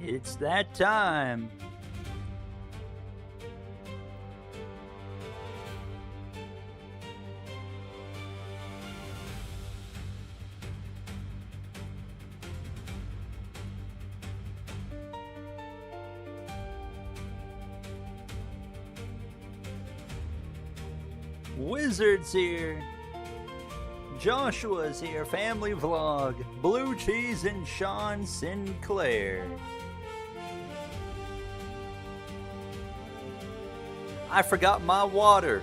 It's that time. Wizard's here. Joshua's here. Family vlog. Blue Cheese and Sean Sinclair. I forgot my water.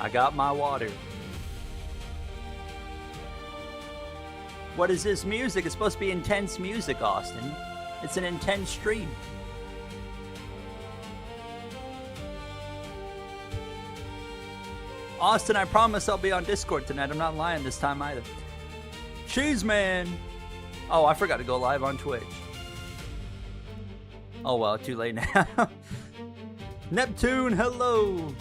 I got my water. What is this music? It's supposed to be intense music, Austin. It's an intense stream. Austin, I promise I'll be on Discord tonight. I'm not lying this time either. Cheese Man. Oh, I forgot to go live on Twitch. Oh well, too late now. Neptune, hello.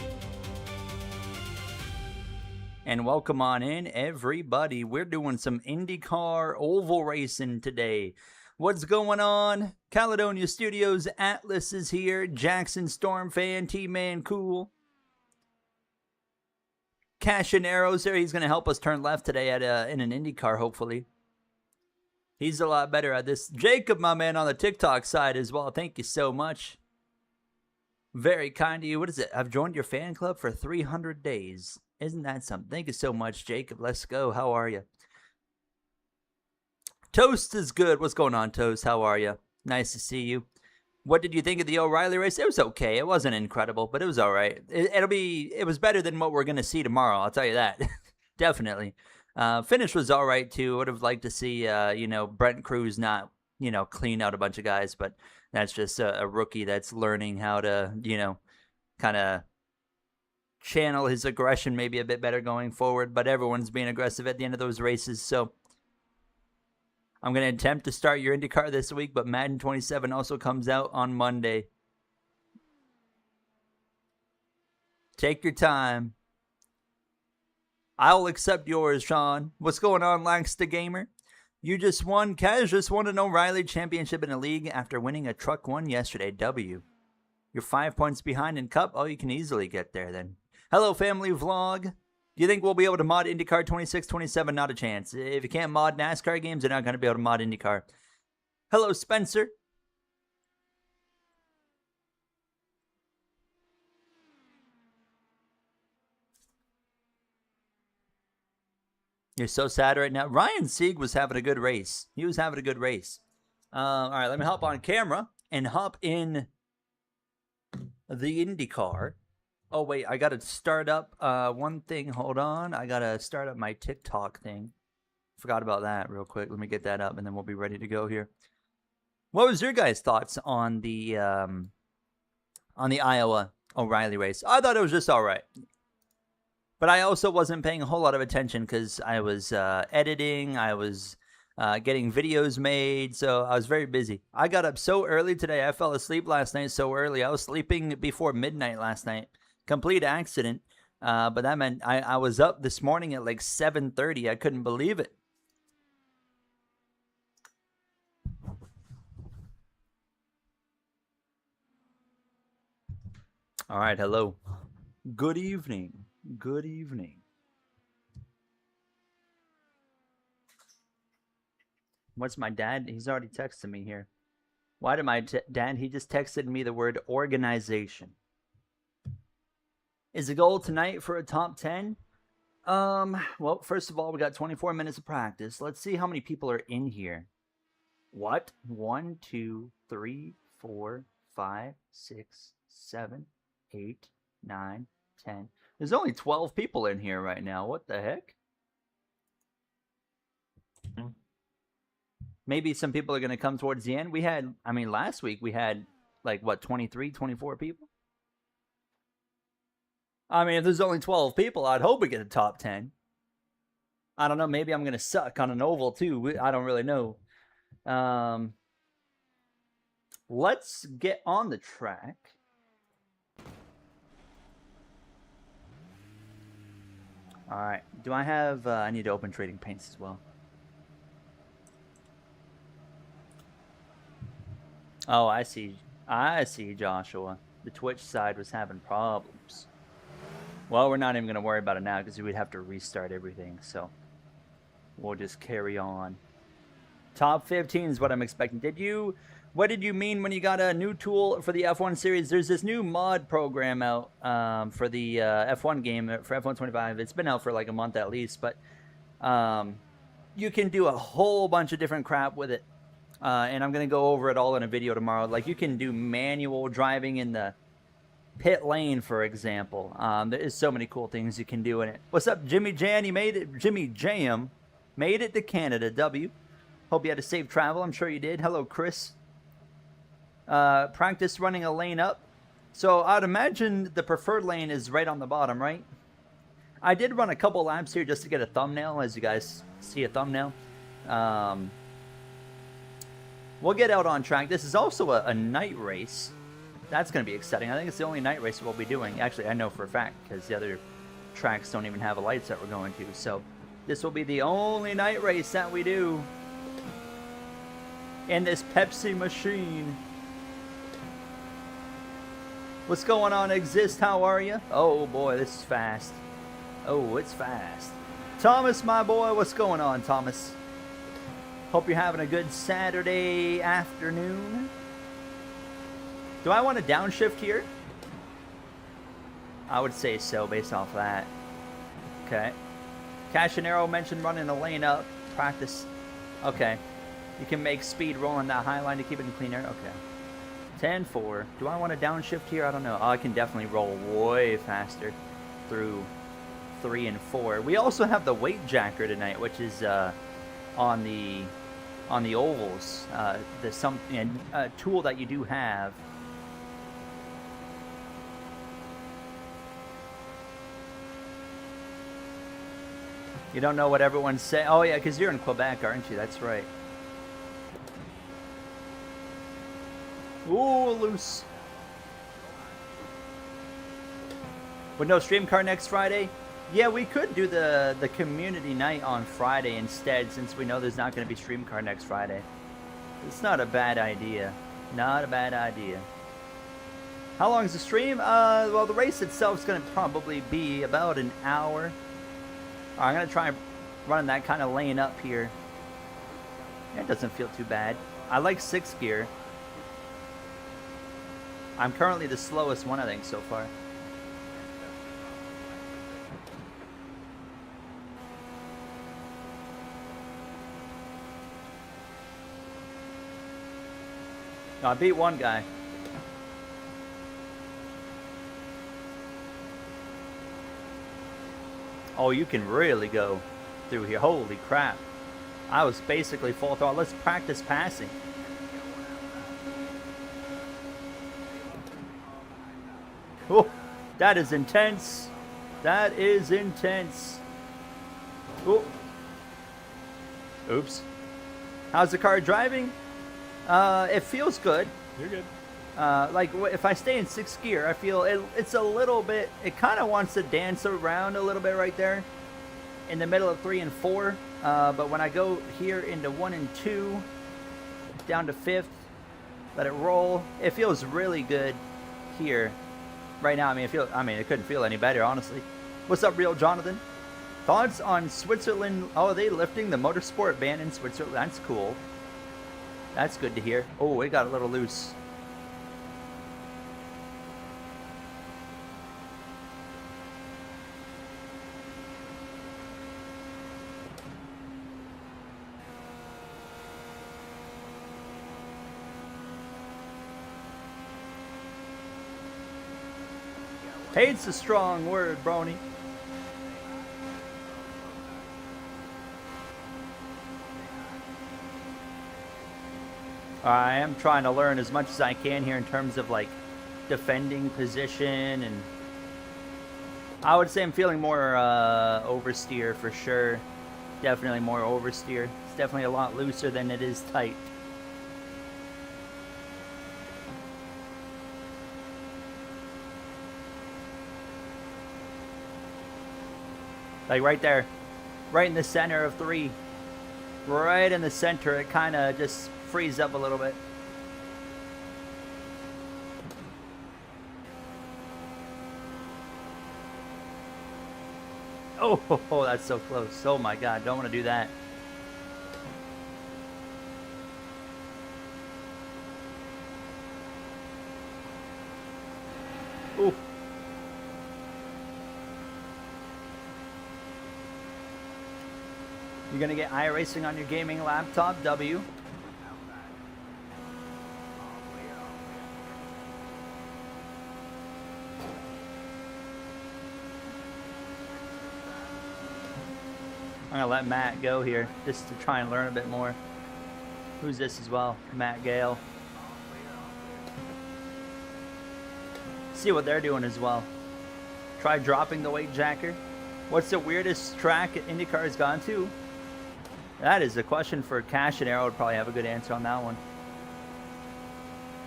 And welcome on in, everybody. We're doing some IndyCar oval racing today. What's going on? Caledonia Studios, Atlas is here. Jackson Storm fan, T-Man Cool. Cash and Arrows there. He's going to help us turn left today in an IndyCar, hopefully. He's a lot better at this. Jacob, my man, on the TikTok side as well. Thank you so much. Very kind of you. What is it? I've joined your fan club for 300 days. Isn't that something? Thank you so much, Jacob. Let's go. How are you? Toast is good. What's going on, Toast? How are you? Nice to see you. What did you think of the O'Reilly race? It was okay. It wasn't incredible, but it was all right. It was better than what we're going to see tomorrow. I'll tell you that. Definitely. Finish was all right, too. Would have liked to see, Brent Cruz not, clean out a bunch of guys, but that's just a rookie that's learning how to, kind of channel his aggression maybe a bit better going forward, but everyone's being aggressive at the end of those races, so I'm going to attempt to start your IndyCar this week, but Madden 27 also comes out on Monday. Take your time. I'll accept yours, Sean. What's going on, Langston Gamer? You just won. Kaz just won an O'Reilly championship in a league after winning a Truck 1 yesterday. W. You're 5 points behind in Cup. Oh, you can easily get there then. Hello, family vlog. Do you think we'll be able to mod IndyCar 26, 27? Not a chance. If you can't mod NASCAR games, you're not going to be able to mod IndyCar. Hello, Spencer. You're so sad right now. Ryan Sieg was having a good race. He was having a good race. All right, let me hop on camera and hop in the IndyCar. Oh, wait, I got to start up one thing. Hold on. I got to start up my TikTok thing. Forgot about that real quick. Let me get that up, and then we'll be ready to go here. What was your guys' thoughts on the Iowa O'Reilly race? I thought it was just all right. But I also wasn't paying a whole lot of attention because I was editing. I was getting videos made, so I was very busy. I got up so early today. I fell asleep last night so early. I was sleeping before midnight last night. Complete accident. But that meant I was up this morning at like 7:30. I couldn't believe it. All right, hello. Good evening. Good evening. What's my dad? He's already texted me here. Why did my dad? He just texted me the word organization. Is the goal tonight for a top 10? Well, first of all, we got 24 minutes of practice. Let's see how many people are in here. What? 1, 2, 3, 4, 5, 6, 7, 8, 9, 10. There's only 12 people in here right now. What the heck? Maybe some people are going to come towards the end. We had, I mean, last week we had like, what, 23, 24 people? I mean, if there's only 12 people, I'd hope we get a top 10. I don't know. Maybe I'm going to suck on an oval, too. I don't really know. Let's get on the track. All right. Do I have... I need to open trading paints as well. Oh, I see. I see, Joshua. The Twitch side was having problems. Well, we're not even going to worry about it now because we'd have to restart everything. So we'll just carry on. Top 15 is what I'm expecting. What did you mean when you got a new tool for the F1 series? There's this new mod program out for the F1 game, for F1 25. It's been out for like a month at least, but you can do a whole bunch of different crap with it. And I'm going to go over it all in a video tomorrow. Like, you can do manual driving in the pit lane, for example. There is so many cool things you can do in it. What's up, Jimmy Jan? You made it. Jimmy Jam made it to Canada. W. Hope you had a safe travel. I'm sure you did. Hello, Chris. Practice running a lane up. So I'd imagine the preferred lane is right on the bottom, right? I did run a couple laps here just to get a thumbnail, as you guys see a thumbnail. We'll get out on track. This is also a night race. That's going to be exciting. I think it's the only night race we'll be doing. Actually, I know for a fact because the other tracks don't even have the lights that we're going to. So this will be the only night race that we do in this Pepsi machine. What's going on, Exist? How are you? Oh, boy, this is fast. Oh, it's fast. Thomas, my boy, what's going on, Thomas? Hope you're having a good Saturday afternoon. Do I want to downshift here? I would say so, based off that. Okay. Cashinero mentioned running a lane up. Practice. Okay. You can make speed rolling that high line to keep it in clean air. Okay. 10-4. Do I want to downshift here? I don't know. Oh, I can definitely roll way faster through 3 and 4. We also have the weight jacker tonight, which is on the ovals. A tool that you do have. You don't know what everyone's saying. Oh yeah, because you're in Quebec, aren't you? That's right. Ooh, loose. With no stream car next Friday? Yeah, we could do the community night on Friday instead, since we know there's not going to be stream car next Friday. It's not a bad idea. Not a bad idea. How long is the stream? Well, the race itself is going to probably be about an hour. I'm going to try running that kind of lane up here. Yeah, it doesn't feel too bad. I like 6th gear. I'm currently the slowest one, I think, so far. No, I beat one guy. Oh, you can really go through here. Holy crap. I was basically full throttle. Let's practice passing. Oh, that is intense. That is intense. Oh. Oops. How's the car driving? It feels good. You're good. Like, if I stay in 6th gear, I feel it's a little bit, it kind of wants to dance around a little bit right there in the middle of 3 and 4. But when I go here into 1 and 2, down to 5th, let it roll, it feels really good here right now. I mean, it couldn't feel any better, honestly. What's up, Real Jonathan? Thoughts on Switzerland? Oh, are they lifting the motorsport ban in Switzerland? That's cool. That's good to hear. Oh, it got a little loose. Hate's a strong word, Brony. I am trying to learn as much as I can here in terms of like defending position, and I would say I'm feeling more oversteer for sure. Definitely more oversteer. It's definitely a lot looser than it is tight. Like right there, right in the center of 3. Right in the center, it kind of just frees up a little bit. Oh, that's so close. Oh my God, don't want to do that. Ooh. You're going to get iRacing on your gaming laptop, W. I'm going to let Matt go here just to try and learn a bit more. Who's this as well? Matt Gale. See what they're doing as well. Try dropping the weight jacker. What's the weirdest track IndyCar has gone to? That is a question for Cash and Arrow. Would probably have a good answer on that one.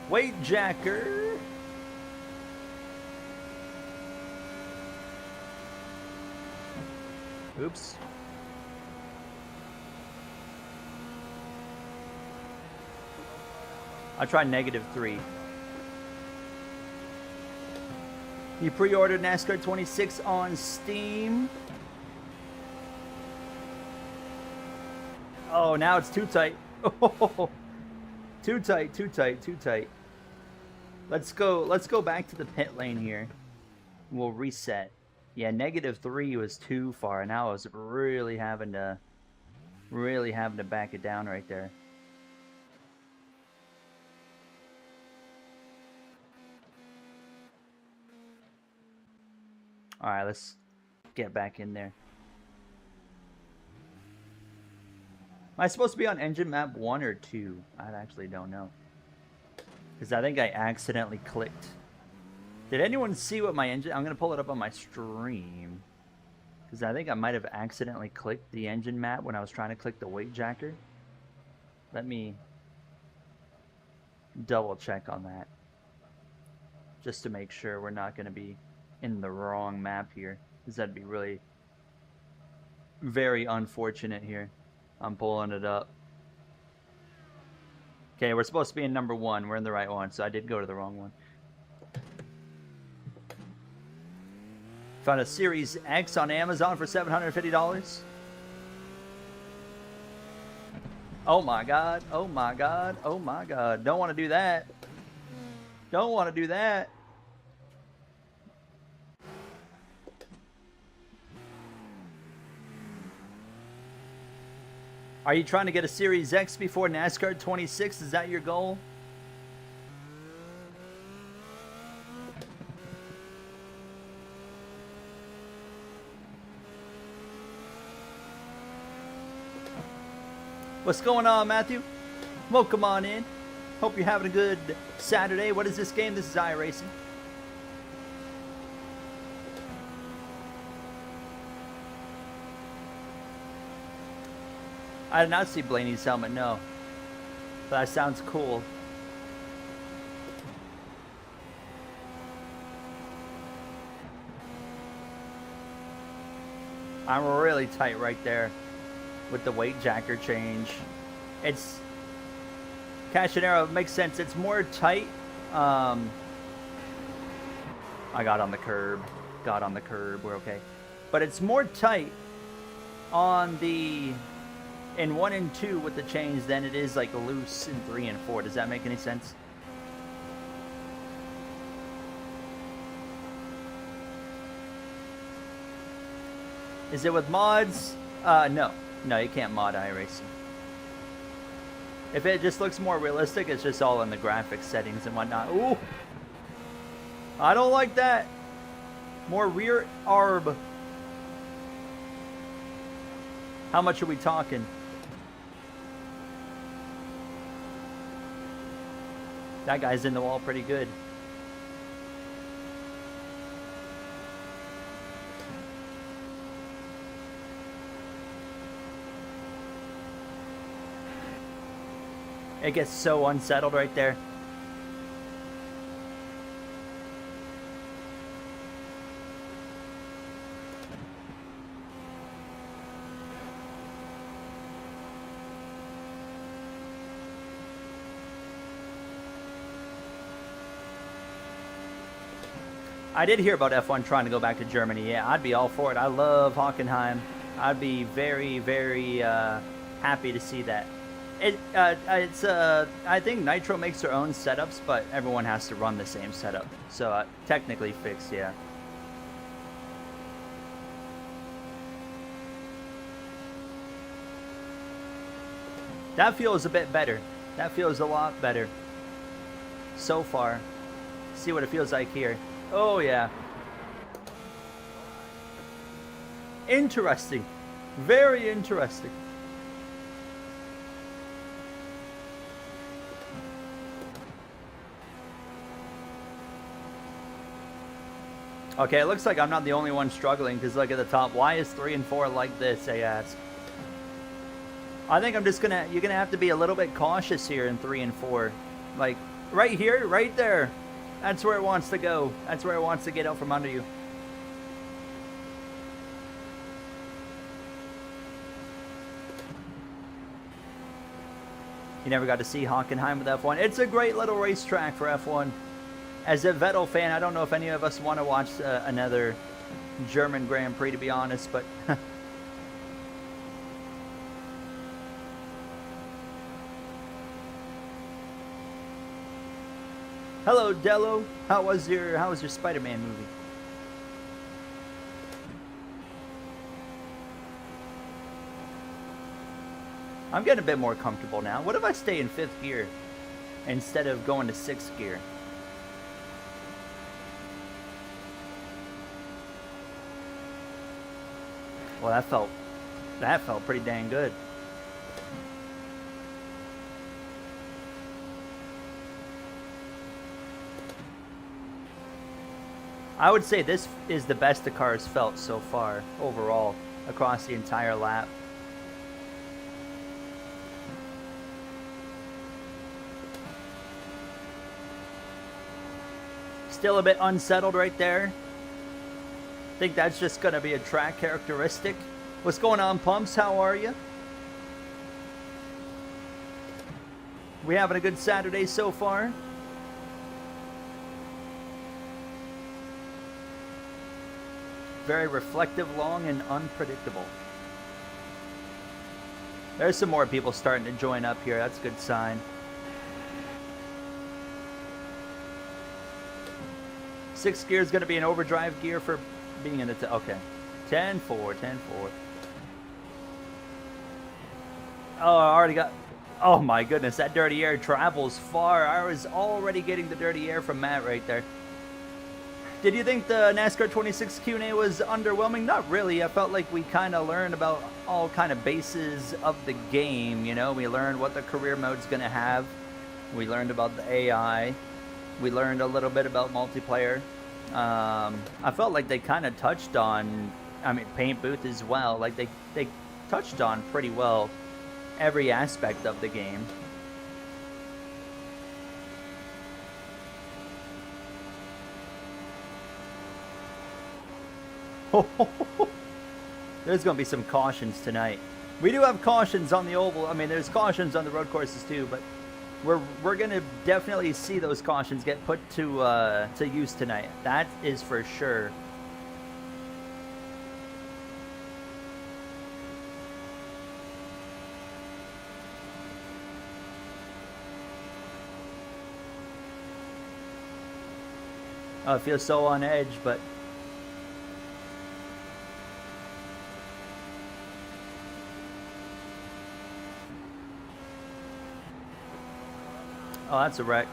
Weight jacker. Oops. I'll try -3. You pre-ordered NASCAR 26 on Steam. Oh, now it's too tight. Oh, too tight, too tight, too tight. Let's go back to the pit lane here. We'll reset. Yeah, -3 was too far. Now I was really having to back it down right there. All right, let's get back in there. Am I supposed to be on engine map 1 or 2? I actually don't know. Because I think I accidentally clicked. Did anyone see what my engine... I'm going to pull it up on my stream. Because I think I might have accidentally clicked the engine map when I was trying to click the weight jacker. Let me double check on that. Just to make sure we're not going to be in the wrong map here, because that'd be really very unfortunate here. I'm pulling it up. Okay, we're supposed to be in number 1. We're in the right one, so I did go to the wrong one. Found a Series X on Amazon for $750. Oh my God, oh my God, oh my God. Don't want to do that. Don't want to do that. Are you trying to get a Series X before NASCAR 26? Is that your goal? What's going on, Matthew? Welcome on in. Hope you're having a good Saturday. What is this game? This is iRacing. I did not see Blaney's helmet, no. But that sounds cool. I'm really tight right there with the weight jacker change. It's... Cash and Arrow makes sense. It's more tight. I got on the curb. Got on the curb. We're okay. But it's more tight on the... in 1 and 2 with the change than it is like loose in 3 and 4. Does that make any sense? Is it with mods? No. No, you can't mod iRacing. If it just looks more realistic, it's just all in the graphics settings and whatnot. Ooh! I don't like that. More rear arb. How much are we talking? That guy's in the wall pretty good. It gets so unsettled right there. I did hear about F1 trying to go back to Germany. Yeah, I'd be all for it. I love Hockenheim. I'd be very, very happy to see that. I think Nitro makes their own setups, but everyone has to run the same setup. So technically fixed, yeah. That feels a bit better. That feels a lot better so far. See what it feels like here. Oh, yeah. Interesting. Very interesting. Okay, it looks like I'm not the only one struggling, because look at the top. Why is 3 and 4 like this, I ask? I think I'm just gonna, you're gonna have to be a little bit cautious here in 3 and 4. Like, right here, right there. That's where it wants to go. That's where it wants to get out from under you. You never got to see Hockenheim with F1. It's a great little racetrack for F1. As a Vettel fan, I don't know if any of us want to watch another German Grand Prix, to be honest, but... Hello, Dello. How was your Spider-Man movie? I'm getting a bit more comfortable now. What if I stay in 5th gear instead of going to 6th gear? Well, that felt pretty dang good. I would say this is the best the car's felt so far, overall, across the entire lap. Still a bit unsettled right there. I think that's just going to be a track characteristic. What's going on, Pumps? How are you? We having a good Saturday so far? Very reflective, long, and unpredictable. There's some more people starting to join up here. That's a good sign. 6th gear is going to be an overdrive gear for being in the... Okay. 10-4, 10-4. Oh, I already got... Oh my goodness, that dirty air travels far. I was already getting the dirty air from Matt right there. Did you think the NASCAR 26 Q&A was underwhelming? Not really. I felt like we kind of learned about all kind of bases of the game, you know? We learned what the career mode's going to have. We learned about the AI. We learned a little bit about multiplayer. I felt like they kind of touched on, I mean, paint booth as well. Like they touched on pretty well every aspect of the game. There's going to be some cautions tonight. We do have cautions on the oval. I mean, there's cautions on the road courses too, but we're going to definitely see those cautions get put to use tonight. That is for sure. Oh, it feels so on edge, but oh, that's a wreck.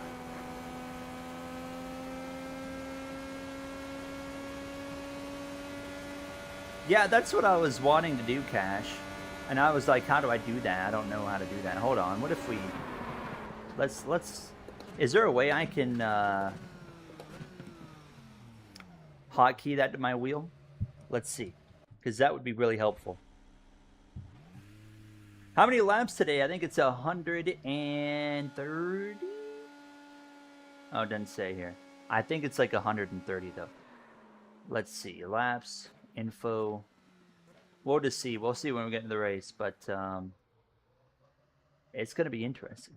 Yeah, that's what I was wanting to do, Cash. And I was like, how do I do that? I don't know how to do that. Hold on. What if we... Let's Is there a way I can hotkey that to my wheel? Let's see, because that would be really helpful. How many laps today? I think it's 130. Oh, it doesn't say here. I think it's like 130 though. Let's see, laps, info. We'll just see. We'll see when we get into the race, but it's gonna be interesting.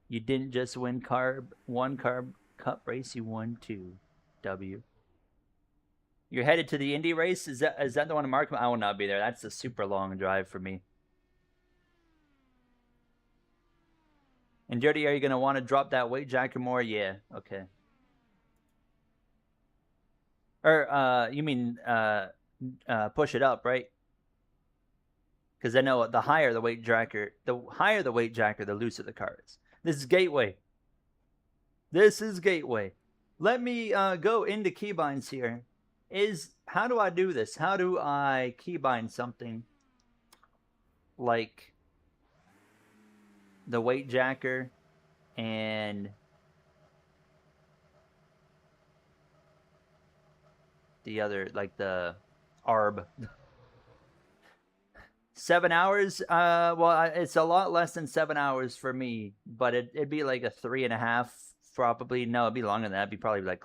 You didn't just win one carb cup race, you won 2. W. You're headed to the Indy race? Is that the one in Markham? I will not be there. That's a super long drive for me. And Jody, are you gonna want to drop that weight jacker more? Yeah, okay. Or you mean push it up, right? Because I know the higher the weight jacker, the looser the car is. This is Gateway. This is Gateway. Let me go into keybinds here. How do I do this? How do I keybind something like the weight jacker and the other, like the ARB? 7 hours? Well, it's a lot less than 7 hours for me, but it'd be like a 3.5, probably. No, it'd be longer than that. It'd be probably like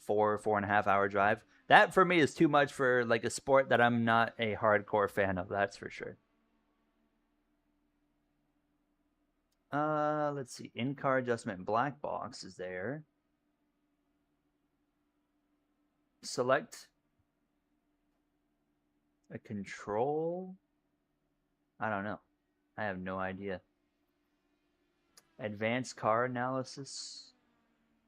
4.5 hour drive. That for me is too much for like a sport that I'm not a hardcore fan of. That's for sure. Let's see. In-car adjustment black box is there. Select a control. I don't know. I have no idea. Advanced car analysis.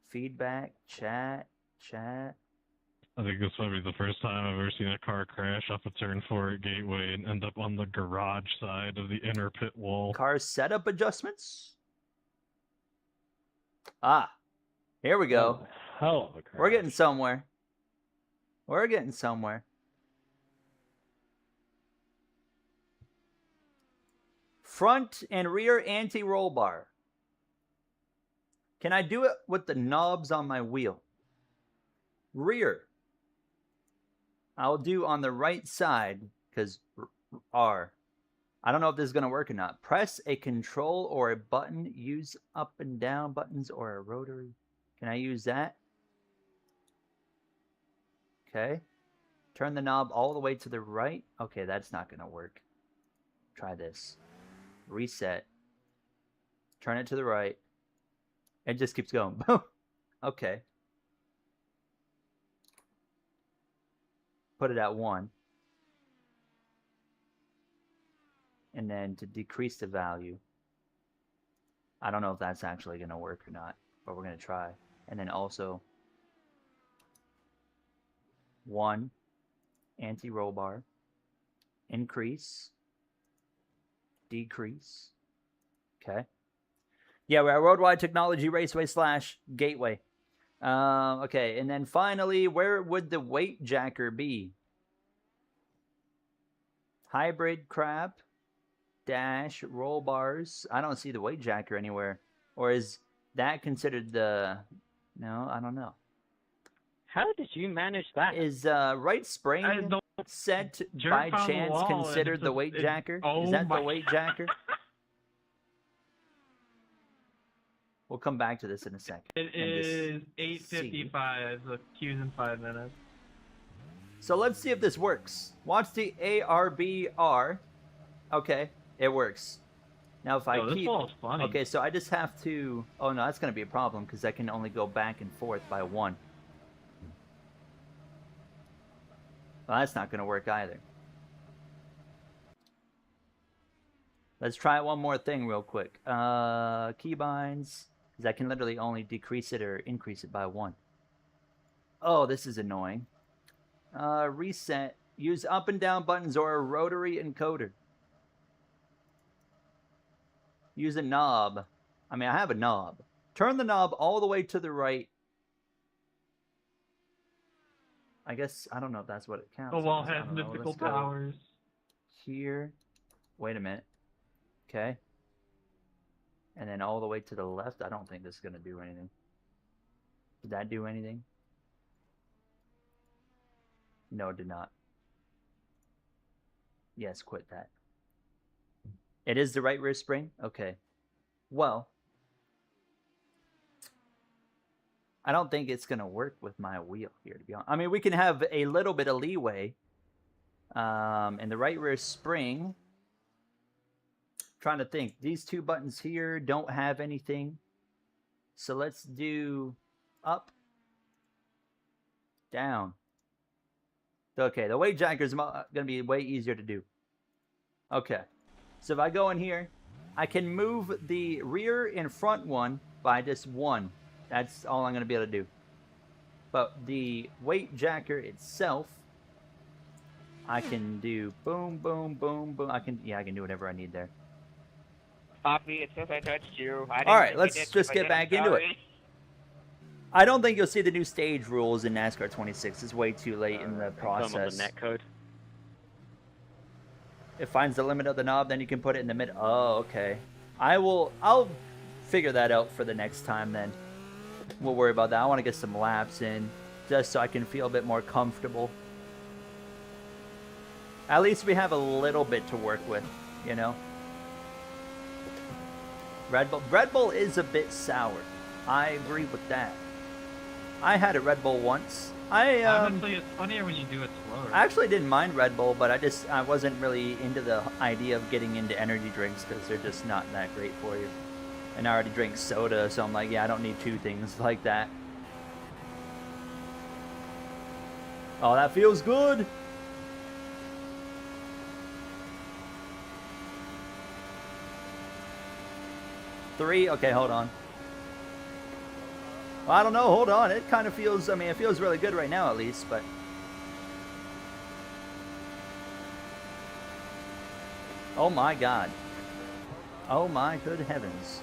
Feedback. Chat. I think this might be the first time I've ever seen a car crash off a turn 4 at Gateway and end up on the garage side of the inner pit wall. Car setup adjustments? Ah, here we go. Oh, hell of a crash. We're getting somewhere. We're getting somewhere. Front and rear anti-roll bar. Can I do it with the knobs on my wheel? Rear. I'll do on the right side, because R. I don't know if this is going to work or not. Press a control or a button. Use up and down buttons or a rotary. Can I use that? Okay. Turn the knob all the way to the right. Okay, that's not going to work. Try this. Reset. Turn it to the right. It just keeps going. Okay. Put it at 1. And then to decrease the value. I don't know if that's actually going to work or not, but we're going to try. And then also 1, anti-roll bar, increase, decrease. Okay. Yeah, we're at Worldwide Technology Raceway / Gateway. Okay, and then finally, where would the weight jacker be? Hybrid crab, dash, roll bars. I don't see the weight jacker anywhere. Or is that considered the... No, I don't know. How did you manage that? Is right spring set by chance considered the weight jacker? Is that the weight jacker? We'll come back to this in a second. It is 8:55. The queue's in 5 minutes. So let's see if this works. Watch the ARBR. Okay, it works. Now if I this keep... ball's funny. Okay, so I just have to... Oh no, that's going to be a problem because I can only go back and forth by 1. Well, that's not going to work either. Let's try one more thing real quick. Keybinds, because I can literally only decrease it or increase it by 1. Oh, this is annoying. Reset. Use up and down buttons or a rotary encoder. Use a knob. I mean, I have a knob. Turn the knob all the way to the right. I guess, I don't know if that's what it counts. The wall has mythical powers. Here. Wait a minute. Okay. And then all the way to the left, I don't think this is going to do anything. Did that do anything? No, it did not. Yes, quit that. It is the right rear spring? Okay. Well, I don't think it's going to work with my wheel here, to be honest. I mean, we can have a little bit of leeway. And the right rear spring, trying to think. These two buttons here don't have anything. So let's do up, down. Okay, the weight jacker is going to be way easier to do. Okay. So if I go in here, I can move the rear and front one by just one. That's all I'm going to be able to do. But the weight jacker itself, I can do boom, boom, boom, boom. I can do whatever I need there. Poppy, it says I touched you. All right, let's just get back into it. I don't think you'll see the new stage rules in NASCAR 26. It's way too late in the process. The net code. It finds the limit of the knob, then you can put it in the mid. Oh, okay. I'll figure that out for the next time then. We'll worry about that. I want to get some laps in just so I can feel a bit more comfortable. At least we have a little bit to work with, you know? Red Bull is a bit sour. I agree with that. I had a Red Bull once. Honestly, it's funnier when you do it slower. I actually didn't mind Red Bull, but I wasn't really into the idea of getting into energy drinks because they're just not that great for you. And I already drink soda, so I'm like, yeah, I don't need two things like that. Oh, that feels good. Three? Okay, hold on. Well, I don't know. Hold on. It kind of feels, I mean, it feels really good right now at least, but... Oh my God. Oh my good heavens.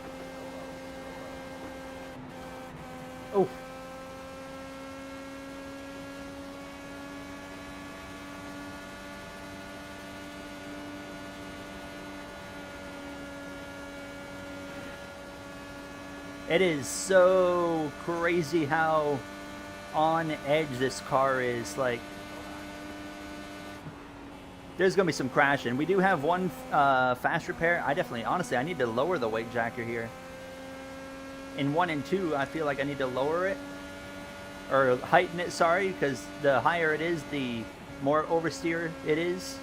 Oh. It is so crazy how on edge this car is. Like, there's going to be some crashing. We do have one fast repair. Honestly, I need to lower the weight jacker here. In 1 and 2, I feel like I need to lower it. Or heighten it, sorry, because the higher it is, the more oversteer it is.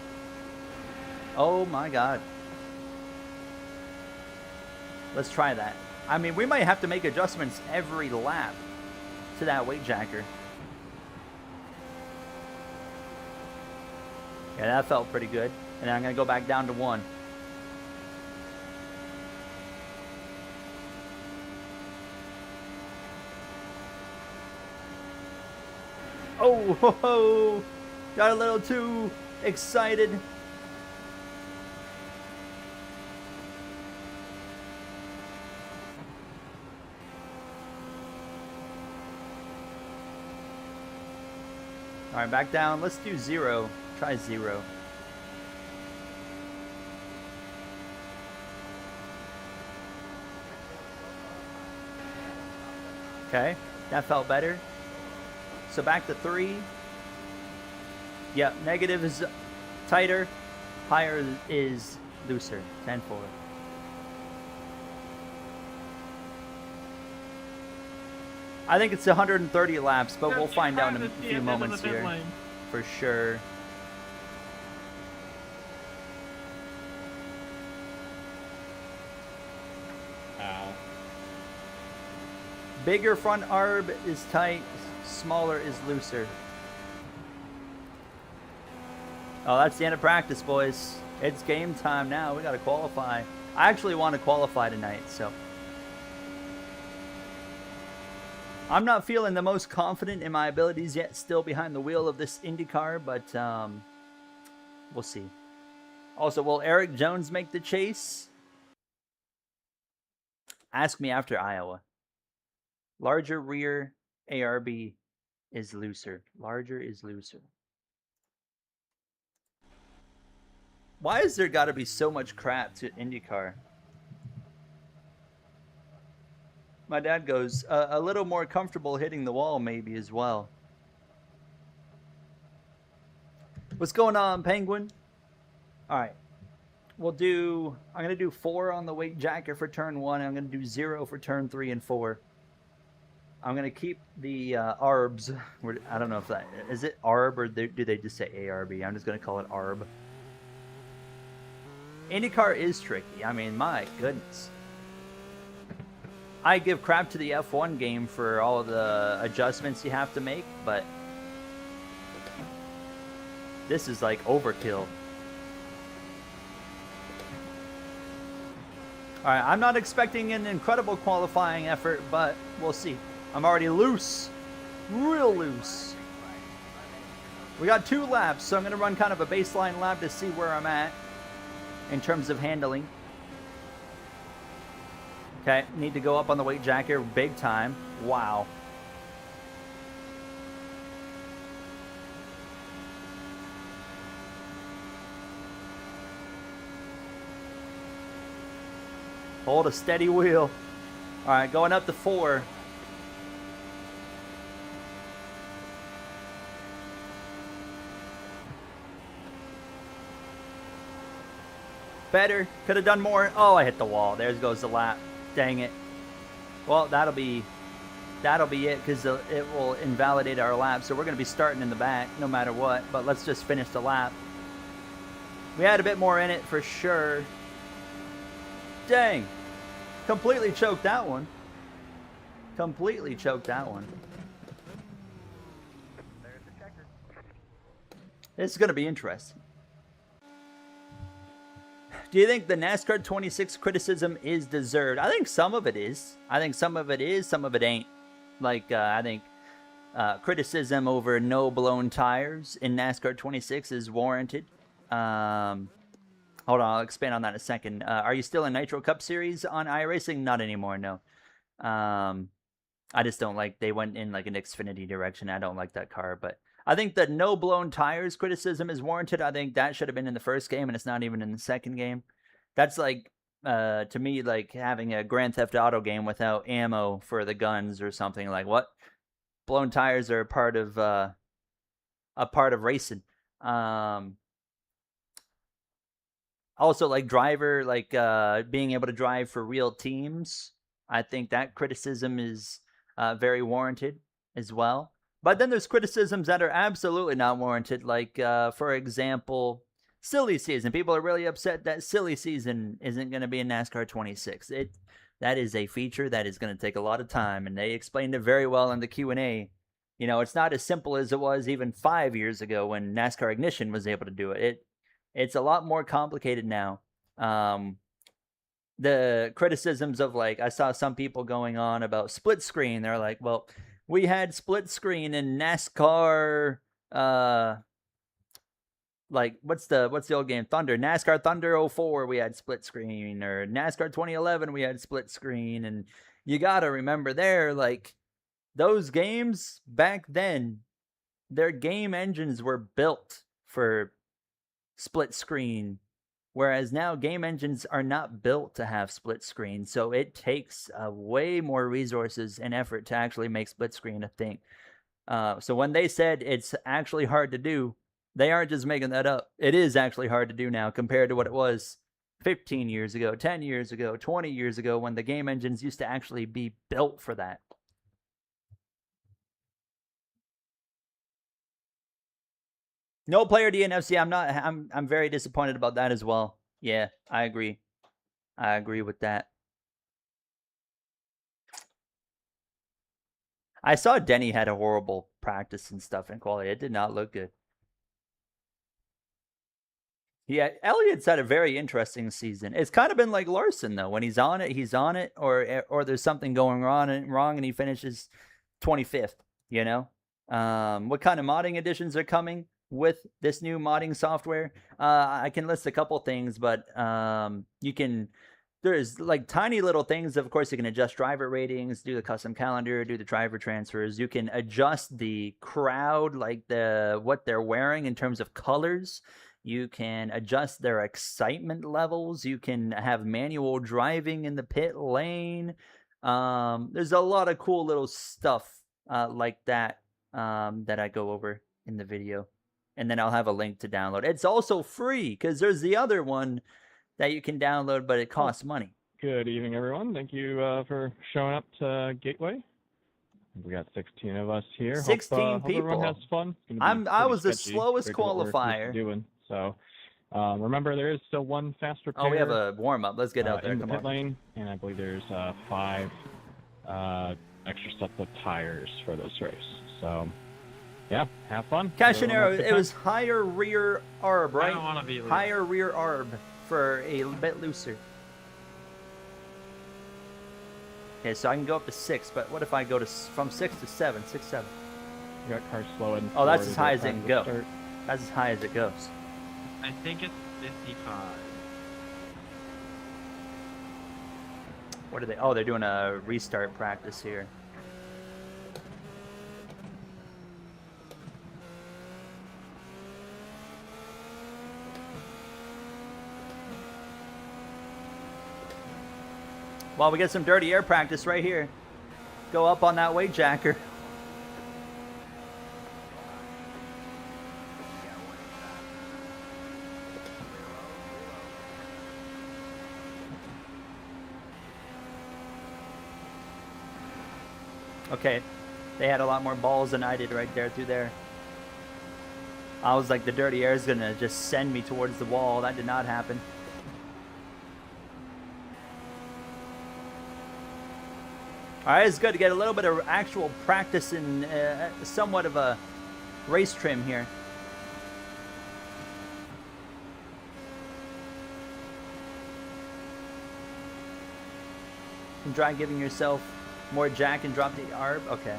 Oh my God. Let's try that. I mean, we might have to make adjustments every lap to that weight jacker. Yeah, that felt pretty good. And then I'm going to go back down to 1. Oh, ho, ho. Got a little too excited. All right, back down. Let's do 0. Try 0. Okay, that felt better. So back to 3. Yeah, negative is tighter. Higher is looser. 10-4. I think it's 130 laps, but we'll find out in a few moments here. For sure. Ow. Bigger front arb is tight, smaller is looser. Oh, that's the end of practice, boys. It's game time now. We got to qualify. I actually want to qualify tonight, so. I'm not feeling the most confident in my abilities yet, still behind the wheel of this IndyCar, but we'll see. Also, will Eric Jones make the chase? Ask me after Iowa. Larger rear ARB is looser. Larger is looser. Why is there got to be so much crap to IndyCar? My dad goes, a little more comfortable hitting the wall maybe as well. What's going on, Penguin? All right. I'm going to do 4 on the weight jacket for turn 1. I'm going to do 0 for turn 3 and 4. I'm going to keep the ARBs. I don't know if that, is it ARB or do they just say ARB? I'm just going to call it ARB. IndyCar is tricky. I mean, my goodness. I give crap to the F1 game for all of the adjustments you have to make, but this is like overkill. Alright, I'm not expecting an incredible qualifying effort, but we'll see. I'm already loose. Real loose. We got 2 laps, so I'm going to run kind of a baseline lap to see where I'm at in terms of handling. Okay, need to go up on the weight jacket big time. Wow. Hold a steady wheel. All right, going up to 4. Better. Could have done more. Oh, I hit the wall. There goes the lap. Dang it. Well, that'll be it because it will invalidate our lap. So we're going to be starting in the back no matter what. But let's just finish the lap. We had a bit more in it for sure. Dang. Completely choked that one. Completely choked that one. There's the checker. This is going to be interesting. Do you think the NASCAR 26 criticism is deserved? I think some of it is. I think some of it is, some of it ain't. Like, I think criticism over no blown tires in NASCAR 26 is warranted. Hold on, I'll expand on that in a second. Are you still in Nitro Cup Series on iRacing? Not anymore, no. I just don't like, they went in like an Xfinity direction. I don't like that car, but I think that no blown tires criticism is warranted. I think that should have been in the first game, and it's not even in the second game. That's like, to me, like having a Grand Theft Auto game without ammo for the guns or something. Like, what? Blown tires are a part of racing. Also, like driver, like being able to drive for real teams. I think that criticism is very warranted as well. But then there's criticisms that are absolutely not warranted. Like, for example, silly season. People are really upset that silly season isn't going to be in NASCAR 26. That is a feature that is going to take a lot of time, and they explained it very well in the Q&A. You know, it's not as simple as it was even 5 years ago when NASCAR Ignition was able to do it. It's a lot more complicated now. The criticisms of, like, I saw some people going on about split screen. They're like, well, we had split screen in NASCAR, like, what's the old game? Thunder. NASCAR Thunder 04, we had split screen. Or NASCAR 2011, we had split screen. And you got to remember there, like, those games back then, their game engines were built for split screen, whereas now game engines are not built to have split screen, so it takes way more resources and effort to actually make split screen a thing. So when they said it's actually hard to do, they aren't just making that up. It is actually hard to do now compared to what it was 15 years ago, 10 years ago, 20 years ago, when the game engines used to actually be built for that. No player DNFC. I'm very disappointed about that as well. Yeah, I agree. I agree with that. I saw Denny had a horrible practice and stuff in quality. It did not look good. Yeah, Elliott's had a very interesting season. It's kind of been like Larson though. When he's on it, or there's something going wrong and he finishes 25th. You know, what kind of modding additions are coming with this new modding software? I can list a couple things, but there's like tiny little things. Of course, you can adjust driver ratings, do the custom calendar, do the driver transfers. You can adjust the crowd, like what they're wearing in terms of colors. You can adjust their excitement levels. You can have manual driving in the pit lane. There's a lot of cool little stuff like that that I go over in the video. And then I'll have a link to download. It's also free because there's the other one that you can download, but it costs money. Good evening, everyone. Thank you for showing up to Gateway. We got 16 of us here. 16 hope everyone people. has fun. I was the sketchy, slowest figure out what we're qualifier. doing. So remember, there is still one fast repair. Oh, we have a warm up. Let's get out there. in the Come pit on. lane, and I believe there's 5 extra sets of tires for this race. So yeah, have fun. Cashinero, it was higher rear arb, right? I don't want to be loose. Higher rear arb for a bit looser. Okay, so I can go up to 6, but what if I go to from 6 to 7? 6, 7. You got cars slowing. Oh, that's forward as high to as it time can to go. start. That's as high as it goes. I think it's 55. What are they? Oh, they're doing a restart practice here. Well, we get some dirty air practice right here. Go up on that weight jacker. Okay, they had a lot more balls than I did right there through there. I was like, the dirty air is gonna just send me towards the wall. That did not happen. All right, it's good to get a little bit of actual practice in somewhat of a race trim here. And try giving yourself more jack and drop the arb. Okay.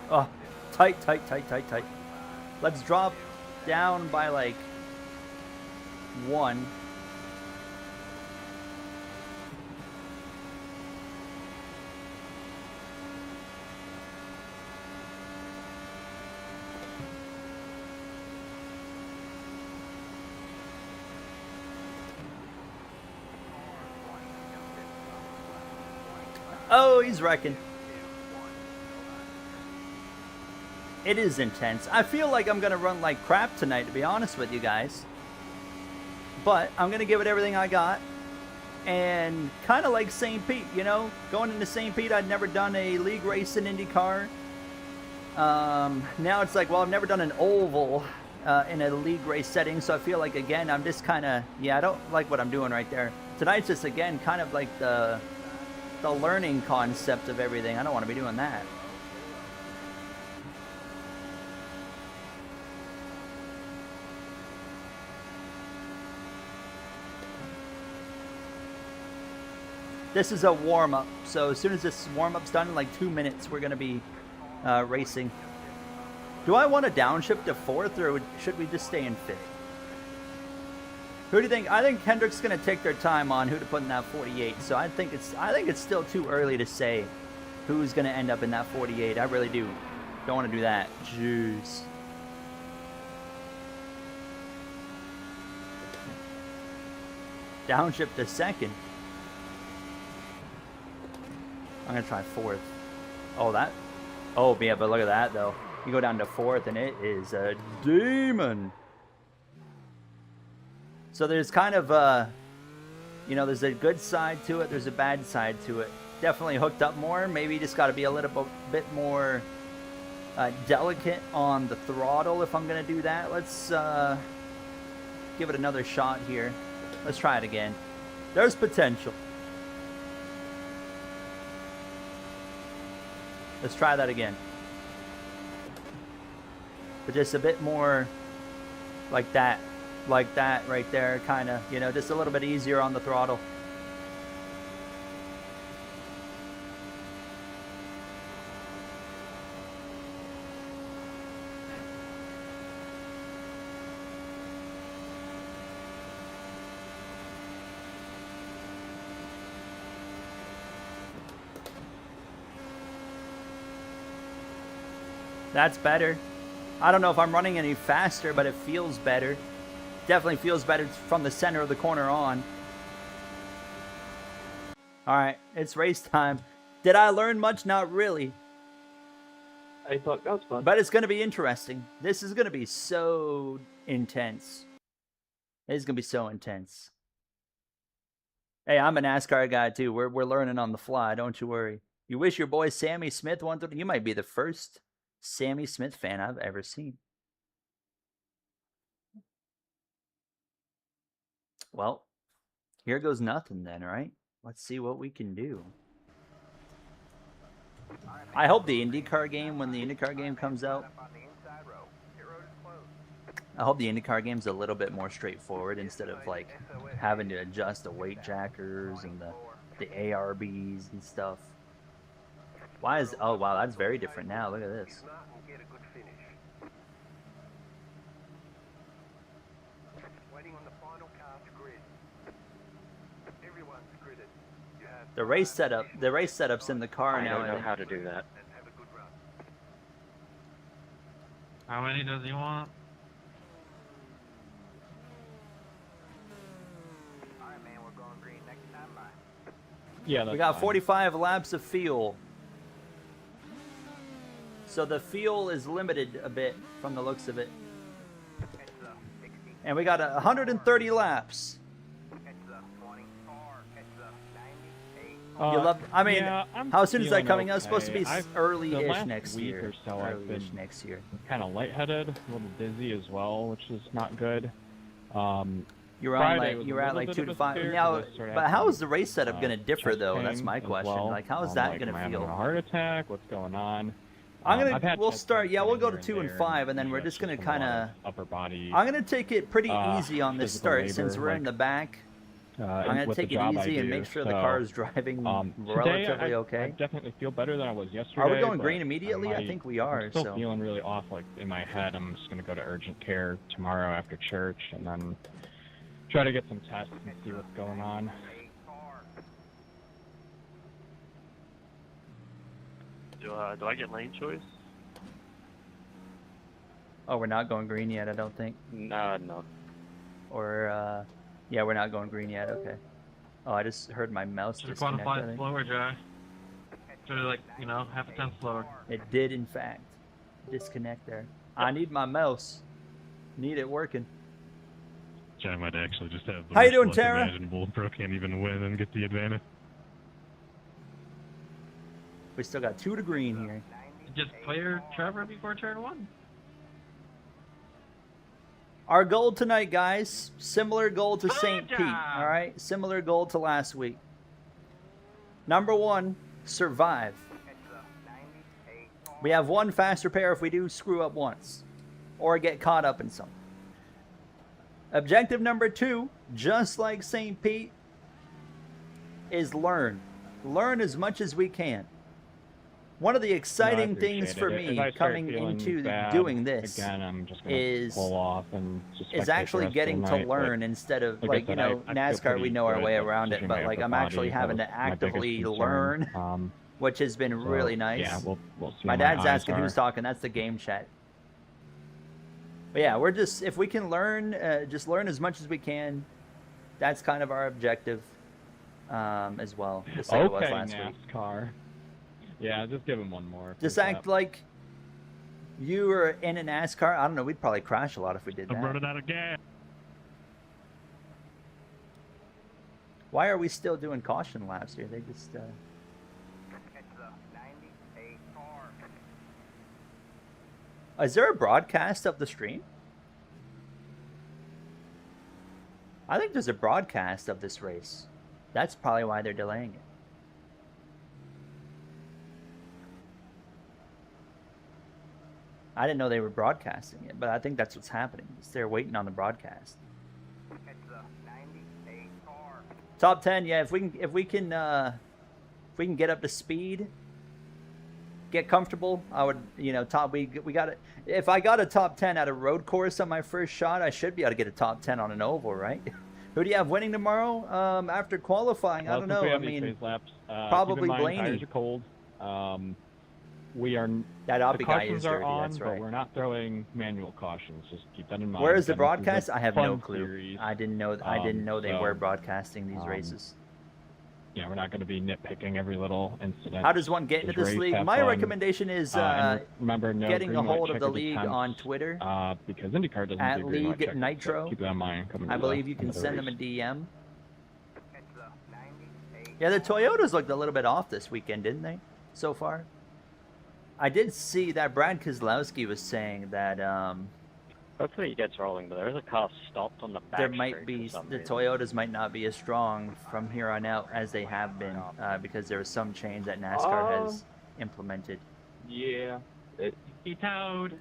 Oh, tight. Let's drop down by like 1. Oh, he's wrecking. It is intense. I feel like I'm going to run like crap tonight, to be honest with you guys. But I'm going to give it everything I got. And kind of like St. Pete, you know? Going into St. Pete, I'd never done a league race in IndyCar. Now it's like, well, I've never done an oval in a league race setting. So I feel like, again, I'm just kind of, yeah, I don't like what I'm doing right there. Tonight's just, again, kind of like the learning concept of everything. I don't want to be doing that. This is a warm-up, so as soon as this warm-up's done, in like 2 minutes, we're going to be racing. Do I want to downshift to 4th, or should we just stay in 5th? Who do you think? I think Hendrick's going to take their time on who to put in that 48, so I think it's still too early to say who's going to end up in that 48. I really do. Don't want to do that. Jeez. Downshift to 2nd. I'm going to try 4th. Oh, that. Oh, yeah, but look at that, though. You go down to 4th, and it is a demon. So there's kind of you know, there's a good side to it. There's a bad side to it. Definitely hooked up more. Maybe you just got to be a little bit more delicate on the throttle if I'm going to do that. Let's give it another shot here. Let's try it again. There's potential. Let's try that again. But just a bit more like that. Like that right there, kind of, you know, just a little bit easier on the throttle. That's better. I don't know if I'm running any faster, but it feels better. Definitely feels better from the center of the corner on. All right, it's race time. Did I learn much? Not really. I thought that was fun. But it's going to be interesting. This is going to be so intense. It's going to be so intense. Hey, I'm a NASCAR guy too. We're learning on the fly. Don't you worry. You wish your boy Sammy Smith wanted. You might be the first Sammy Smith fan I've ever seen. Well, here goes nothing then, right? Let's see what we can do. I hope the IndyCar game, when the IndyCar game comes out, I hope the IndyCar game's a little bit more straightforward instead of like having to adjust the weight jackers and the ARBs and stuff. Why is, oh wow, that's very different now. Look at this. The race setup's in the car now. I don't know how to do that. How many does he want? Yeah, that's We got fine. 45 laps of fuel. So the fuel is limited a bit from the looks of it. And we got 130 laps. You love, I mean, yeah, I'm how soon is that feeling coming out? It's supposed to okay. be The early-ish last next week year. or so, I've Early-ish been next year. kind of lightheaded, a little dizzy as well, which is not good. You're on Friday like was a you're at little like bit 2 of to a 5 scare now. 'cause I started But how having, is the race setup going to differ chest though? pain That's my as question. well. Like, how is I'm that like, going am I to having a feel? heart attack? What's going on? I'm I've gonna. had We'll chest start. pains Yeah, we'll go to here and 2 and there, 5, and then we're usually just gonna from a lot kind of. of upper body. I'm gonna take it pretty easy on this physical start since labor, we're in like, the back. I'm gonna with the take it job I easy and do. make sure the So, car is driving today relatively I okay. definitely feel better than I was yesterday. Are we going but green immediately? I might- think we are. I'm still So feeling really off. Like in my head, I'm just gonna go to urgent care tomorrow after church, and then try to get some tests and see what's going on. Do I get lane choice? oh, we're not going green yet. I don't think. No. Or yeah, we're not going green yet. Okay. Oh, I just heard my mouse Should have disconnect. I quantified think. slower, Jay. Should have, like, you know, half a tenth slower. It did, in fact, disconnect there. I need my mouse. Need it working. I might actually just have the How you worst doing, luck Tara? imaginable. Bro can't even win and get the advantage. We still got 2 to green here. Just clear Trevor before turn 1. Our goal tonight, guys, similar goal to St. Pete, job. all right? Similar goal to last week. Number 1, survive. We have 1 fast repair if we do screw up once or get caught up in something. Objective number 2, just like St. Pete, is learn. Learn as much as we can. One of the exciting things for appreciate it. me If I start coming feeling into bad doing this again, I'm just gonna is pull off and just is spectate the actually rest getting of the to night, learn but instead of, like I like, you said, know, I feel NASCAR, we pretty know our good, way like, around it, pushing but my like upper I'm actually body, that having was to my biggest actively concern. learn, which has been So, really nice. Yeah, we'll see My how dad's eyes asking are. who's talking. That's the game chat. But yeah, we're just, if we can learn, just learn as much as we can. That's kind of our objective as well, just like it was Okay, last week. NASCAR. Yeah, just give him one more. Just please, act like you were in a NASCAR. I don't know. We'd probably crash a lot if we did I'm that. running out of gas. Why are we still doing caution laps here? They just. Is there a broadcast of the stream? I think there's a broadcast of this race. That's probably why they're delaying it. I didn't know they were broadcasting it, but I think that's what's happening. They're waiting on the broadcast. Top 10, yeah. If we can get up to speed, get comfortable, I would, you know, we got it. If I got a top 10 at a road course on my first shot, I should be able to get a top 10 on an oval, right? Who do you have winning tomorrow? After qualifying, I don't know. I mean, laps, probably keep in mind, Blaney. Tires are cold. we are. That The Oppie guy cautions is are dirty. on, That's but right. we're not throwing manual cautions. Just keep that in mind. Where is the Again, this is a broadcast? I have no fun clue. series. I didn't know. I didn't know they were So, broadcasting these races. Yeah, we're not going to be nitpicking every little incident. How does one get into Just this race, league? have My fun. recommendation is And remember, no getting a green, white hold of the checkered league attempts, on Twitter because IndyCar doesn't at do green, white League checkered, so Nitro. keep that in mind. Coming I to believe the you can end of the send them a race. DM. Yeah, the Toyotas looked a little bit off this weekend, didn't they? So far, I did see that Brad Keselowski was saying that Hopefully he gets rolling, but there is a car stopped on the back there straight might be for some the reason. Toyotas might not be as strong from here on out as they have been because there was some change that NASCAR has implemented. Yeah. He towed.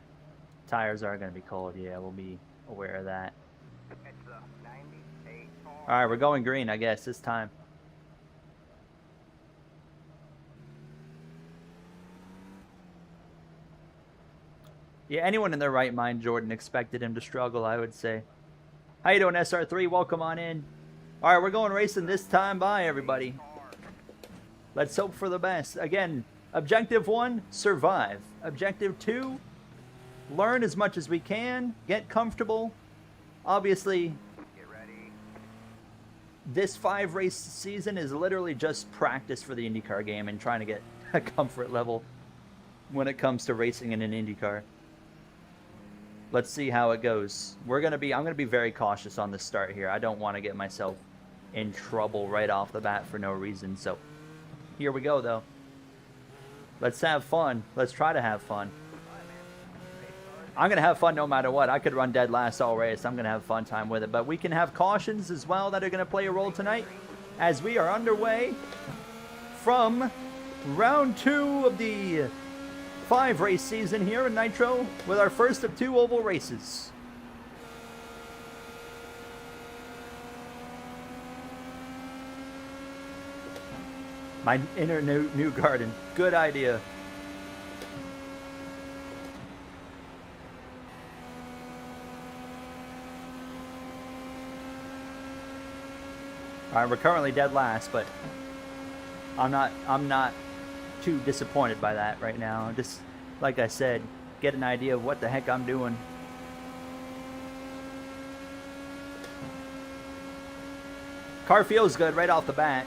Tires are going to be cold. Yeah, we'll be aware of that. All right, we're going green, I guess, this time. Yeah, anyone in their right mind, Jordan, expected him to struggle, I would say. How you doing, SR3? Welcome on in. All right, we're going racing this time. Bye, everybody. Let's hope for the best. Again, objective 1, survive. Objective 2, learn as much as we can. Get comfortable. Obviously, this 5-race season is literally just practice for the IndyCar game and trying to get a comfort level when it comes to racing in an IndyCar. Let's see how it goes. I'm gonna be very cautious on the start here. I don't want to get myself in trouble right off the bat for no reason. So here we go, though. Let's have fun. Let's try to have fun. I'm gonna have fun no matter what. I could run dead last all race. I'm gonna have a fun time with it. But we can have cautions as well that are gonna play a role tonight as we are underway from round 2 of the 5-race season here in Nitro with our first of 2 oval races. My inner new garden. Good idea. All right, we're currently dead last, but I'm not too disappointed by that right now. Just like I said, get an idea of what the heck I'm doing. Car feels good right off the bat.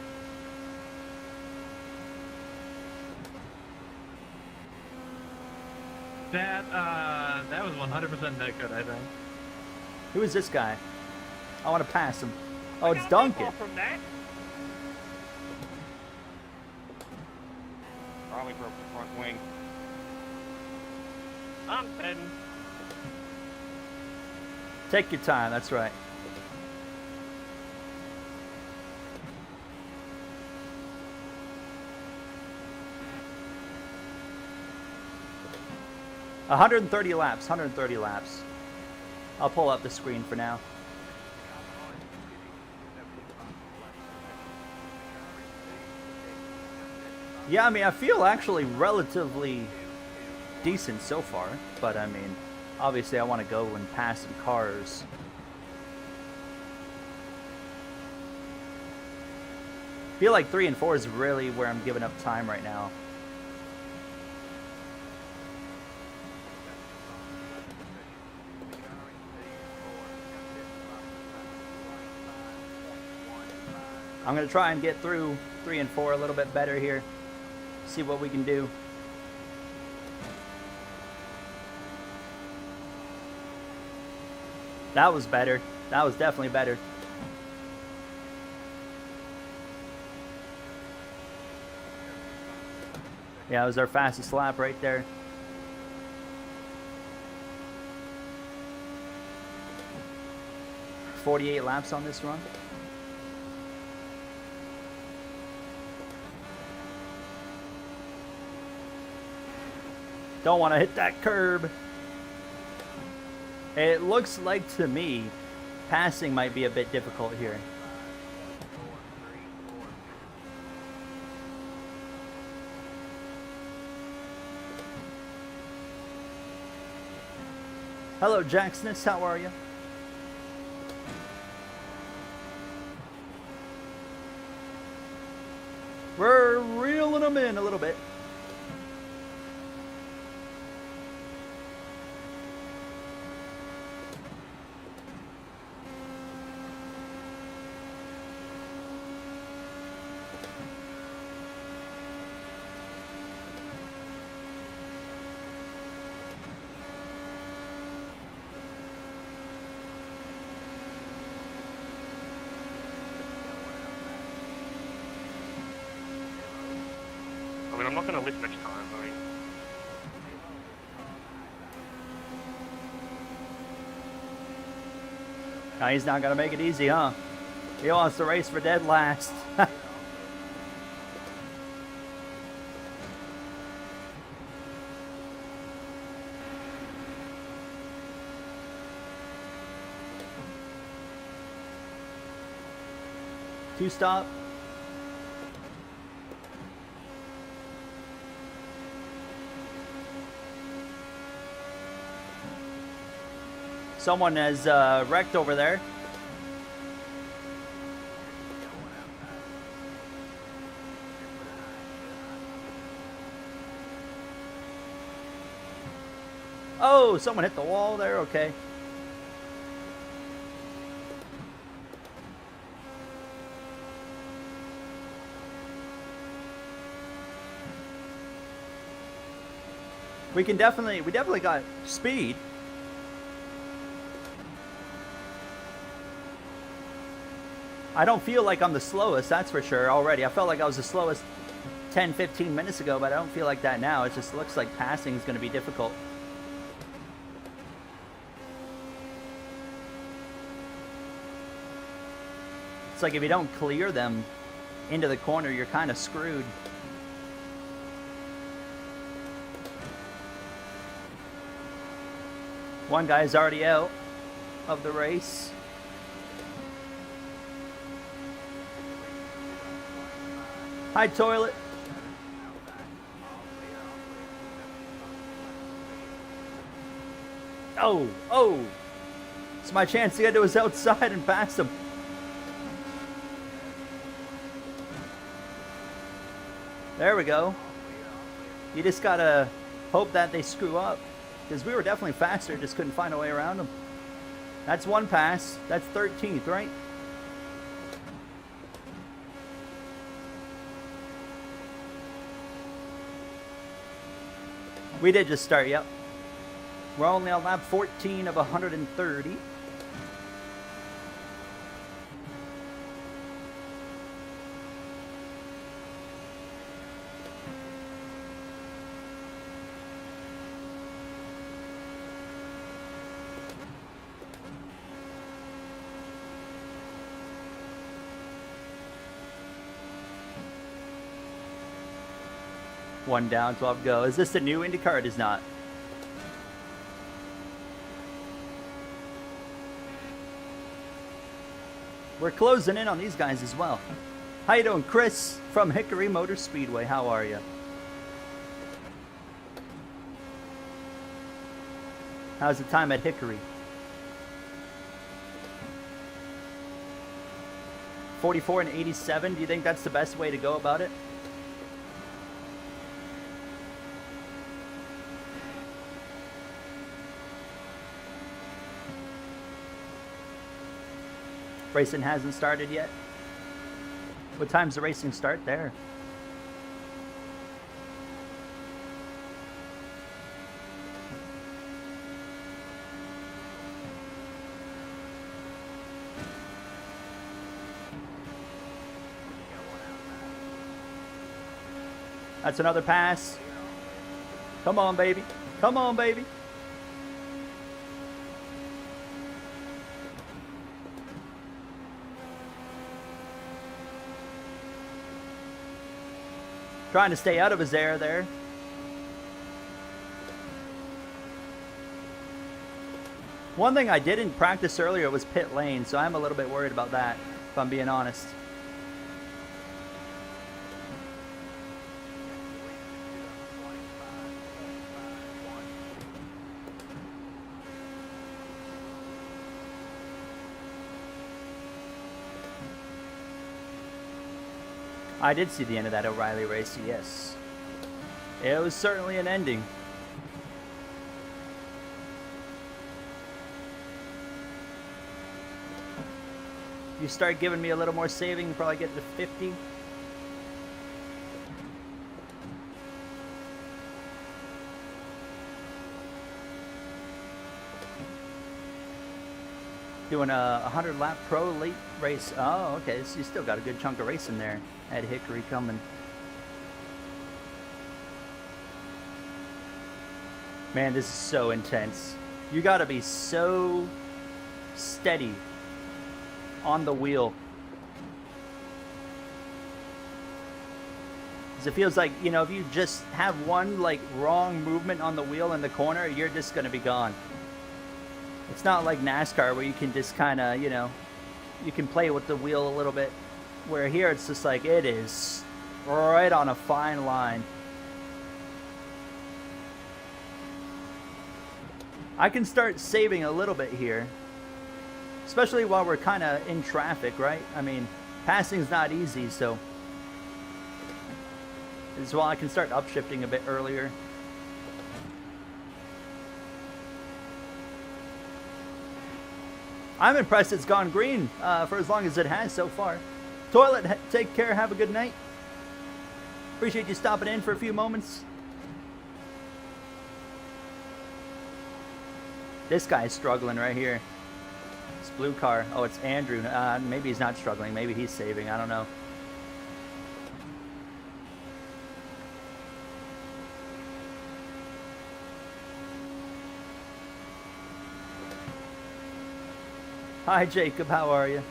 That was 100% net good, I think. Who is this guy? I want to pass him. Oh, it's Duncan. From that. Probably broke the front wing. I'm betting. Take your time, that's right. $130 laps, 130 laps. I'll pull up the screen for now. Yeah, I mean, I feel actually relatively decent so far, but I mean, obviously I want to go and pass some cars. I feel like 3 and 4 is really where I'm giving up time right now. I'm going to try and get through 3 and 4 a little bit better here. See what we can do. That was better. That was definitely better. Yeah, it was our fastest lap right there. $48 laps on this run. Don't want to hit that curb. It looks like to me, passing might be a bit difficult here. Hello, Jacksonus. How are you? We're reeling them in a little bit. I'm not going to lift next time. I mean, Now he's not gonna make it easy, huh? He wants to race for dead last. Two stop. Someone has wrecked over there. Oh, someone hit the wall there. Okay. We definitely got speed. I don't feel like I'm the slowest, that's for sure, already. I felt like I was the slowest 10, 15 minutes ago, but I don't feel like that now. It just looks like passing is going to be difficult. It's like if you don't clear them into the corner, you're kind of screwed. One guy's already out of the race. Hi, toilet. Oh. It's my chance to get to his outside and pass him. There we go. You just gotta hope that they screw up. Because we were definitely faster, just couldn't find a way around them. That's one pass. That's 13th, right? We did just start, yep. We're only on lap 14 of 130. One down, 12 to go. Is this the new IndyCar? It is not. We're closing in on these guys as well. How you doing, Chris from Hickory Motor Speedway? How are you? How's the time at Hickory? 44 and 87. Do you think that's the best way to go about it? Racing hasn't started yet. What time's the racing start there? That's another pass. Come on, baby. Come on, baby. Trying to stay out of his air there. One thing I didn't practice earlier was pit lane, so I'm a little bit worried about that, if I'm being honest. I did see the end of that O'Reilly race, yes. It was certainly an ending. You start giving me a little more saving, you probably get to 50. Doing a 100 lap pro late race. Oh, okay, so you still got a good chunk of racing there at Hickory coming. Man, this is so intense. You gotta be so steady on the wheel. Because it feels like, you know, if you just have one, like, wrong movement on the wheel in the corner, you're just gonna be gone. It's not like NASCAR where you can just kind of, you know, you can play with the wheel a little bit. Where here it's just like, it is right on a fine line. I can start saving a little bit here, especially while we're kind of in traffic, right? I mean, passing's not easy, so this is why I can start upshifting a bit earlier. I'm impressed it's gone green for as long as it has so far. Toilet, take care, have a good night. Appreciate you stopping in for a few moments. This guy's struggling right here. This blue car. Oh, it's Andrew. Maybe he's not struggling. Maybe he's saving. I don't know. Hi, Jacob. How are you?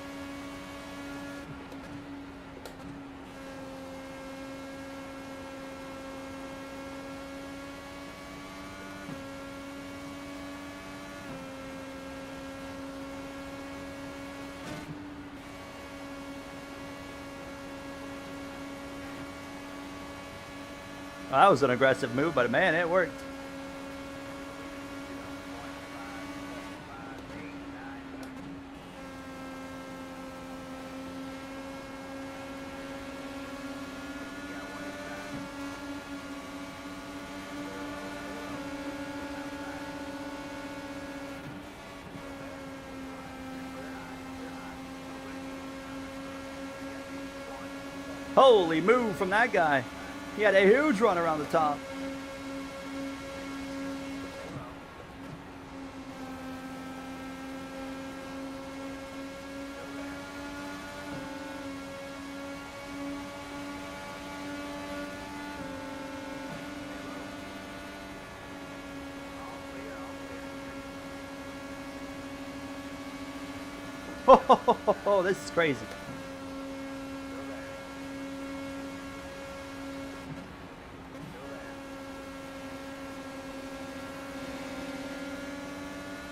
Well, that was an aggressive move, but man, it worked. Holy move from that guy. He had a huge run around the top. Oh, this is crazy.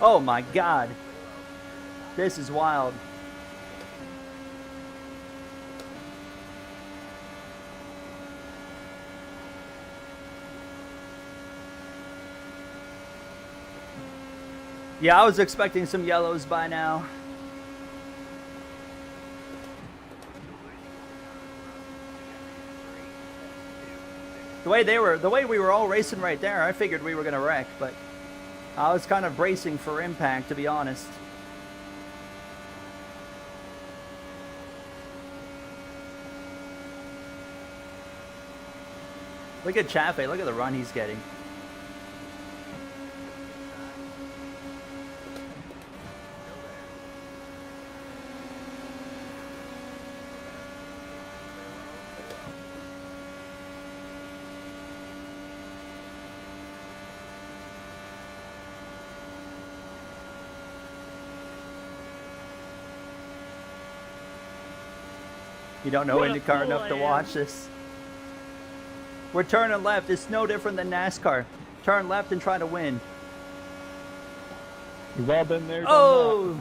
Oh my God. This is wild. Yeah, I was expecting some yellows by now. The way we were all racing right there, I figured we were gonna wreck, but I was kind of bracing for impact, to be honest. Look at Chaffee. Look at the run he's getting. You don't know IndyCar enough to watch this. We're turning left. It's no different than NASCAR. Turn left and try to win. You've all been there. Oh!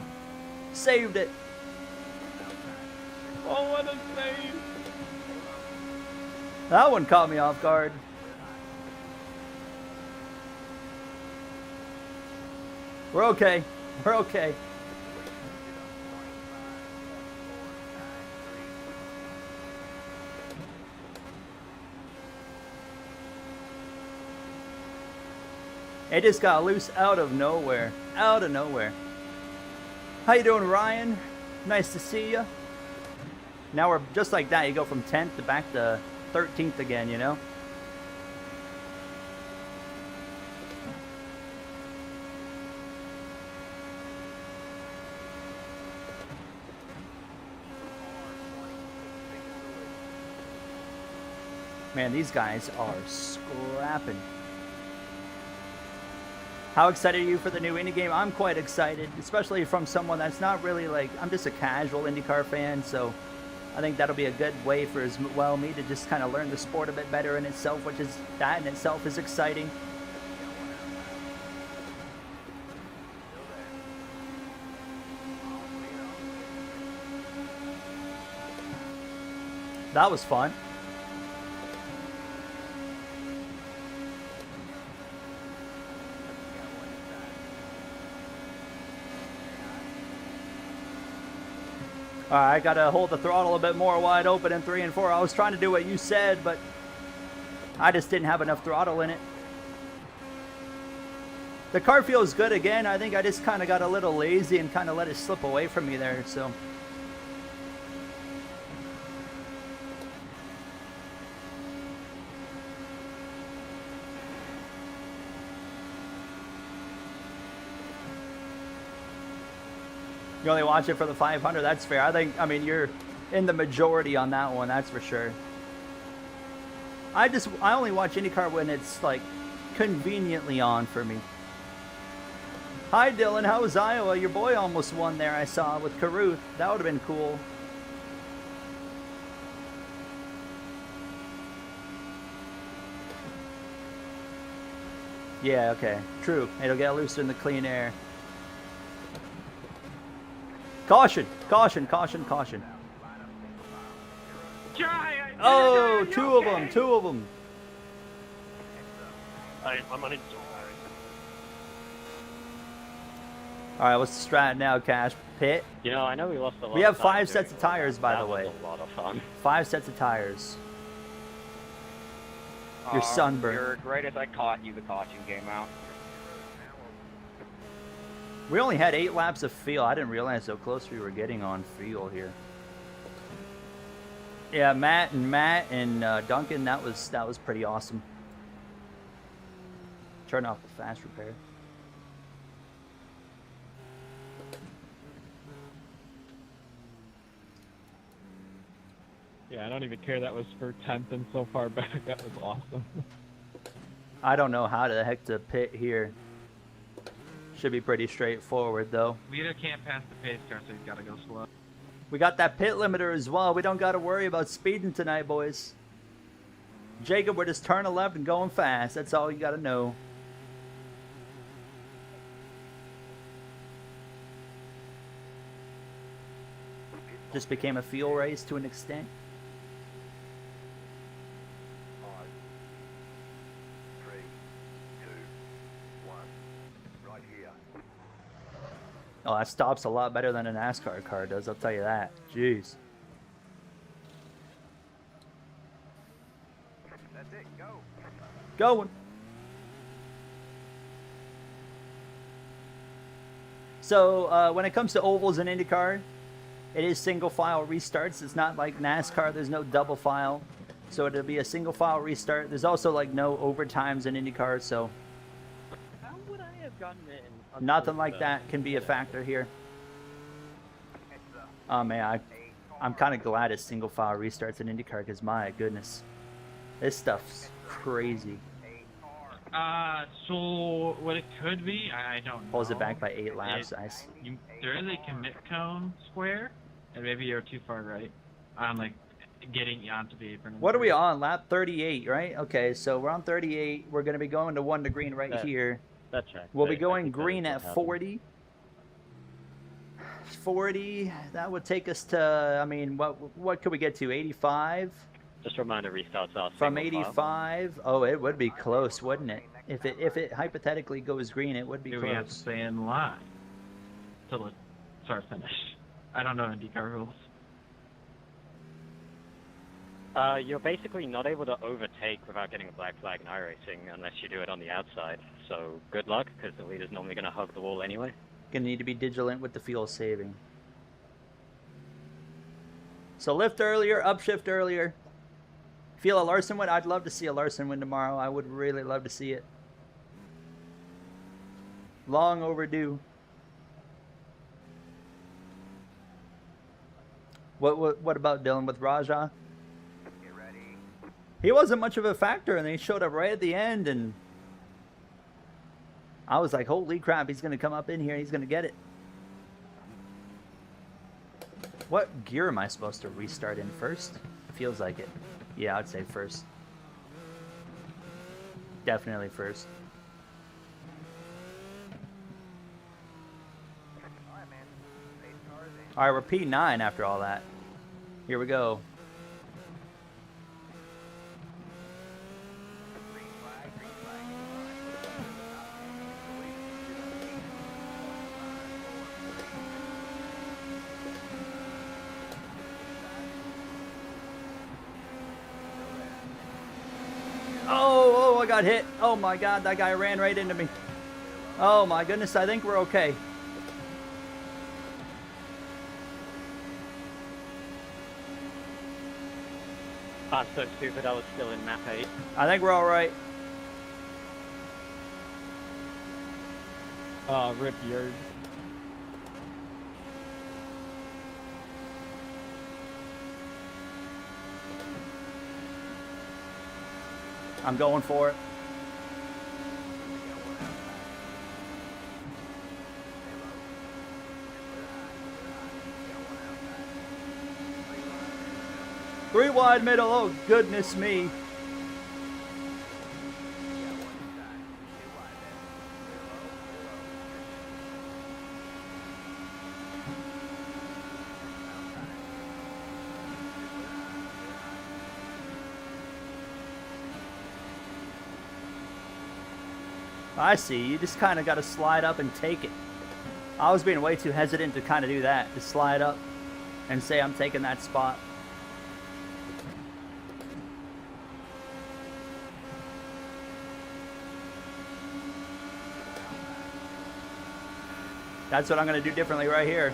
Saved it. Oh, what a save! That one caught me off guard. We're okay. We're okay. It just got loose out of nowhere. Out of nowhere. How you doing, Ryan? Nice to see you. Now we're just like that. You go from 10th to back to 13th again, you know? Man, these guys are scrapping. How excited are you for the new indie game? I'm quite excited, especially from someone that's not really like, I'm just a casual IndyCar fan, so I think that'll be a good way for as well me to just kind of learn the sport a bit better in itself, which is, that in itself is exciting. That was fun. Alright, I gotta hold the throttle a bit more wide open in 3 and 4. I was trying to do what you said, but I just didn't have enough throttle in it. The car feels good again. I think I just kind of got a little lazy and kind of let it slip away from me there, so. You only watch it for the 500, that's fair. I mean, you're in the majority on that one, that's for sure. I only watch IndyCar when it's, like, conveniently on for me. Hi, Dylan, how was Iowa? Your boy almost won there, I saw, with Caruth. That would have been cool. Yeah, okay. True. It'll get looser in the clean air. Caution! Caution! Caution! Caution! Oh, two of them! Two of them! I'm on it. Alright, what's the strat now, Cash? Pit? You know, I know we lost a lot. We have of time 5 sets doing of tires, that. by That the way. was a lot of fun. 5 sets of tires. You're sunburned. You're great as I caught you. The caution came out. We only had 8 laps of fuel. I didn't realize how close we were getting on fuel here. Yeah, Matt and Duncan, that was pretty awesome. Turn off the fast repair. Yeah, I don't even care that was for 10th and so far back. That was awesome. I don't know how the heck to pit here. Should be pretty straightforward though. We either can't pass the pace car, so you gotta go slow. We got that pit limiter as well. We don't got to worry about speeding tonight, boys. Jacob, we're just turning left and going fast. That's all you got to know. Just became a fuel race to an extent. 5, 3, 2, 1. Right here. Oh, that stops a lot better than a NASCAR car does, I'll tell you that. Jeez. That's it. Go. Going. So, when it comes to ovals in IndyCar, it is single file restarts. It's not like NASCAR, there's no double file. So it'll be a single file restart. There's also like no overtimes in IndyCar, so How would I have gotten it in nothing like that can be a factor here. Oh man, I'm kind of glad it's single file restarts in IndyCar because my goodness, this stuff's crazy. So what it could be, I don't know. Pulls it back by 8 laps. There is a commit cone square, and maybe you're too far right on like getting onto the apron. What are we on? Lap 38, right? Okay, so we're on 38. We're going to be going to 1 to green right here. That's right. We'll be I going think that green is at what 40. 40, that would take us to, I mean, what could we get to? 85? Just a reminder, restarts are From single file. 85? Oh, it would be close, wouldn't it? If it hypothetically goes green, it would be Do we have to close. stay in line till it starts finish? I don't know IndyCar rules. You're basically not able to overtake without getting a black flag in iRacing unless you do it on the outside. So good luck, because the leader's normally going to hug the wall anyway. Gonna need to be vigilant with the fuel saving. So lift earlier, upshift earlier. Feel a Larson win? I'd love to see a Larson win tomorrow. I would really love to see it. Long overdue. What about Dylan with Raja? Get ready. He wasn't much of a factor, and he showed up right at the end, and I was like, holy crap, he's going to come up in here. He's going to get it. What gear am I supposed to restart in first? It feels like it. Yeah, I'd say first. Definitely first. Alright, man. 8 cars in. All right, we're P9 after all that. Here we go. Green flag, green flag. Oh, I got hit. Oh my God, that guy ran right into me. Oh my goodness, I think we're okay. I'm so stupid I was still in map 8. I think we're all right. Rip Yard. I'm going for it. Three wide middle. Oh, goodness me. I see. You just kind of got to slide up and take it. I was being way too hesitant to kind of do that, to slide up and say I'm taking that spot. That's what I'm going to do differently right here.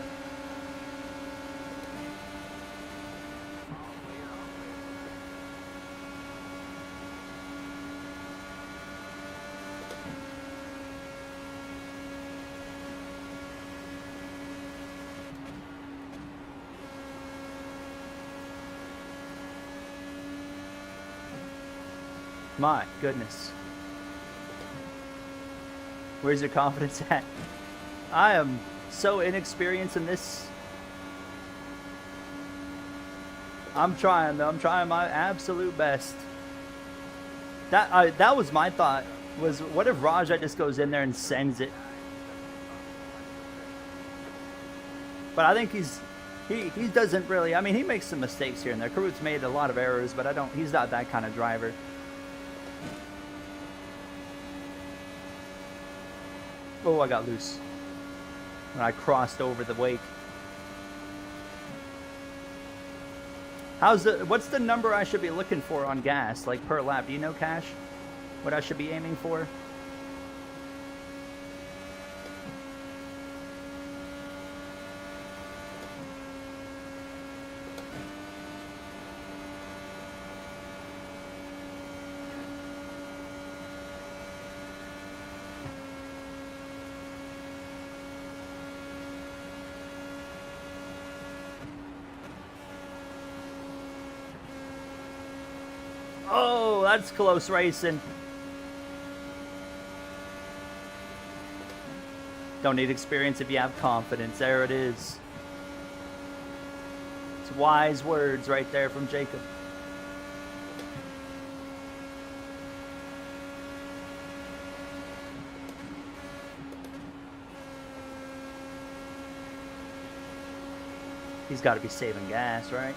My goodness. Where's your confidence at? I am so inexperienced in this. I'm trying though. I'm trying my absolute best. That was my thought. Was what if Raja just goes in there and sends it? But I think he doesn't really. I mean, he makes some mistakes here and there. Karut's made a lot of errors, but he's not that kind of driver. Oh, I got loose when I crossed over the wake. What's the number I should be looking for on gas, like per lap? Do you know, Cash? What I should be aiming for? Oh, that's close racing. Don't need experience if you have confidence. There it is. It's wise words right there from Jacob. He's got to be saving gas, right?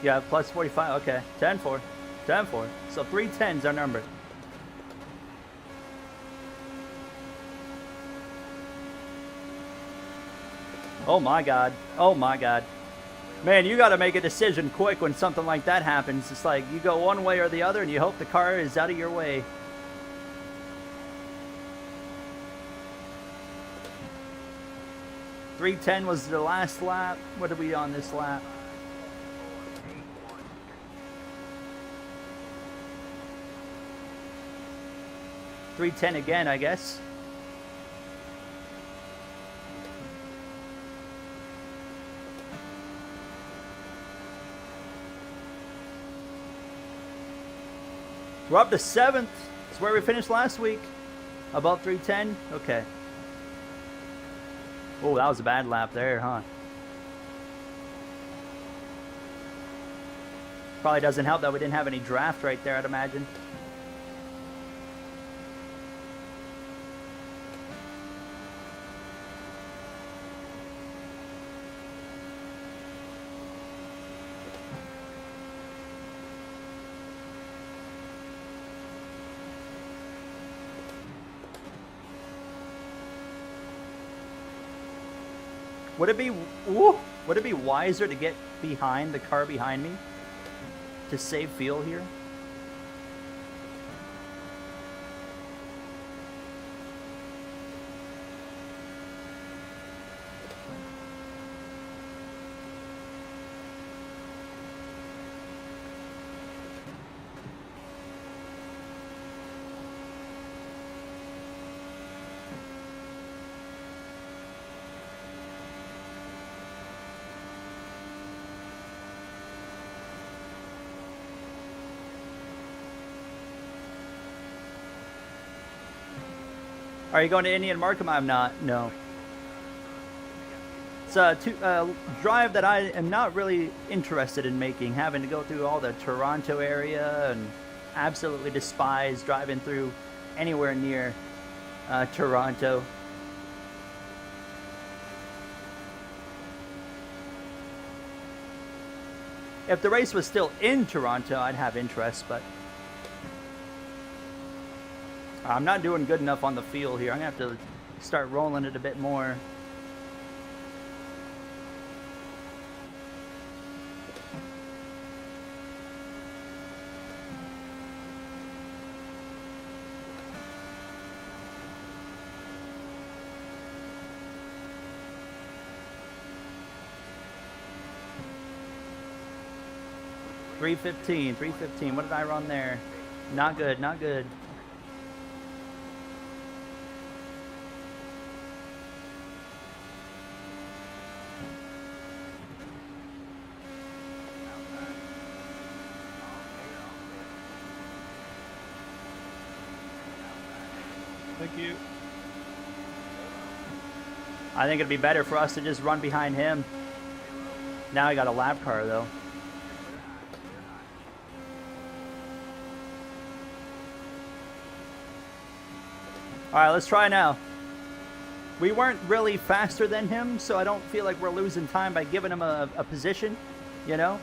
Yeah, plus 45. Okay, 10-4. 10-4. So 310's our number. Oh my God. Oh my God. Man, you got to make a decision quick when something like that happens. It's like you go one way or the other and you hope the car is out of your way. .310 was the last lap. What are we on this lap? .310 again, I guess. We're up to 7th. It's where we finished last week. Above .310. Okay. Oh, that was a bad lap there, huh? Probably doesn't help that we didn't have any draft right there, I'd imagine. Would it be wiser to get behind the car behind me to save fuel here? Are you going to Indian Markham? I'm not. No. It's a drive that I am not really interested in making, having to go through all the Toronto area and absolutely despise driving through anywhere near Toronto. If the race was still in Toronto, I'd have interest, but I'm not doing good enough on the field here. I'm going to have to start rolling it a bit more. .315. What did I run there? Not good, not good. Thank you. I think it'd be better for us to just run behind him. Now I got a lap car though. Alright, let's try now. We weren't really faster than him, so I don't feel like we're losing time by giving him a position, you know?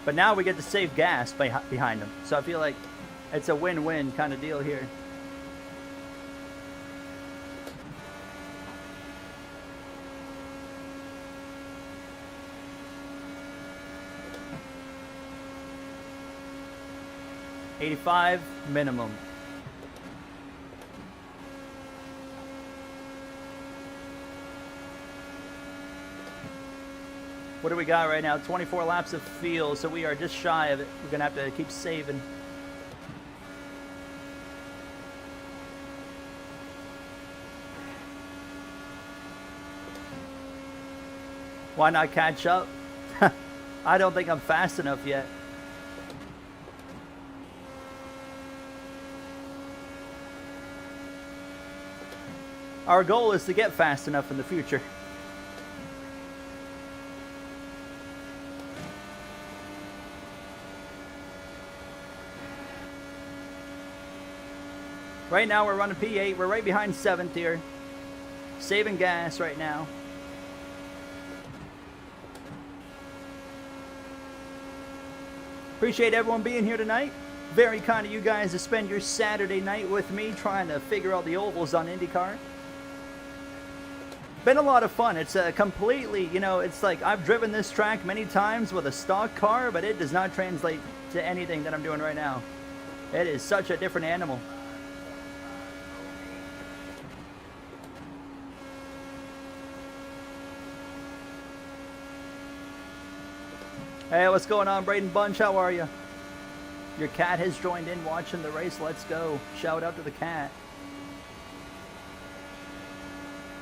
But now we get to save gas behind him. So I feel like it's a win-win kind of deal here. $85 minimum. What do we got right now? 24 laps of field, so we are just shy of it. We're gonna have to keep saving. Why not catch up? I don't think I'm fast enough yet. Our goal is to get fast enough in the future. Right now we're running P8. We're right behind 7th here. Saving gas right now. Appreciate everyone being here tonight. Very kind of you guys to spend your Saturday night with me trying to figure out the ovals on IndyCar. Been a lot of fun. It's completely, you know, it's like I've driven this track many times with a stock car, but it does not translate to anything that I'm doing right now. It is such a different animal. Hey, what's going on, Braden Bunch? How are you? Your cat has joined in watching the race. Let's go. Shout out to the cat.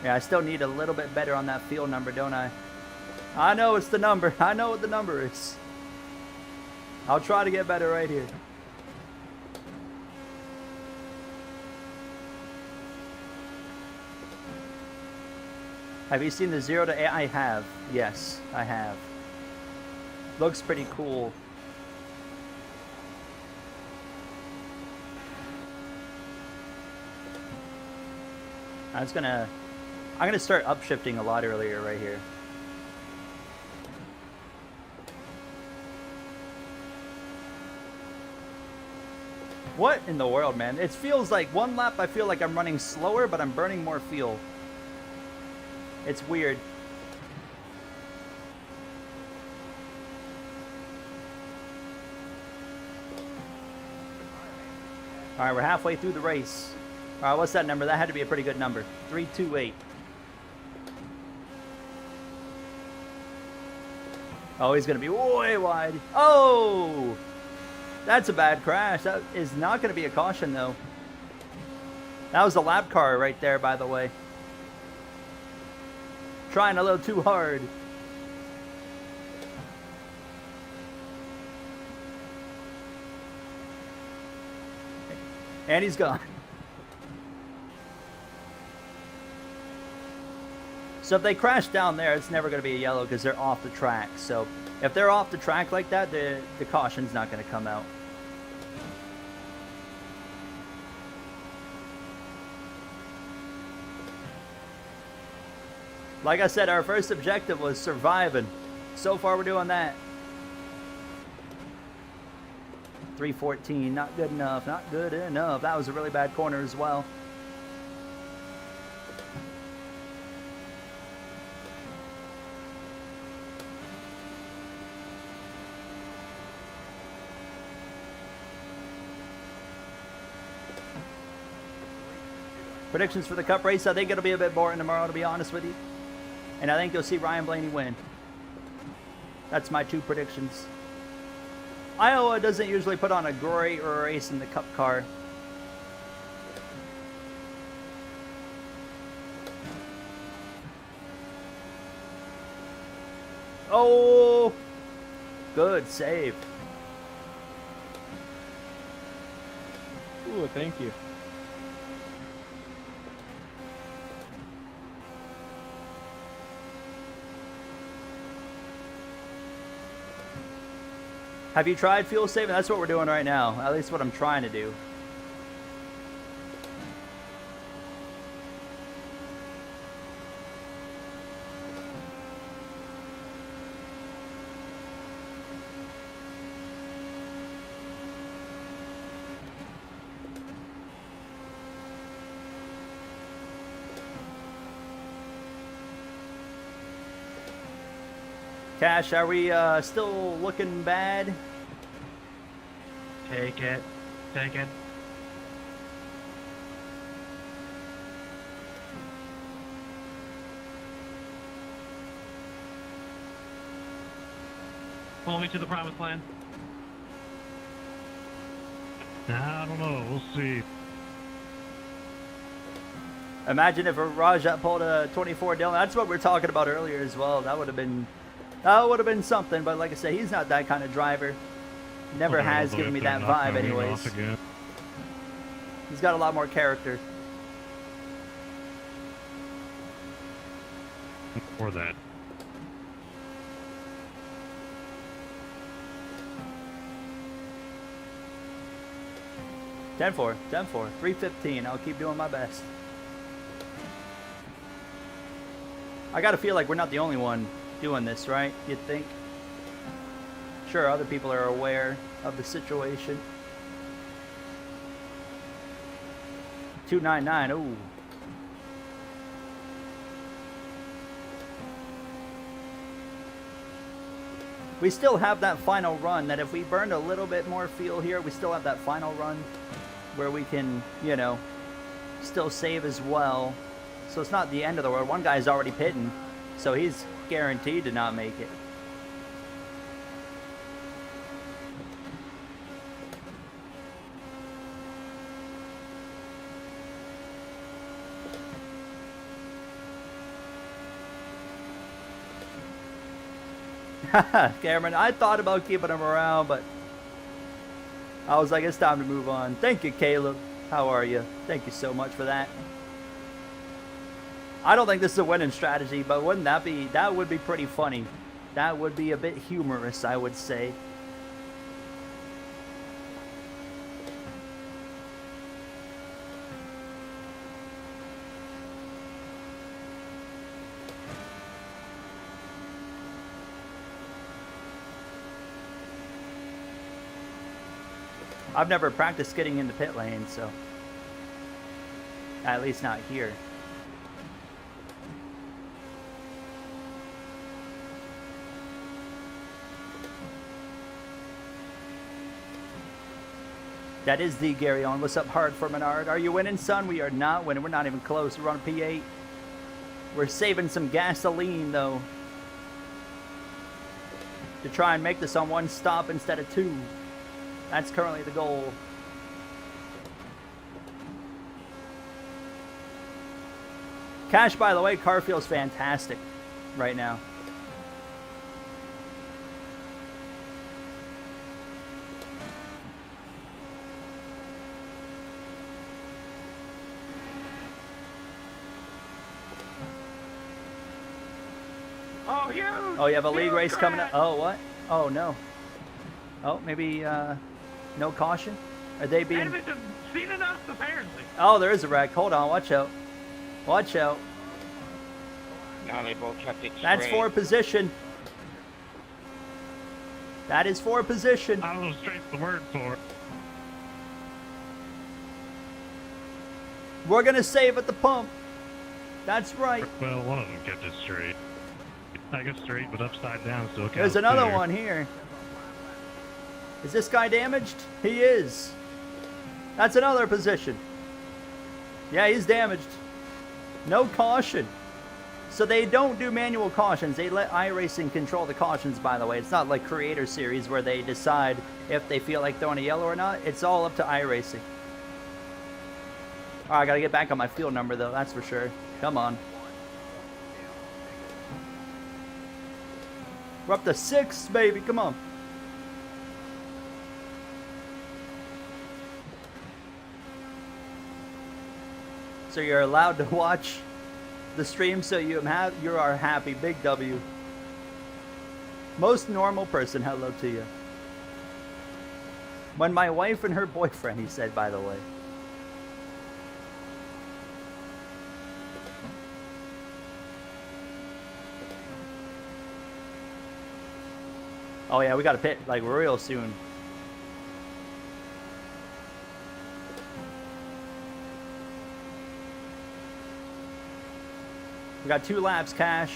Yeah, I still need a little bit better on that field number, don't I? I know it's the number. I know what the number is. I'll try to get better right here. Have you seen the 0 to 8? I have. Yes, I have. Looks pretty cool. I'm gonna start upshifting a lot earlier right here. What in the world, man? It feels like one lap I feel like I'm running slower, but I'm burning more fuel. It's weird. All right, we're halfway through the race. All right, what's that number? That had to be a pretty good number. 328. Oh, he's going to be way wide. Oh! That's a bad crash. That is not going to be a caution, though. That was a lap car right there, by the way. Trying a little too hard. And he's gone. So if they crash down there, it's never going to be a yellow because they're off the track. So if they're off the track like that, the caution's not going to come out. Like I said, our first objective was surviving. So far, we're doing that. 314, not good enough, not good enough. That was a really bad corner as well. Predictions for the Cup race, I think it'll be a bit boring tomorrow, to be honest with you. And I think you'll see Ryan Blaney win. That's my 2 predictions. Iowa doesn't usually put on a great race in the Cup car. Oh! Good save. Ooh, thank you. Have you tried fuel saving? That's what we're doing right now. At least what I'm trying to do. Cash, are we still looking bad? Take it. Take it. Pull me to the promised land. I don't know. We'll see. Imagine if Rajat pulled a 24 Dylan. That's what we were talking about earlier as well. That would have been something. But like I said, he's not that kind of driver. Never has given me that vibe anyways. He's got a lot more character. Or that. Ten four, 315. I'll keep doing my best. I gotta feel like we're not the only one doing this, right? You'd think. Sure, other people are aware of the situation. 299. Ooh. We still have that final run that if we burned a little bit more fuel here, we still have that final run where we can, you know, still save as well. So it's not the end of the world. One guy's already pitting, so he's guaranteed to not make it. Cameron, I thought about keeping him around, but I was like, it's time to move on. Thank you, Caleb. How are you? Thank you so much for that. I don't think this is a winning strategy, but wouldn't that be, that would be pretty funny. That would be a bit humorous, I would say. I've never practiced getting in the pit lane, so at least not here. That is the Gary on. What's up, Hard for Menard? Are you winning, son? We are not winning. We're not even close. We're on a P8. We're saving some gasoline, though, to try and make this on one stop instead of two. That's currently the goal. Cash, by the way, car feels fantastic right now. Oh, huge! Oh, you have a league Huge race coming up? crash! Oh, what? Oh, no. Oh, maybe no caution? Are they being... Edmonton seen enough, apparently. Oh, there is a wreck. Hold on. Watch out. Watch out. No, they both kept it That's straight. for position. That is for position. I don't know straight's the word for it. We're going to save at the pump. That's right. Well, one of them kept it straight. I guess straight, but upside down still counts. There's another too. one here. Is this guy damaged? He is. That's another position. Yeah, he's damaged. No caution. So they don't do manual cautions. They let iRacing control the cautions, by the way. It's not like Creator Series where they decide if they feel like throwing a yellow or not. It's all up to iRacing. All right, I got to get back on my field number, though. That's for sure. Come on. We're up to 6, baby. Come on. So you're allowed to watch the stream, so you are happy. Big W. Most normal person, hello to you. When my wife and her boyfriend, he said, by the way. Oh yeah, we got to pit like real soon. We got 2 laps, Cash.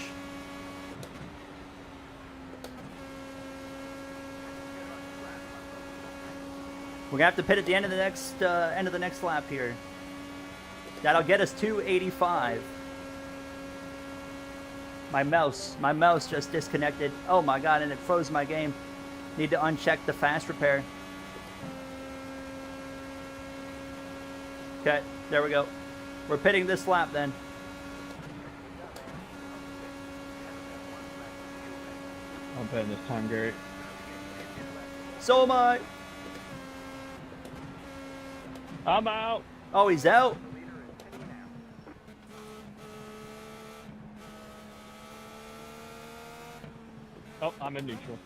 We're gonna have to pit at the end of the next lap here. That'll get us to 85. My mouse just disconnected. Oh my god, and it froze my game. Need to uncheck the fast repair. Okay, there we go. We're pitting this lap then. I'm betting this time, Gary. So am I. I'm out. Oh, he's out. Oh, I'm in neutral.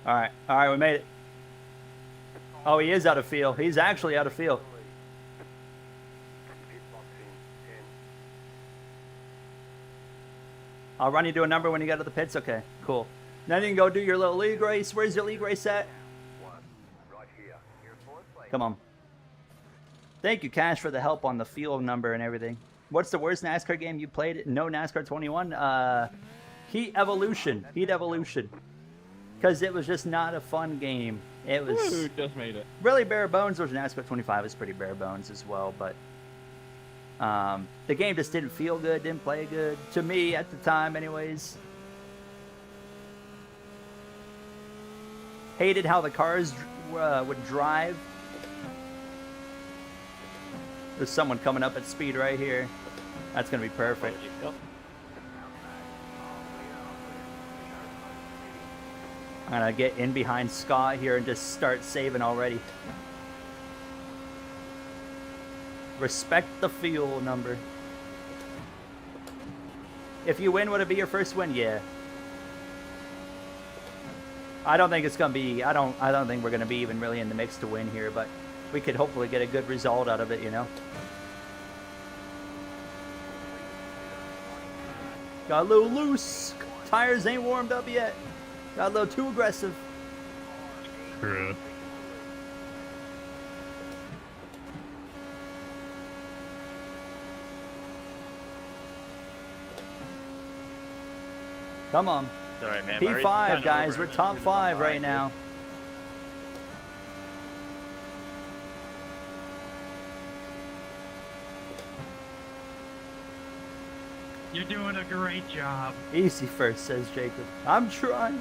All right, we made it. Oh, he is out of field. He's actually out of field. I'll run you to a number when you get to the pits. Okay, cool. Then you can go do your little league race. Where's your league race at? Right here. Here's fourth place. Come on. Thank you, Cash, for the help on the field number and everything. What's the worst NASCAR game you played? No NASCAR 21. Heat Evolution. Heat Evolution. Because it was just not a fun game. It was Woo, just made it. really bare bones. Which NASCAR 25 is pretty bare bones as well, but the game just didn't feel good, didn't play good to me at the time, anyways. Hated how the cars would drive. There's someone coming up at speed right here. That's gonna be perfect. I'm gonna get in behind Scott here and just start saving already. Respect the fuel number. If you win, would it be your first win? Yeah. I don't think it's gonna be. I don't think we're gonna be even really in the mix to win here, but we could hopefully get a good result out of it, you know. Got a little loose. Tires ain't warmed up yet. Got a little too aggressive. Crud. Come on. Sorry, man. P5, guys. We're top 5 right now. You're doing a great job. Easy first, says Jacob. I'm trying.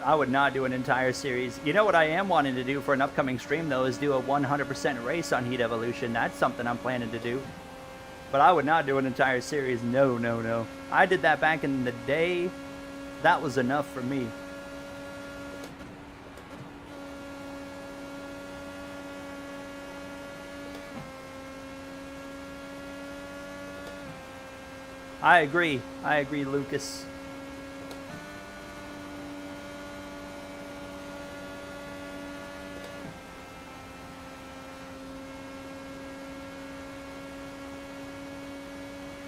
I would not do an entire series. You know what I am wanting to do for an upcoming stream, though, is do a 100% race on Heat Evolution. That's something I'm planning to do. But I would not do an entire series. No, no, no. I did that back in the day. That was enough for me. I agree. I agree, Lucas.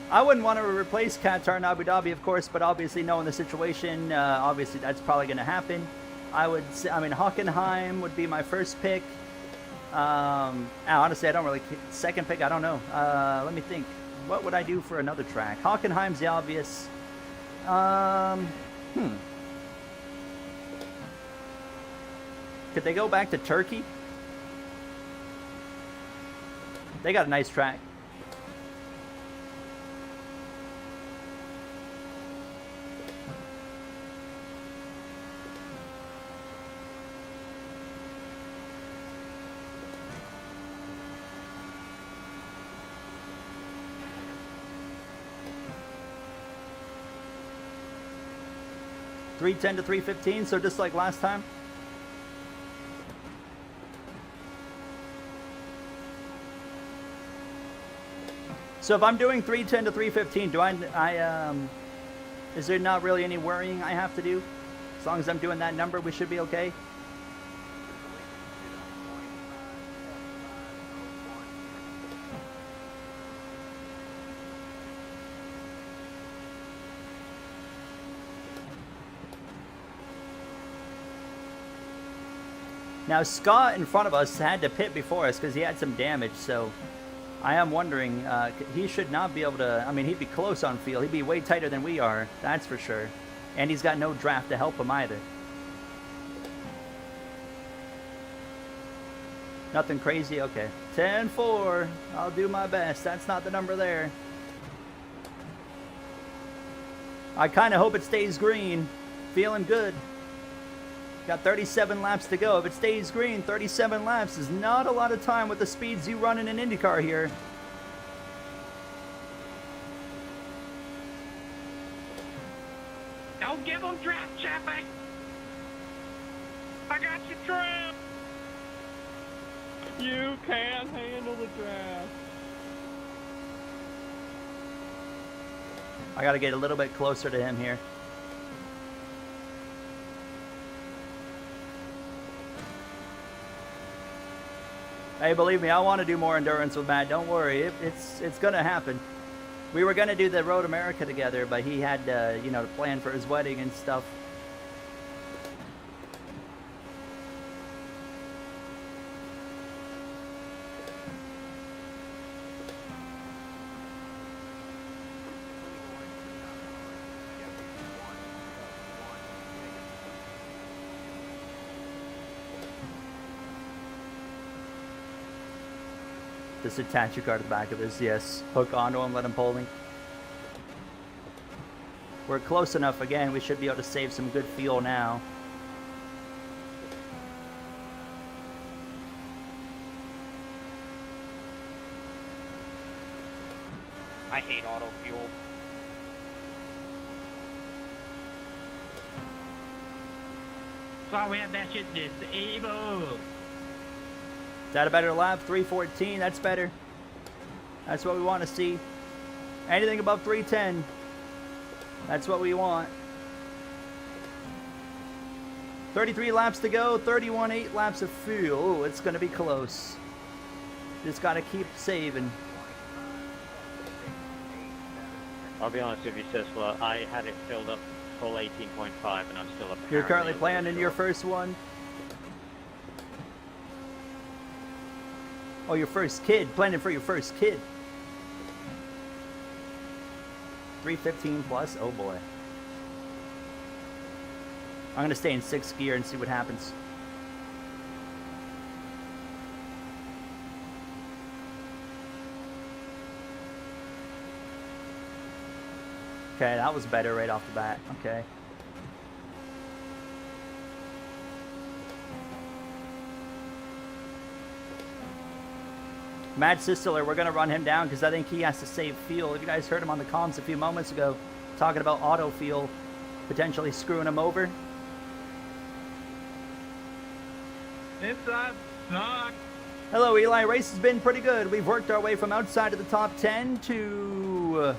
I wouldn't want to replace Qatar and Abu Dhabi, of course, but obviously knowing the situation, obviously that's probably going to happen. I mean, Hockenheim would be my first pick. Honestly, I don't really. Second pick, I don't know. Let me think. What would I do for another track? Hockenheim's the obvious. Could they go back to Turkey? They got a nice track. $310 to $315, so just like last time. So if I'm doing $310 to $315, do is there not really any worrying I have to do? As long as I'm doing that number, we should be okay. Now, Scott in front of us had to pit before us because he had some damage, so I am wondering, he should not be able to, I mean, he'd be close on field. He'd be way tighter than we are, that's for sure. And he's got no draft to help him either. Nothing crazy? Okay. 10-4. I'll do my best. That's not the number there. I kind of hope it stays green. Feeling good. Got 37 laps to go. If it stays green, 37 laps is not a lot of time with the speeds you run in an IndyCar here. Don't give them draft traffic. I got you trapped. You can't handle the draft. I got to get a little bit closer to him here. Hey, believe me, I want to do more endurance with Matt. Don't worry, it's gonna happen. We were gonna do the Road America together, but he had you know, to plan for his wedding and stuff. Just attach your car to the back of this, yes. Hook onto him, let him pull me. We're close enough again, we should be able to save some good fuel now. I hate auto fuel. So we have that shit disabled. Is that a better lap? 314, that's better. That's what we want to see. Anything above 310, that's what we want. 33 laps to go, 31.8 laps of fuel. Ooh, it's going to be close. Just got to keep saving. I'll be honest with you, Sisla, I had it filled up full 18.5 and I'm still up. You're currently planning your first one? Oh, your first kid. Planning for your first kid. 315 plus? Oh boy. I'm going to stay in 6th gear and see what happens. Okay, that was better right off the bat. Okay. Matt Sisler, we're going to run him down because I think he has to save fuel. If you guys heard him on the comms a few moments ago talking about auto fuel potentially screwing him over. It sucks. Hello, Eli. Race has been pretty good. We've worked our way from outside of the top 10 to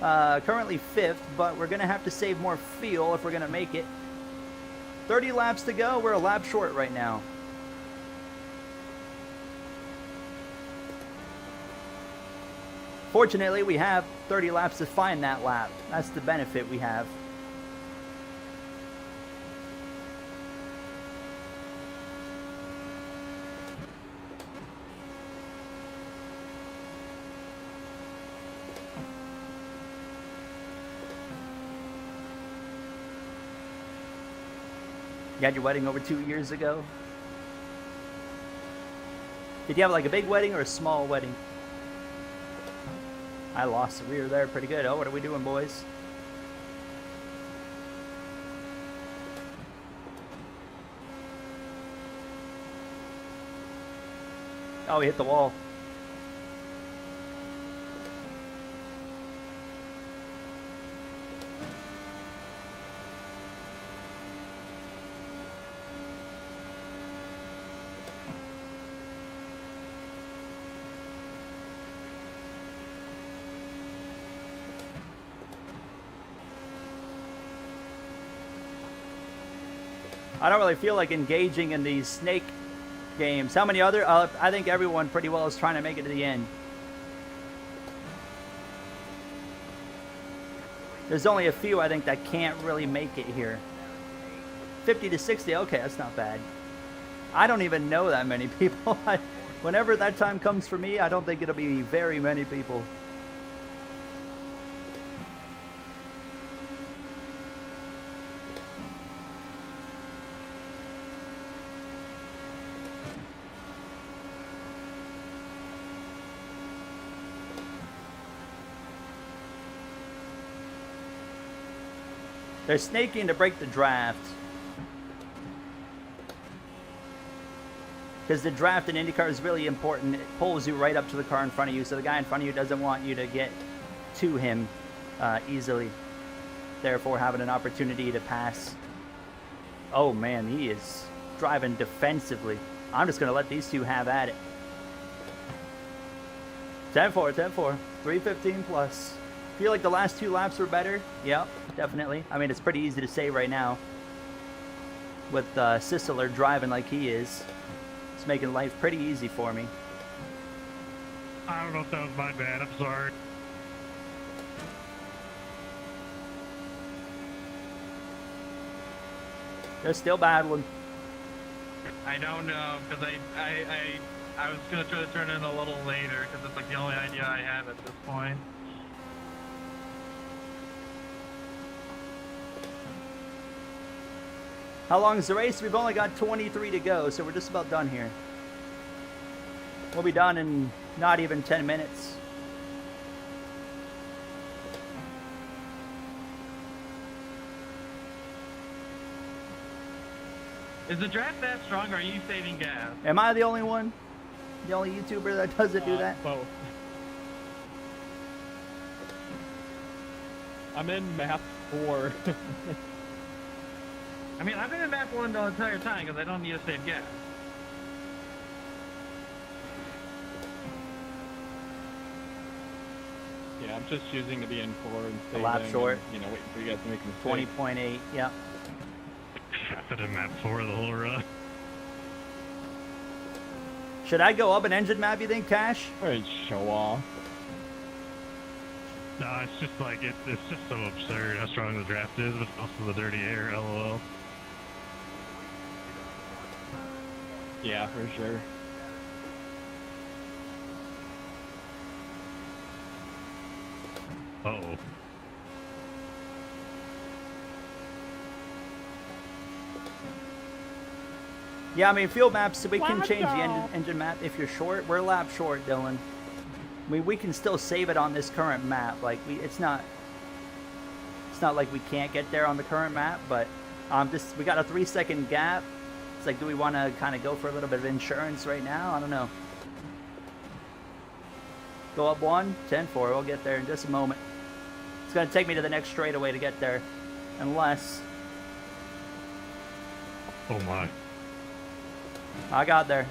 currently 5th, but we're going to have to save more fuel if we're going to make it. 30 laps to go. We're a lap short right now. Fortunately, we have 30 laps to find that lap. That's the benefit we have. You had your wedding over 2 years ago? Did you have like a big wedding or a small wedding? I lost the rear there pretty good. Oh, what are we doing, boys? Oh, we hit the wall. I don't really feel like engaging in these snake games. How many other? I think everyone pretty well is trying to make it to the end. There's only a few I think that can't really make it here. 50 to 60, okay, that's not bad. I don't even know that many people. Whenever that time comes for me, I don't think it'll be very many people. They're snaking to break the draft. Because the draft in IndyCar is really important. It pulls you right up to the car in front of you, so the guy in front of you doesn't want you to get to him easily. Therefore, having an opportunity to pass. Oh man, he is driving defensively. I'm just going to let these two have at it. 10-4, 10-4, 315 plus. Feel like the last 2 laps were better? Yep, definitely. I mean, it's pretty easy to say right now with Sisler driving like he is. It's making life pretty easy for me. I don't know if that was my bad. I'm sorry. They're still battling. I don't know, because I was going to try to turn in a little later, because it's like the only idea I have at this point. How long is the race? We've only got 23 to go, so we're just about done here. We'll be done in not even 10 minutes. Is the draft that strong, or are you saving gas? Am I the only one? The only YouTuber that doesn't do that? Both. I'm in map 4. I mean, I've been in map 1 the entire time, because I don't need to save gas. Yeah, I'm just choosing to be in 4 and A saving. lap short. And, waiting for you guys to make a mistake. 20.8, yeah. I've been in map 4 the whole run. Should I go up an engine map, you think, Cash? Alright, show off. No, it's just like, it's just so absurd how strong the draft is, but also the dirty air, lol. Yeah, for sure. Uh-oh. Yeah, I mean, field maps, we can change the engine map if you're short. We're a lap short, Dylan. I mean, we can still save it on this current map. Like, it's not like we can't get there on the current map, but we got a 3-second gap. It's like, do we want to kind of go for a little bit of insurance right now? I don't know. Go up 1, 10-4. We'll get there in just a moment. It's going to take me to the next straightaway to get there. Unless... Oh my. I got there.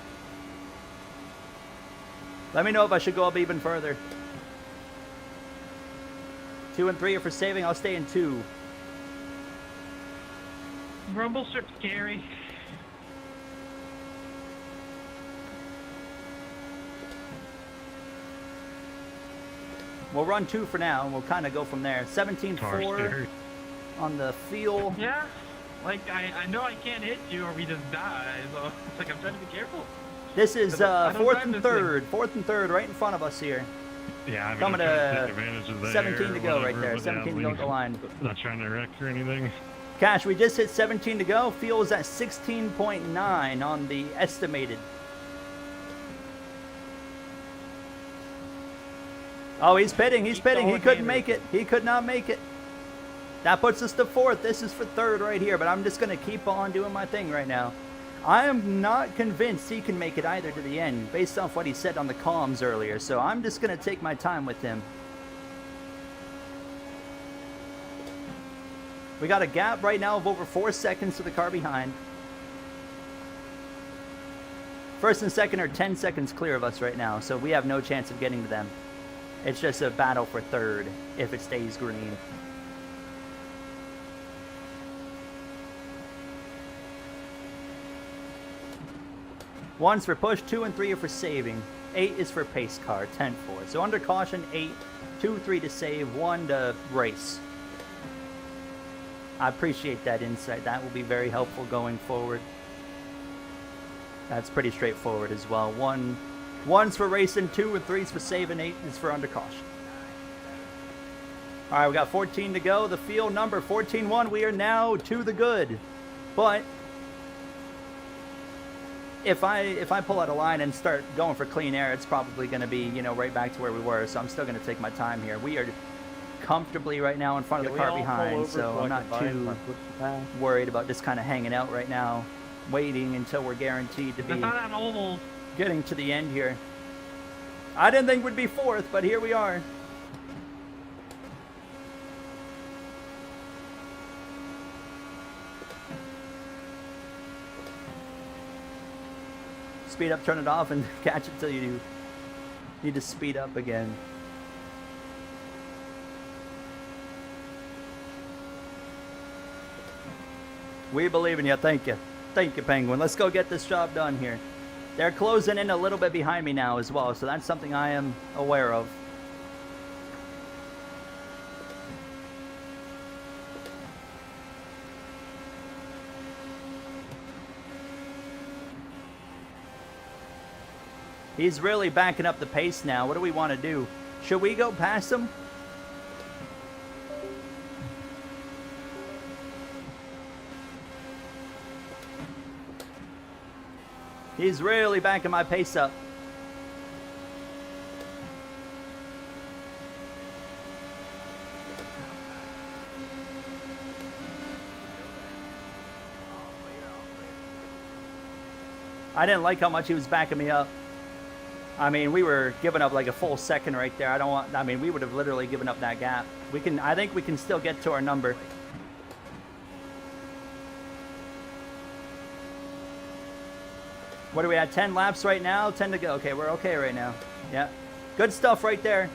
Let me know if I should go up even further. 2 and 3 are for saving. I'll stay in 2. Rumble strip's scary. We'll run 2 for now, and we'll kind of go from there. 17-4 on the fuel. Yeah, like, I know I can't hit you or we just die, so it's like I'm trying to be careful. This is I don't 4th drive and this 3rd. 4th and 3rd right in front of us here. Yeah, I mean, Coming I'm trying to take advantage of the 17 air to or go right whatever, there. but 17 to yeah, go at the line. Not trying to wreck or anything. Cash, we just hit 17 to go. Fuel is at 16.9 on the estimated. Oh, he's pitting. He's pitting. He couldn't make it. He could not make it. That puts us to 4th. This is for 3rd right here, but I'm just going to keep on doing my thing right now. I am not convinced he can make it either to the end, based off what he said on the comms earlier, so I'm just going to take my time with him. We got a gap right now of over 4 seconds to the car behind. 1st and 2nd are 10 seconds clear of us right now, so we have no chance of getting to them. It's just a battle for 3rd if it stays green. One's for push, 2 and 3 are for saving. 8 is for pace car, 10-4. So under caution, 8, 2, 3 to save, 1 to race. I appreciate that insight. That will be very helpful going forward. That's pretty straightforward as well. 1's for racing, 2 and 3's for saving, 8 is for under caution. All right, we got 14 to go. The field number 14-1. We are now to the good. But if I pull out a line and start going for clean air, it's probably going to be, right back to where we were. So I'm still going to take my time here. We are comfortably right now in front of the car behind, so I'm not too worried about just kind of hanging out right now, waiting until we're guaranteed to be getting to the end here. I didn't think we'd be 4th, but here we are. Speed up, turn it off, and catch it till you need to speed up again. We believe in you. Thank you. Thank you, Penguin. Let's go get this job done here. They're closing in a little bit behind me now as well, so that's something I am aware of. He's really backing up the pace now. What do we want to do? Should we go past him? He's really backing my pace up. I didn't like how much he was backing me up. I mean, we were giving up like a full second right there. I mean, we would have literally given up that gap. I think we can still get to our number. What are we at? 10 laps right now? 10 to go. Okay, we're okay right now. Yeah. Good stuff right there.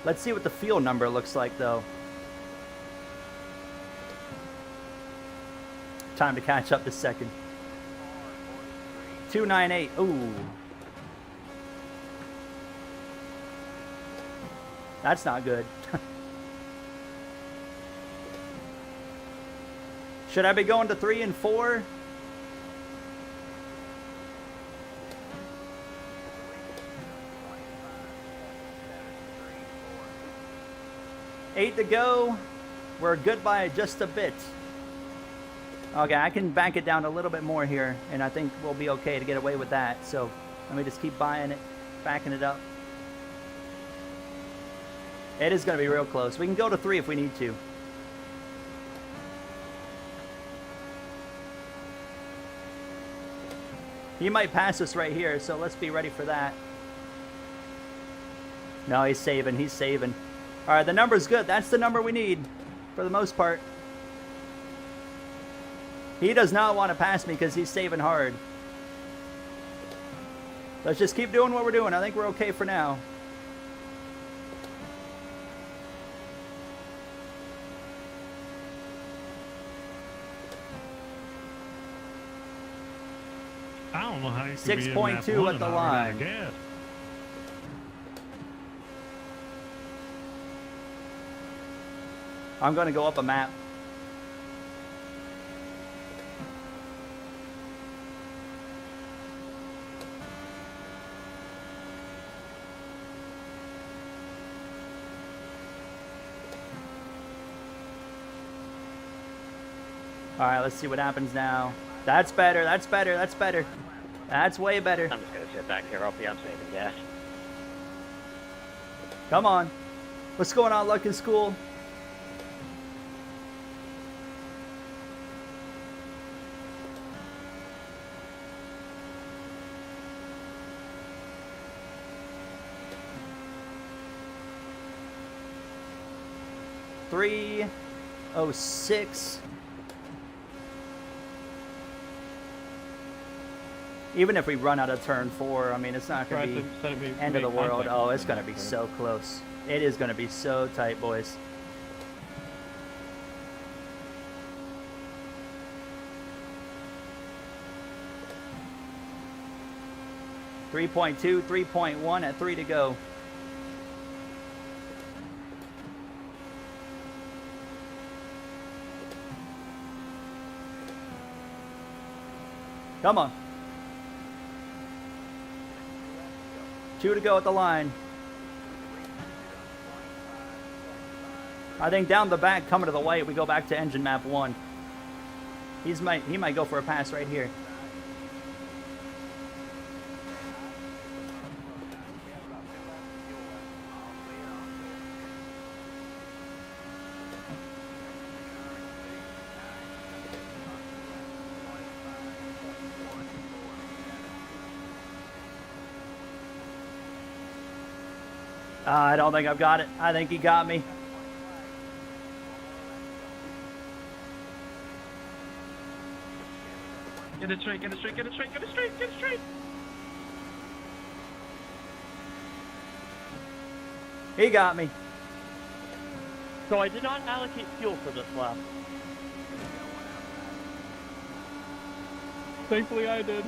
Let's see what the field number looks like, though. Time to catch up this second. 298. Ooh. That's not good. Should I be going to 3 and 4? Eight to go. We're good by just a bit. Okay, I can back it down a little bit more here, and I think we'll be okay to get away with that. So let me just keep buying it, backing it up. It is going to be real close. We can go to 3 if we need to. He might pass us right here, so let's be ready for that. No, he's saving. He's saving. All right, the number's good. That's the number we need for the most part. He does not want to pass me because he's saving hard. Let's just keep doing what we're doing. I think we're okay for now. I don't know how you can 6.2 at the line. I'm going to go up a map. All right, let's see what happens now. That's better. That's better. That's better. That's way better. I'm just going to sit back here. I'll be on saving gas. Come on. What's going on, Luck in School? $3:06. Even if we run out of turn 4, I mean, it's not going to be end of the world. Oh, it's going to be so close. It is going to be so tight, boys. .2, 3.1 at 3 to go. Come on. 2 to go at the line. I think down the back, coming to the white, we go back to engine map 1. He might go for a pass right here. I don't think I've got it. I think he got me. Get it straight, get it straight, get it straight, get it straight, get it straight. He got me. So I did not allocate fuel for this lap. Thankfully, I did.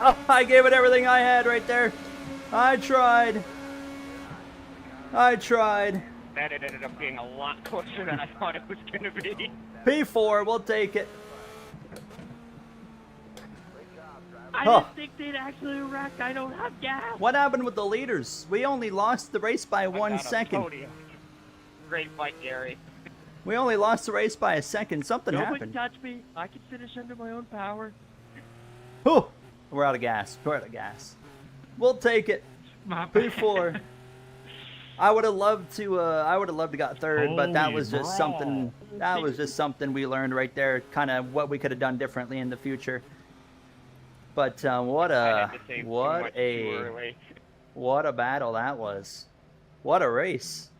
Oh, I gave it everything I had right there. I tried. That ended up being a lot closer than I thought it was going to be. P4, we'll take it. I Huh. didn't think they'd actually wreck. I don't have gas. What happened with the leaders? We only lost the race by I 1 got a second. podium. Great fight, Gary. We only lost the race by a second. Something Nobody happened. touch me. I can finish under my own power. Oh, we're out of gas. We'll take it. My bad. P4. I would have loved to. Got third, but that was just something. That was just something we learned right there. Kind of what we could have done differently in the future. But what I a had to save too much too early. what a battle that was. What a race.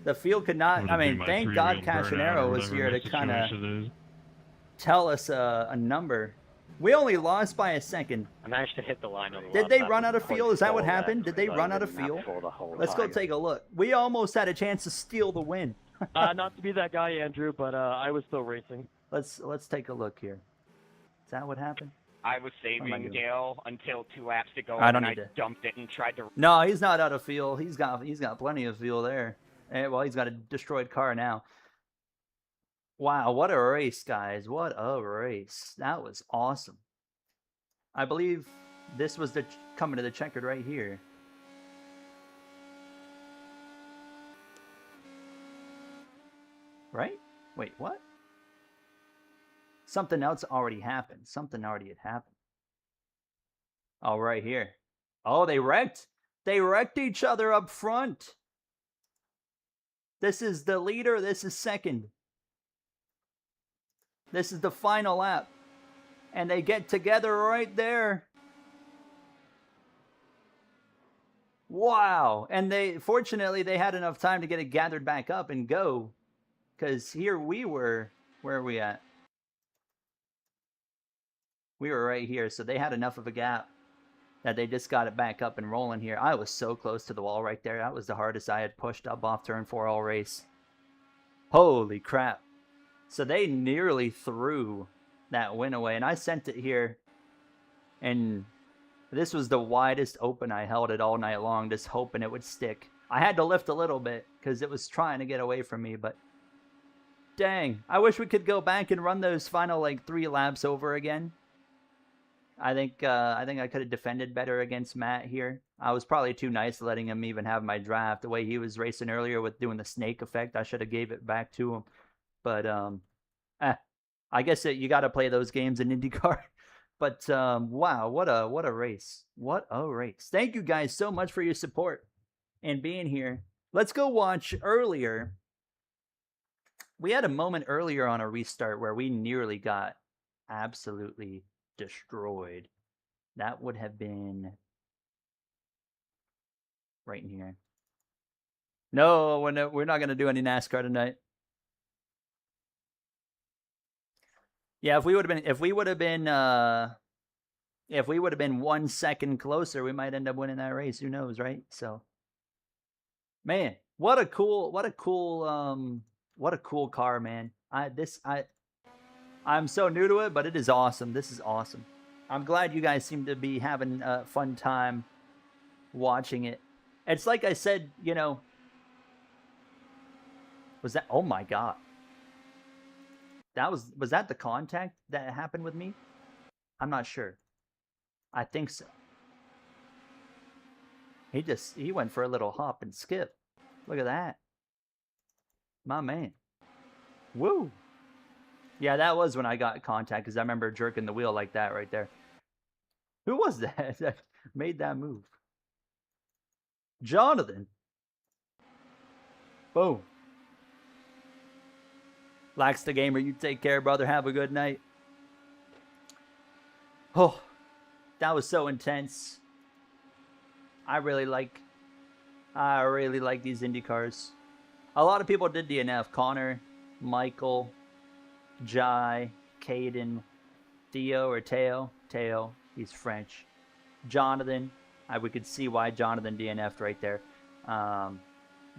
The field could not. Would've I been mean, my thank three-wheel God burnout or Cashinero was whatever here my to kind of situation is. tell us a number. We only lost by a second. I managed to hit the line on the Did last they lap run with out of fuel? Is that what 0.4 happened? left, Did they so I run was out of in map fuel? four the whole Let's go time. take a look. We almost had a chance to steal the win. Not to be that guy, Andrew, but I was still racing. Let's take a look here. Is that what happened? I was am I saving doing? Gale until 2 laps to go, I don't and I need to- dumped it and tried to. No, he's not out of fuel. He's got plenty of fuel there. Well, he's got a destroyed car now. Wow, what a race, guys. What a race. That was awesome. I believe this was coming to the checkered right here. Right? Wait, what? Something else already happened. Something already had happened. Oh, right here. Oh, they wrecked. They wrecked each other up front. This is the leader. This is second. This is the final lap. And they get together right there. Wow. And fortunately, they had enough time to get it gathered back up and go. Because here we were. Where are we at? We were right here. So they had enough of a gap that they just got it back up and rolling here. I was so close to the wall right there. That was the hardest I had pushed up off turn 4 all race. Holy crap. So they nearly threw that win away. And I sent it here. And this was the widest open I held it all night long, just hoping it would stick. I had to lift a little bit because it was trying to get away from me. But dang, I wish we could go back and run those final 3 laps over again. I think I could have defended better against Matt here. I was probably too nice letting him even have my draft. The way he was racing earlier with doing the snake effect, I should have gave it back to him. But I guess you got to play those games in IndyCar. But wow, what a race. What a race. Thank you guys so much for your support and being here. Let's go watch earlier. We had a moment earlier on a restart where we nearly got absolutely destroyed. That would have been right in here. No, we're not going to do any NASCAR tonight. Yeah, if we would have been 1 second closer, we might end up winning that race. Who knows, right? So, man, what a cool car, man. I'm so new to it, but it is awesome. This is awesome. I'm glad you guys seem to be having a fun time watching it. It's like I said, was that? Oh my God. Was that the contact that happened with me? I'm not sure. I think so. He went for a little hop and skip. Look at that. My man. Woo. Yeah, that was when I got contact because I remember jerking the wheel like that right there. Who was that that made that move? Jonathan. Boom. Lax the Gamer, you take care, brother. Have a good night. Oh, that was so intense. I really like these Indy cars. A lot of people did DNF. Connor, Michael, Jai, Caden, Theo or Teo. Teo, he's French. Jonathan, we could see why Jonathan DNF'd right there.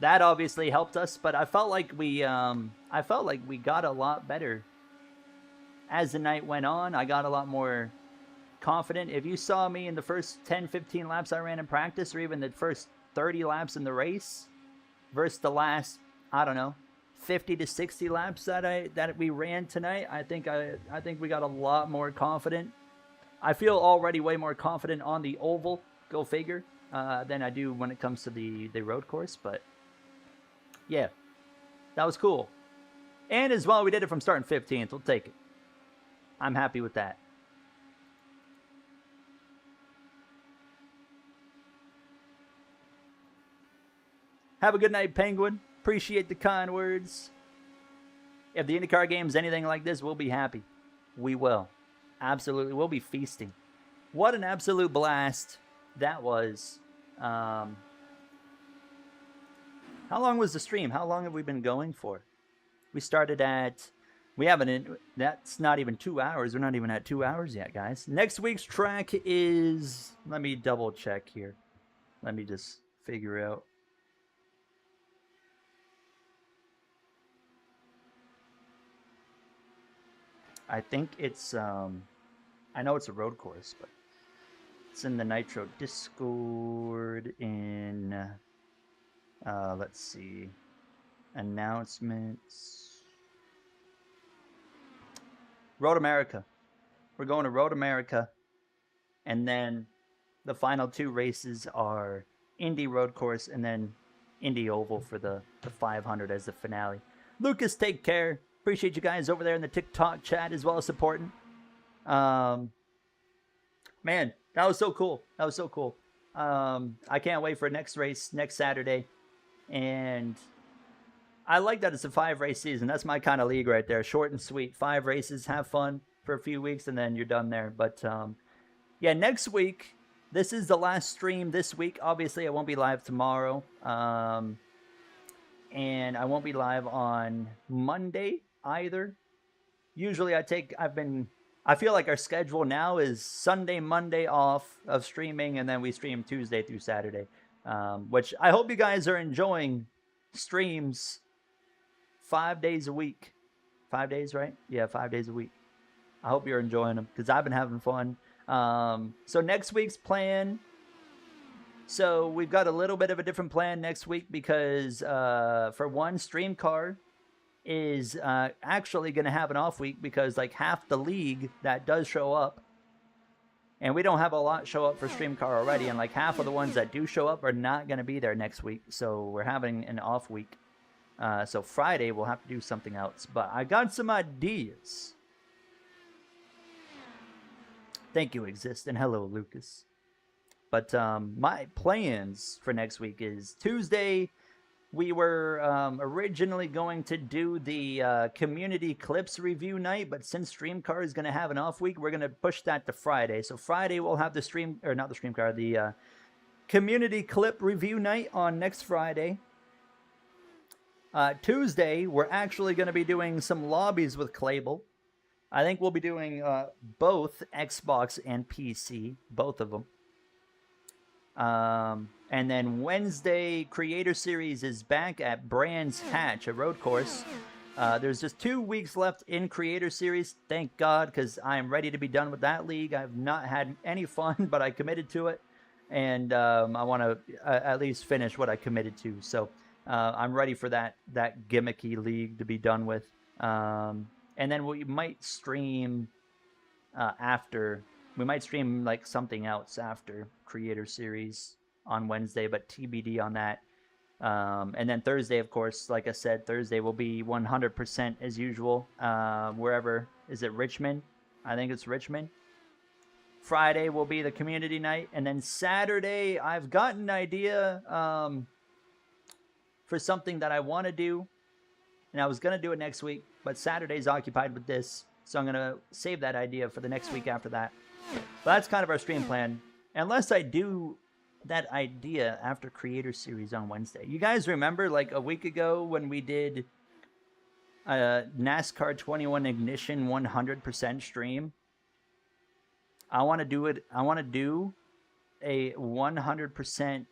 That obviously helped us, but I felt like we got a lot better as the night went on, I got a lot more confident. If you saw me in the first 10, 15 laps I ran in practice, or even the first 30 laps in the race, versus the last, I don't know, 50 to 60 laps that we ran tonight, I think we got a lot more confident. I feel already way more confident on the oval, go figure, than I do when it comes to the road course. But yeah, that was cool. And as well, we did it from starting 15th. We'll take it. I'm happy with that. Have a good night, Penguin. Appreciate the kind words. If the IndyCar game is anything like this, we'll be happy. We will. Absolutely. We'll be feasting. What an absolute blast that was. How long was the stream? How long have we been going for? We started at... That's not even 2 hours. We're not even at 2 hours yet, guys. Next week's track is... Let me double check here. Let me just figure out. I think it's, I know it's a road course, but it's in the Nitro Discord in, let's see, announcements. Road America. We're going to Road America. And then the final 2 races are Indy Road Course and then Indy Oval for the 500 as the finale. Lucas, take care. Appreciate you guys over there in the TikTok chat as well as supporting. Man, that was so cool. That was so cool. I can't wait for next race next Saturday. And I like that it's a 5-race season. That's my kind of league right there. Short and sweet. 5 races. Have fun for a few weeks and then you're done there. But yeah, next week, this is the last stream this week. Obviously, I won't be live tomorrow. And I won't be live on Monday either. Usually I feel like our schedule now is Sunday, Monday off of streaming, and then we stream Tuesday through Saturday. Which I hope you guys are enjoying streams 5 days a week. 5 days, right? Yeah, 5 days a week. I hope you're enjoying them because I've been having fun. So next week's plan. So we've got a little bit of a different plan next week because for one, StreamCar is actually going to have an off week because like half the league that does show up, and we don't have a lot show up for StreamCar already, and like half of the ones that do show up are not going to be there next week. So we're having an off week. So Friday we'll have to do something else. But I got some ideas. Thank you, Exist, and hello, Lucas. But my plans for next week is Tuesday. We were originally going to do the community clips review night, but since StreamCar is going to have an off week, we're going to push that to Friday. So Friday we'll have the the community clip review night on next Friday. Tuesday we're actually going to be doing some lobbies with Clable. I think we'll be doing both Xbox and PC, both of them. And then Wednesday, Creator Series is back at Brands Hatch, a road course. There's just 2 weeks left in Creator Series, thank God, because I am ready to be done with that league. I've not had any fun, but I committed to it. And I want to at least finish what I committed to. So I'm ready for that gimmicky league to be done with. And then we might stream after... We might stream like something else after Creator Series on Wednesday, but TBD on that. And then Thursday, of course, like I said, Thursday will be 100% as usual. Wherever, is it Richmond? I think it's Richmond. Friday will be the community night. And then Saturday, I've got an idea for something that I want to do. And I was going to do it next week, but Saturday's occupied with this. So I'm going to save that idea for the next week after that. But that's kind of our stream plan. Unless I do that idea after Creator Series on Wednesday. You guys remember like a week ago when we did NASCAR 21 Ignition 100% stream? I want to do it. I want to do a 100%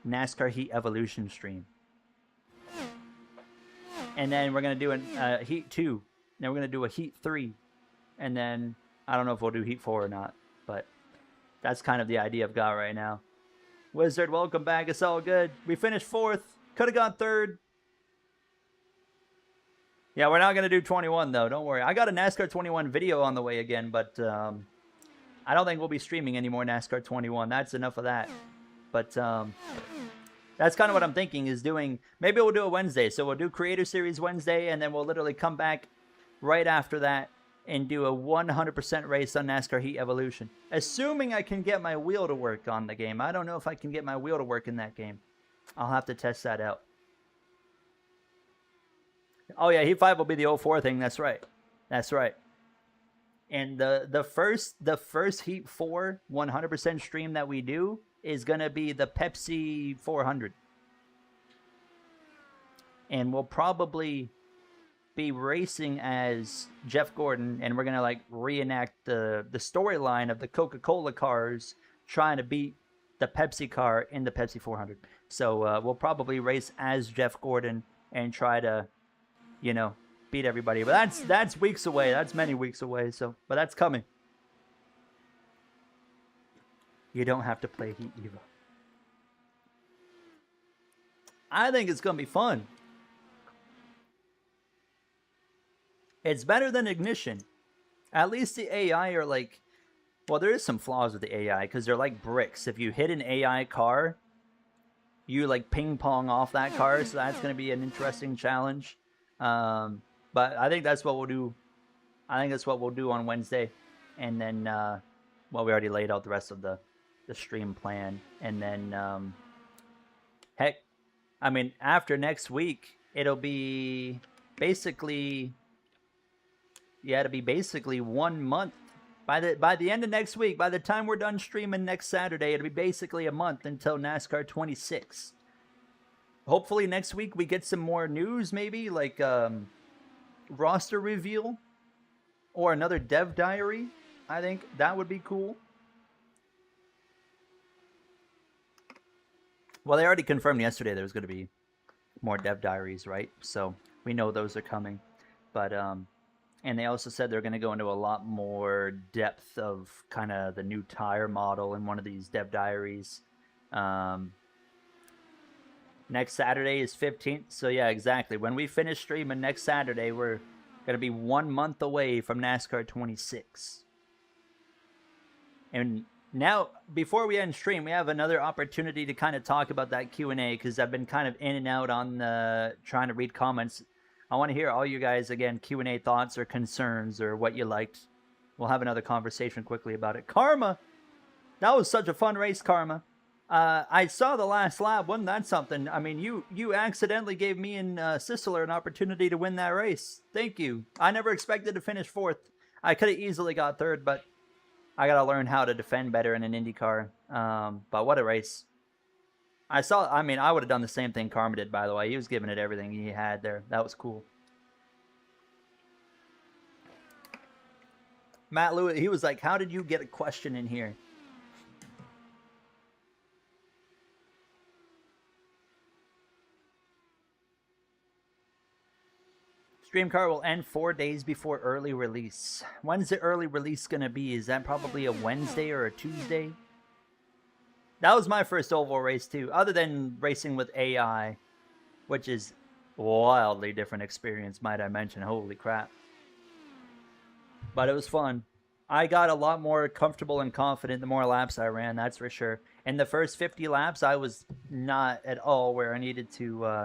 NASCAR Heat Evolution stream. and then we're going to do a Heat 2. Then we're going to do a Heat 3. And then I don't know if we'll do Heat 4 or not, but that's kind of the idea I've got right now. Wizard, welcome back. It's all good. We finished 4th. Could have gone 3rd. Yeah, we're not going to do 21, though. Don't worry. I got a NASCAR 21 video on the way again, but I don't think we'll be streaming anymore NASCAR 21. That's enough of that. But that's kind of what I'm thinking is doing. Maybe we'll do a Wednesday. So we'll do Creator Series Wednesday, and then we'll literally come back right after that and do a 100% race on NASCAR Heat Evolution. Assuming I can get my wheel to work on the game. I don't know if I can get my wheel to work in that game. I'll have to test that out. Oh yeah, Heat 5 will be the 04 thing. That's right. That's right. And the first Heat 4 100% stream that we do is going to be the Pepsi 400. And we'll probably be racing as Jeff Gordon, and we're going to like reenact the storyline of the Coca-Cola cars trying to beat the Pepsi car in the Pepsi 400. So we'll probably race as Jeff Gordon and try to, you know, beat everybody. But that's weeks away. That's many weeks away. But that's coming. You don't have to play Heat Evo. I think it's going to be fun. It's better than Ignition. At least the AI are like... Well, there is some flaws with the AI because they're like bricks. If you hit an AI car, you like ping pong off that car. So that's going to be an interesting challenge. But I think that's what we'll do. I think that's what we'll do on Wednesday. And then, well, we already laid out the rest of the stream plan. And then, heck, I mean, after next week, it'll be basically, yeah, it'll be basically 1 month. By the end of next week, by the time we're done streaming next Saturday, it'll be basically a month until NASCAR 26. Hopefully next week we get some more news, maybe like roster reveal or another dev diary. I think that would be cool. Well, they already confirmed yesterday there was going to be more dev diaries, right? So we know those are coming. But and they also said they're going to go into a lot more depth of kind of the new tire model in one of these dev diaries. Next Saturday is 15th. So yeah, exactly. When we finish streaming next Saturday, we're going to be 1 month away from NASCAR 26. And now, before we end stream, we have another opportunity to kind of talk about that Q&A because I've been kind of in and out on trying to read comments. I want to hear all you guys, again, Q&A thoughts or concerns or what you liked. We'll have another conversation quickly about it. Karma! That was such a fun race, Karma. I saw the last lap. Wasn't that something? I mean, you accidentally gave me and Sisler an opportunity to win that race. Thank you. I never expected to finish 4th. I could have easily got 3rd, but I got to learn how to defend better in an IndyCar. But what a race. I mean, I would have done the same thing Karma did, by the way. He was giving it everything he had there. That was cool. Matt Lewis, he was like, how did you get a question in here? StreamCar will end 4 days before early release. When's the early release going to be? Is that probably a Wednesday or a Tuesday? That was my first oval race too, other than racing with AI, which is a wildly different experience, might I mention. Holy crap. But it was fun. I got a lot more comfortable and confident the more laps I ran, that's for sure. In the first 50 laps, I was not at all where I needed to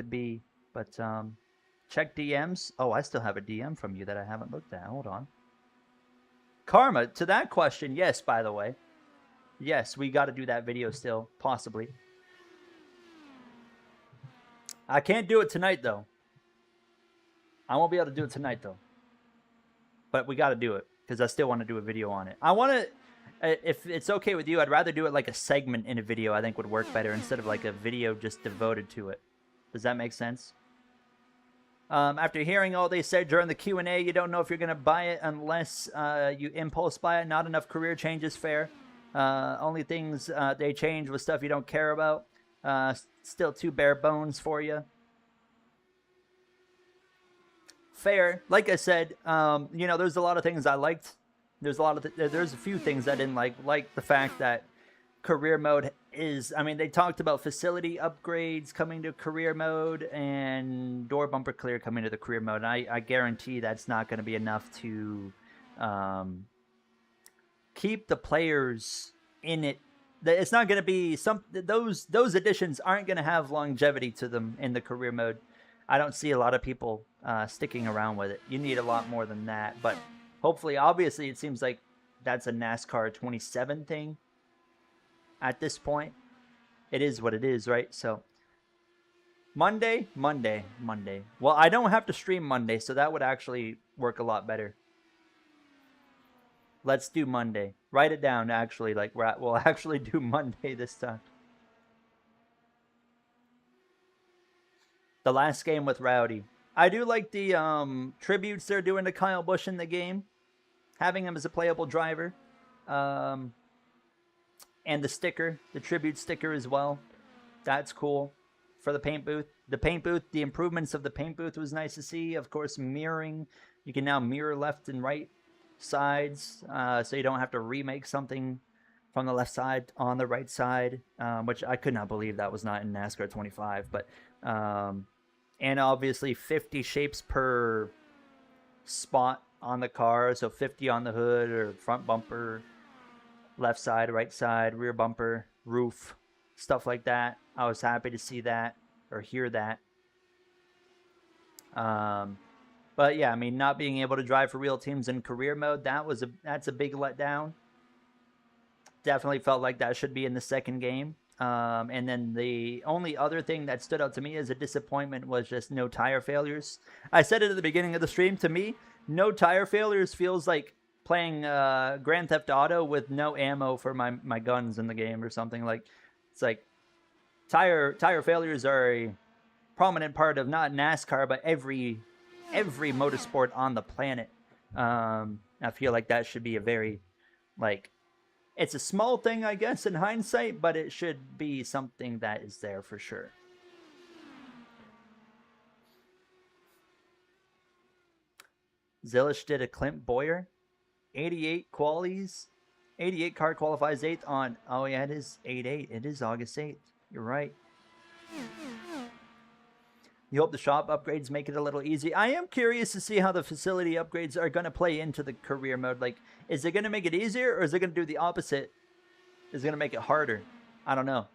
be. But check DMs. Oh, I still have a DM from you that I haven't looked at. Hold on. Karma, to that question, yes, by the way. Yes, we got to do that video still, possibly. I can't do it tonight, though. I won't be able to do it tonight, though. But we got to do it, because I still want to do a video on it. I want to, if it's okay with you, I'd rather do it like a segment in a video, I think would work better, instead of like a video just devoted to it. Does that make sense? After hearing all they said during the Q&A, you don't know if you're going to buy it unless you impulse buy it. Not enough career changes fair. Only things they change was stuff you don't care about. Still too bare bones for you. fair. Like I said, there's a lot of things I liked. There's a few things I didn't like the fact that career mode is, they talked about facility upgrades coming to career mode and door bumper clear coming to the career mode. And I guarantee that's not going to be enough to keep the players in it. It's not going to be those additions aren't going to have longevity to them in the career mode. I don't see a lot of people sticking around with it. You need a lot more than that, but hopefully, obviously, it seems like that's a NASCAR 27 thing at this point. It is what it is, right? So Monday. Well, I don't have to stream Monday, so that would actually work a lot better. Let's do Monday. Write it down, actually. We'll actually do Monday this time. The last game with Rowdy. I do like the tributes they're doing to Kyle Busch in the game. Having him as a playable driver. And the sticker. The tribute sticker as well. That's cool. For the paint booth. The improvements of the paint booth was nice to see. Of course, mirroring. You can now mirror left and right sides. So you don't have to remake something from the left side on the right side. Which I could not believe that was not in NASCAR 25. But... and obviously 50 shapes per spot on the car, so 50 on the hood or front bumper, left side, right side, rear bumper, roof, stuff like that. I was happy to see that or hear that. But yeah, not being able to drive for real teams in career mode, that's a big letdown. Definitely felt like that should be in the second game. And then the only other thing that stood out to me as a disappointment was just no tire failures. I said it at the beginning of the stream. To me, no tire failures feels like playing Grand Theft Auto with no ammo for my guns in the game or something. It's like tire failures are a prominent part of not NASCAR but every motorsport on the planet. I feel like that should be a very it's a small thing, I guess, in hindsight, but it should be something that is there for sure. Zilish did a Clint Boyer. 88 qualies. 88 car qualifies 8th on... Oh, yeah, it is 8-8. It is August 8th. You're right. You hope the shop upgrades make it a little easy. I am curious to see how the facility upgrades are going to play into the career mode. Is it going to make it easier, or is it going to do the opposite? Is it going to make it harder? I don't know.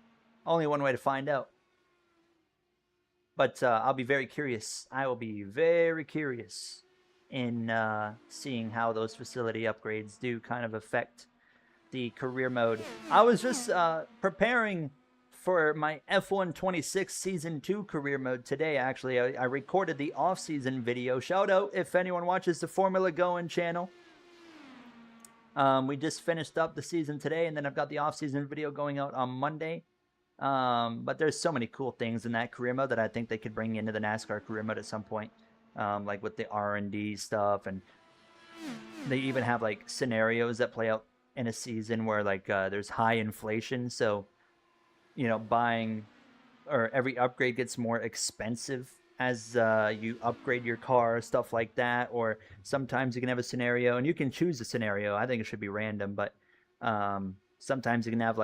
Only one way to find out. But I'll be very curious. I will be very curious in seeing how those facility upgrades do kind of affect the career mode. I was just preparing for my F1 26 Season 2 career mode today, actually. I recorded the off-season video. Shout out if anyone watches the Formula Going channel. We just finished up the season today, and then I've got the off-season video going out on Monday. But there's so many cool things in that career mode that I think they could bring into the NASCAR career mode at some point. Like with the R&D stuff, and they even have scenarios that play out in a season where there's high inflation, so buying or every upgrade gets more expensive as you upgrade your car, stuff like that. Or sometimes you can have a scenario, and you can choose a scenario. I think it should be random, but sometimes you can have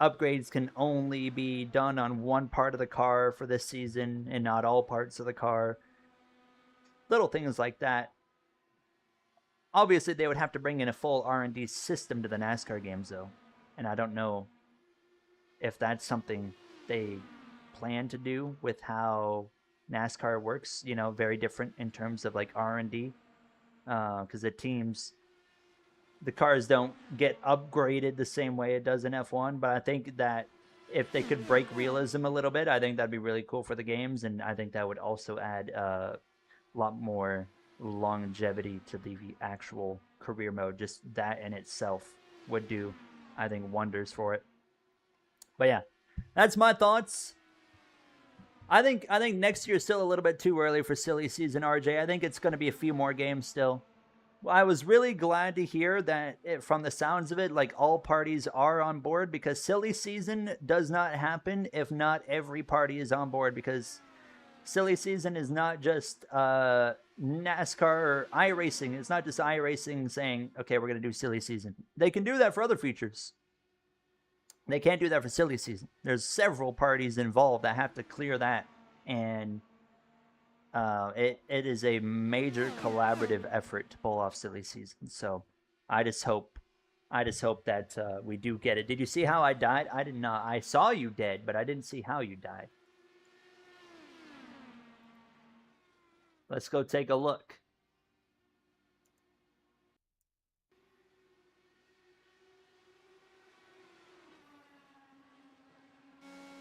upgrades can only be done on one part of the car for this season and not all parts of the car. Little things like that. Obviously, they would have to bring in a full R&D system to the NASCAR games, though, and I don't know if that's something they plan to do with how NASCAR works, very different in terms of R&D, because the cars don't get upgraded the same way it does in F1, but I think that if they could break realism a little bit, I think that'd be really cool for the games, and I think that would also add a lot more longevity to the actual career mode. Just that in itself would do, I think, wonders for it. But yeah, that's my thoughts. I think next year is still a little bit too early for silly season, RJ. I think it's going to be a few more games still. I was really glad to hear that from the sounds of it, all parties are on board, because silly season does not happen if not every party is on board, because Silly season is not just NASCAR or iRacing. It's not just iRacing saying, okay, we're going to do silly season. They can do that for other features. They can't do that for silly season. There's several parties involved that have to clear that. And it is a major collaborative effort to pull off silly season. So I just hope that we do get it. Did you see how I died? I did not. I saw you dead, but I didn't see how you died. Let's go take a look.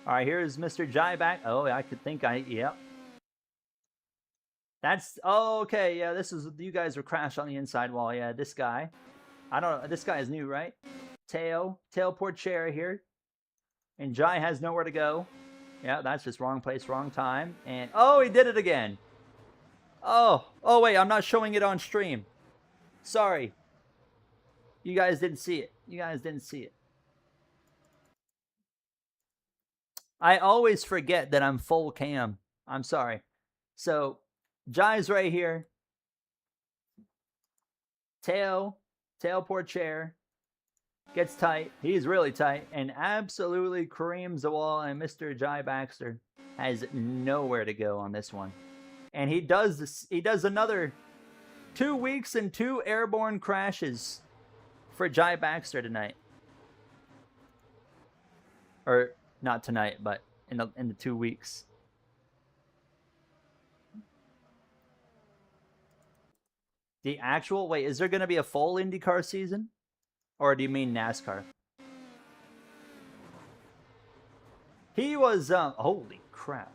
All right, here's Mr. Jai back. Oh, I could think yep. That's, oh, okay, yeah, this is, you guys were crashed on the inside wall. Yeah, this guy. I don't know, this guy is new, right? Teo Porchera here. And Jai has nowhere to go. Yeah, that's just wrong place, wrong time. And, oh, he did it again. Oh, wait, I'm not showing it on stream. Sorry. You guys didn't see it. You guys didn't see it. I always forget that I'm full cam. I'm sorry. So, Jai's right here. Teo Porcher gets tight. He's really tight and absolutely creams the wall. And Mr. Jai Baxter has nowhere to go on this one. And he does this. He does another 2 weeks and 2 airborne crashes for Jai Baxter tonight. Or not tonight, but in the 2 weeks. The actual, wait, is there going to be a full IndyCar season? Or do you mean NASCAR? He was, holy crap.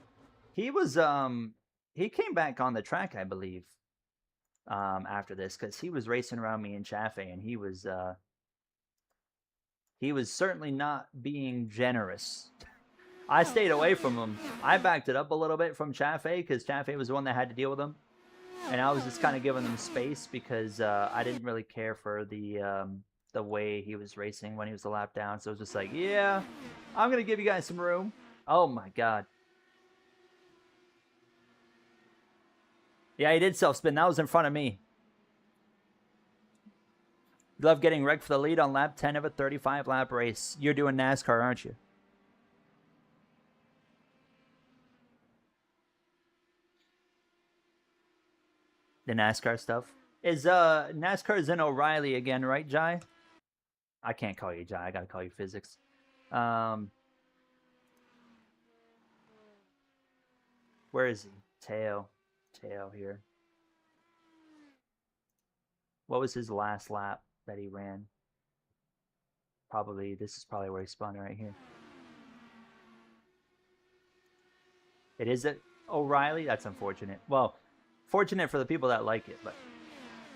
He was, he came back on the track, I believe, after this, because he was racing around me in Chaffee, and he was certainly not being generous. I stayed away from him. I backed it up a little bit from Chaffee, because Chaffee was the one that had to deal with him. And I was just kind of giving them space because I didn't really care for the way he was racing when he was a lap down. So it was just like, yeah, I'm going to give you guys some room. Oh, my God. Yeah, he did self-spin. That was in front of me. You love getting wrecked for the lead on lap 10 of a 35-lap race. You're doing NASCAR, aren't you? The NASCAR stuff. Is NASCAR is in O'Reilly again, right, Jai? I can't call you Jai. I gotta call you Physics. Where is he? Teo here. What was his last lap that he ran? This is probably where he spun right here. It is at O'Reilly? That's unfortunate. Well, fortunate for the people that like it, but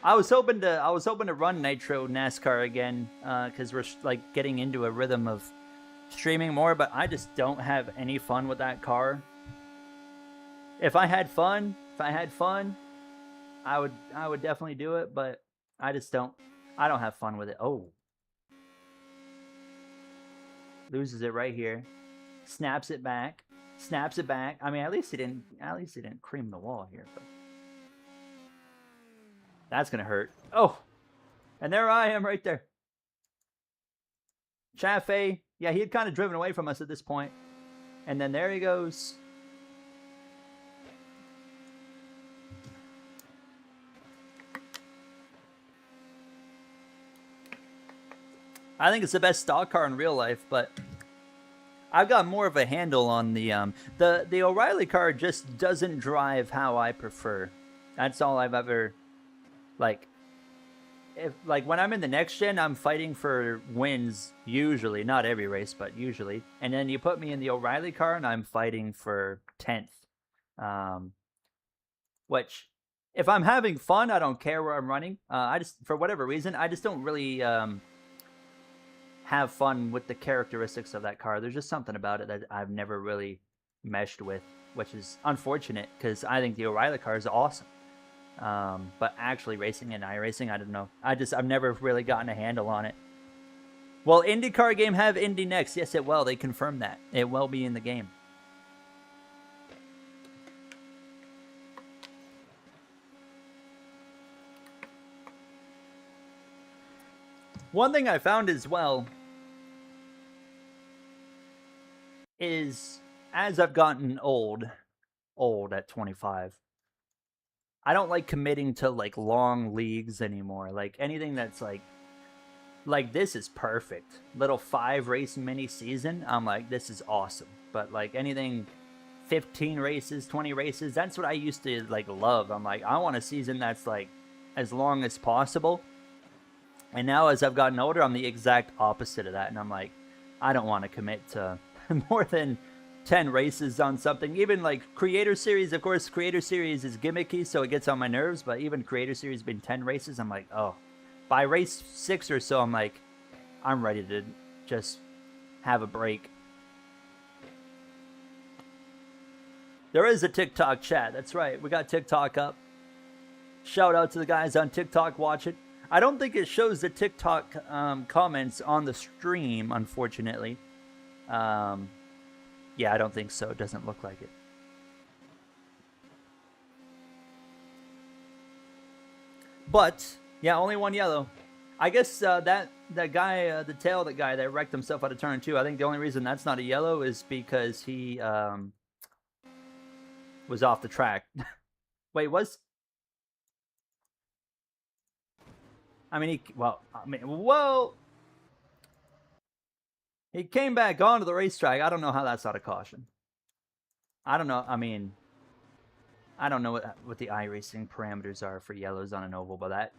I was hoping to run Nitro NASCAR again because we're like getting into a rhythm of streaming more, but I just don't have any fun with that car. If I had fun, I would definitely do it, but I don't have fun with it. Oh, loses it right here, snaps it back. I mean, at least he didn't cream the wall here, but that's gonna hurt. Oh, and there I am right there. Chaffee, yeah, he had kind of driven away from us at this point, and then there he goes. I think it's the best stock car in real life, but I've got more of a handle on the O'Reilly car. Just doesn't drive how I prefer. That's all I've ever, like, when I'm in the next gen, I'm fighting for wins usually, not every race, but usually. And then you put me in the O'Reilly car, and I'm fighting for 10th. Which, if I'm having fun, I don't care where I'm running. I just, for whatever reason, I just don't really have fun with the characteristics of that car. There's just something about it that I've never really meshed with, which is unfortunate because I think the O'Reilly car is awesome. But actually racing and iRacing, I don't know. I've never really gotten a handle on it. Will IndyCar game have Indy next? Yes, it will. They confirmed that. It will be in the game. One thing I found as well is as I've gotten old at 25, I don't like committing to like long leagues anymore. Like anything that's like this is perfect. Little 5-race mini season. I'm like, this is awesome. But like anything 15 races, 20 races, that's what I used to like love. I'm like, I want a season that's like as long as possible. And now as I've gotten older, I'm the exact opposite of that. And I'm like, I don't want to commit to more than 10 races on something. Even like Creator Series, of course, Creator Series is gimmicky, so it gets on my nerves. But even Creator Series been 10 races, I'm like, oh. By race 6 or so, I'm like, I'm ready to just have a break. There is a TikTok chat. That's right. We got TikTok up. Shout out to the guys on TikTok watching. I don't think it shows the TikTok comments on the stream, unfortunately. Yeah, I don't think so. It doesn't look like it. But, yeah, only one yellow. I guess that guy, the tail, that guy that wrecked himself out of turn 2, I think the only reason that's not a yellow is because he was off the track. Wait, was... whoa! He came back onto the racetrack. I don't know how that's not a caution. I don't know. I mean, I don't know what the iRacing parameters are for yellows on an oval, but that...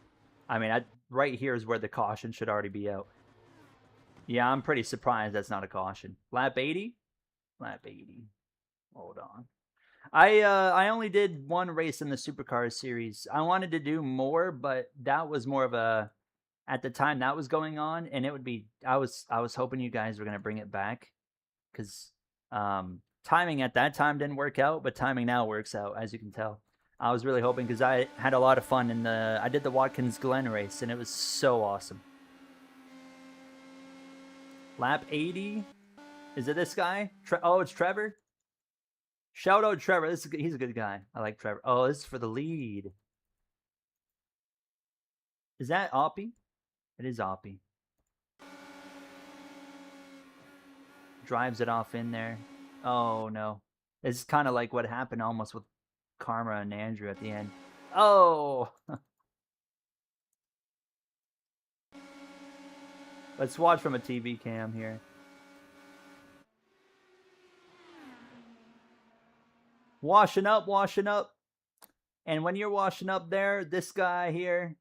I mean, right here is where the caution should already be out. Yeah, I'm pretty surprised that's not a caution. Lap 80? Lap 80. Hold on. I only did one race in the Supercars series. I wanted to do more, but that was more of a... At the time that was going on, and it would be... I was hoping you guys were going to bring it back. Because timing at that time didn't work out, but timing now works out, as you can tell. I was really hoping because I had a lot of fun in I did the Watkins Glen race, and it was so awesome. Lap 80? Is it this guy? Oh, it's Trevor? Shout out Trevor. He's a good guy. I like Trevor. Oh, this is for the lead. Is that Oppie? It is Oppie. Drives it off in there. Oh, no. It's kind of like what happened almost with Karma and Andrew at the end. Oh! Let's watch from a TV cam here. Washing up. And when you're washing up there, this guy here,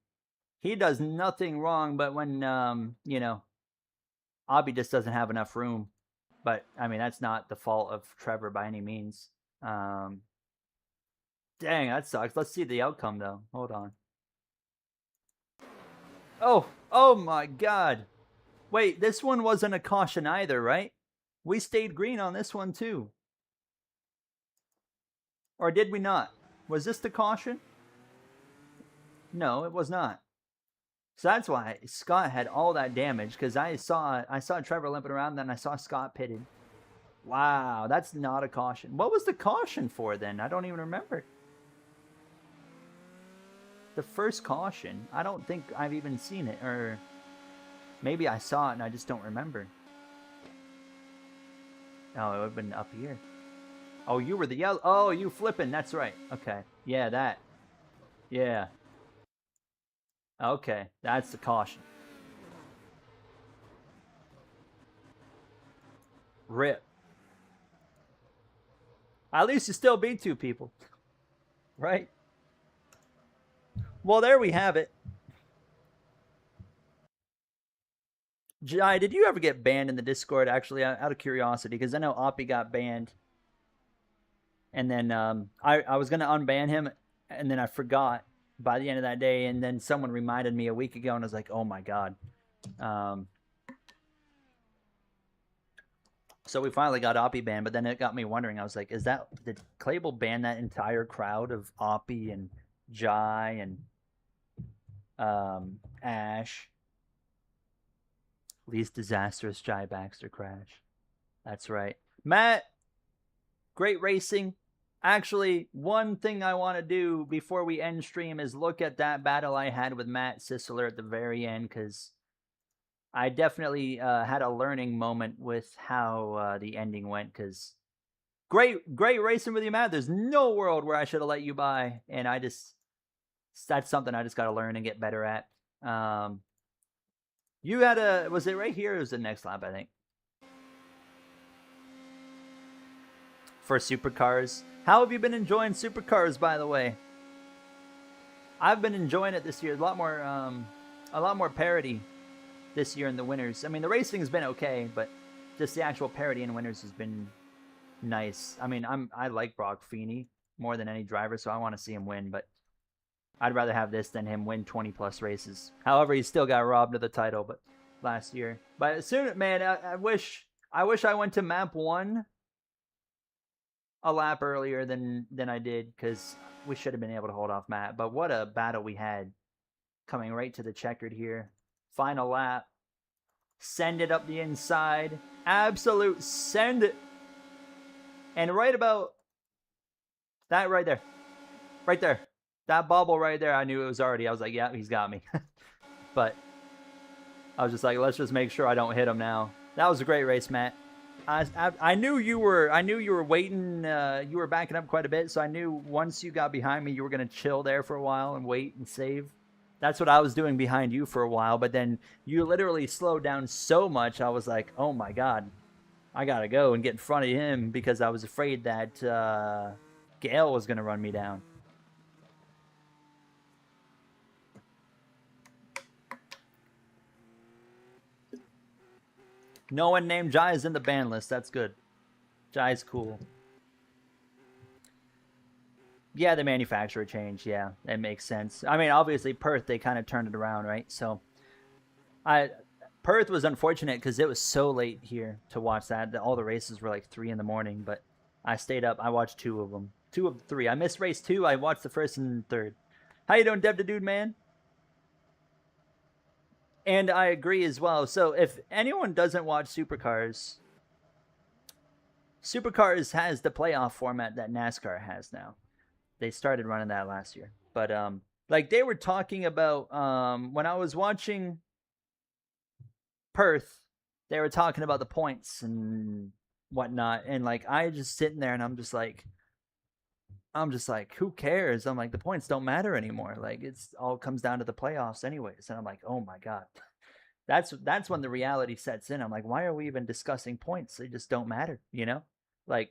he does nothing wrong, but when, you know, Abby just doesn't have enough room. But, I mean, that's not the fault of Trevor by any means. Dang, that sucks. Let's see the outcome, though. Hold on. Oh my God. Wait, this one wasn't a caution either, right? We stayed green on this one, too. Or did we not? Was this the caution? No, it was not. So that's why Scott had all that damage, because I saw Trevor limping around, then I saw Scott pitted. Wow, that's not a caution. What was the caution for then? I don't even remember. The first caution, I don't think I've even seen it, or maybe I saw it and I just don't remember. Oh, it would have been up here. Oh, you were the yellow. Oh, you flipping. That's right. Okay. Yeah, that. Yeah. Okay, that's the caution. Rip. At least you still beat 2 people. Right? Well, there we have it. Jai, did you ever get banned in the Discord, actually, out of curiosity? Because I know Oppie got banned. And then I was going to unban him, and then I forgot by the end of that day, and then someone reminded me a week ago, and I was like, oh my God. So we finally got Oppie banned, but then it got me wondering. I was like, did Clable ban that entire crowd of Oppie and Jai and Ash? Least disastrous Jai Baxter crash. That's right. Matt, great racing. Actually, one thing I want to do before we end stream is look at that battle I had with Matt Sisler at the very end, because I definitely had a learning moment with how the ending went because great racing with you, Matt. There's no world where I should have let you by, and that's something I just got to learn and get better at. You had was it right here? Or was it next lap? I think for supercars. How have you been enjoying supercars, by the way? I've been enjoying it this year. A lot more parity this year in the winners. I mean, the racing's been okay, but just the actual parity in winners has been nice. I mean, I like Brock Feeney more than any driver, so I want to see him win, but I'd rather have this than him win 20 plus races. However, he still got robbed of the title, but last year. But soon, man, I wish I went to map 1 a lap earlier than I did, because we should have been able to hold off Matt. But what a battle we had coming right to the checkered here. Final lap. Send it up the inside. Absolute send it. And right about that right there. Right there. That bubble right there, I knew it was already. I was like, yeah, he's got me. But I was just like, let's just make sure I don't hit him now. That was a great race, Matt. I knew you were waiting. You were backing up quite a bit, so I knew once you got behind me, you were gonna chill there for a while and wait and save. That's what I was doing behind you for a while, but then you literally slowed down so much. I was like, oh my god, I gotta go and get in front of him because I was afraid that Gale was gonna run me down. No one named Jai is in the ban list. That's good. Jai's cool. Yeah, the manufacturer changed. Yeah, that makes sense. I mean, obviously, Perth, they kind of turned it around, right? So, Perth was unfortunate because it was so late here to watch that. All the races were like 3 in the morning, but I stayed up. I watched 2 of them. 2 of 3. I missed race 2. I watched the first and third. How you doing, Deb the Dude, man? And I agree as well. So if anyone doesn't watch Supercars, Supercars has the playoff format that NASCAR has now. They started running that last year. But like they were talking about when I was watching Perth, they were talking about the points and whatnot. And like I just sitting there and I'm just like, who cares? I'm like, the points don't matter anymore. Like it's all comes down to the playoffs anyways. And I'm like, oh my God. That's when the reality sets in. I'm like, why are we even discussing points? They just don't matter, you know? Like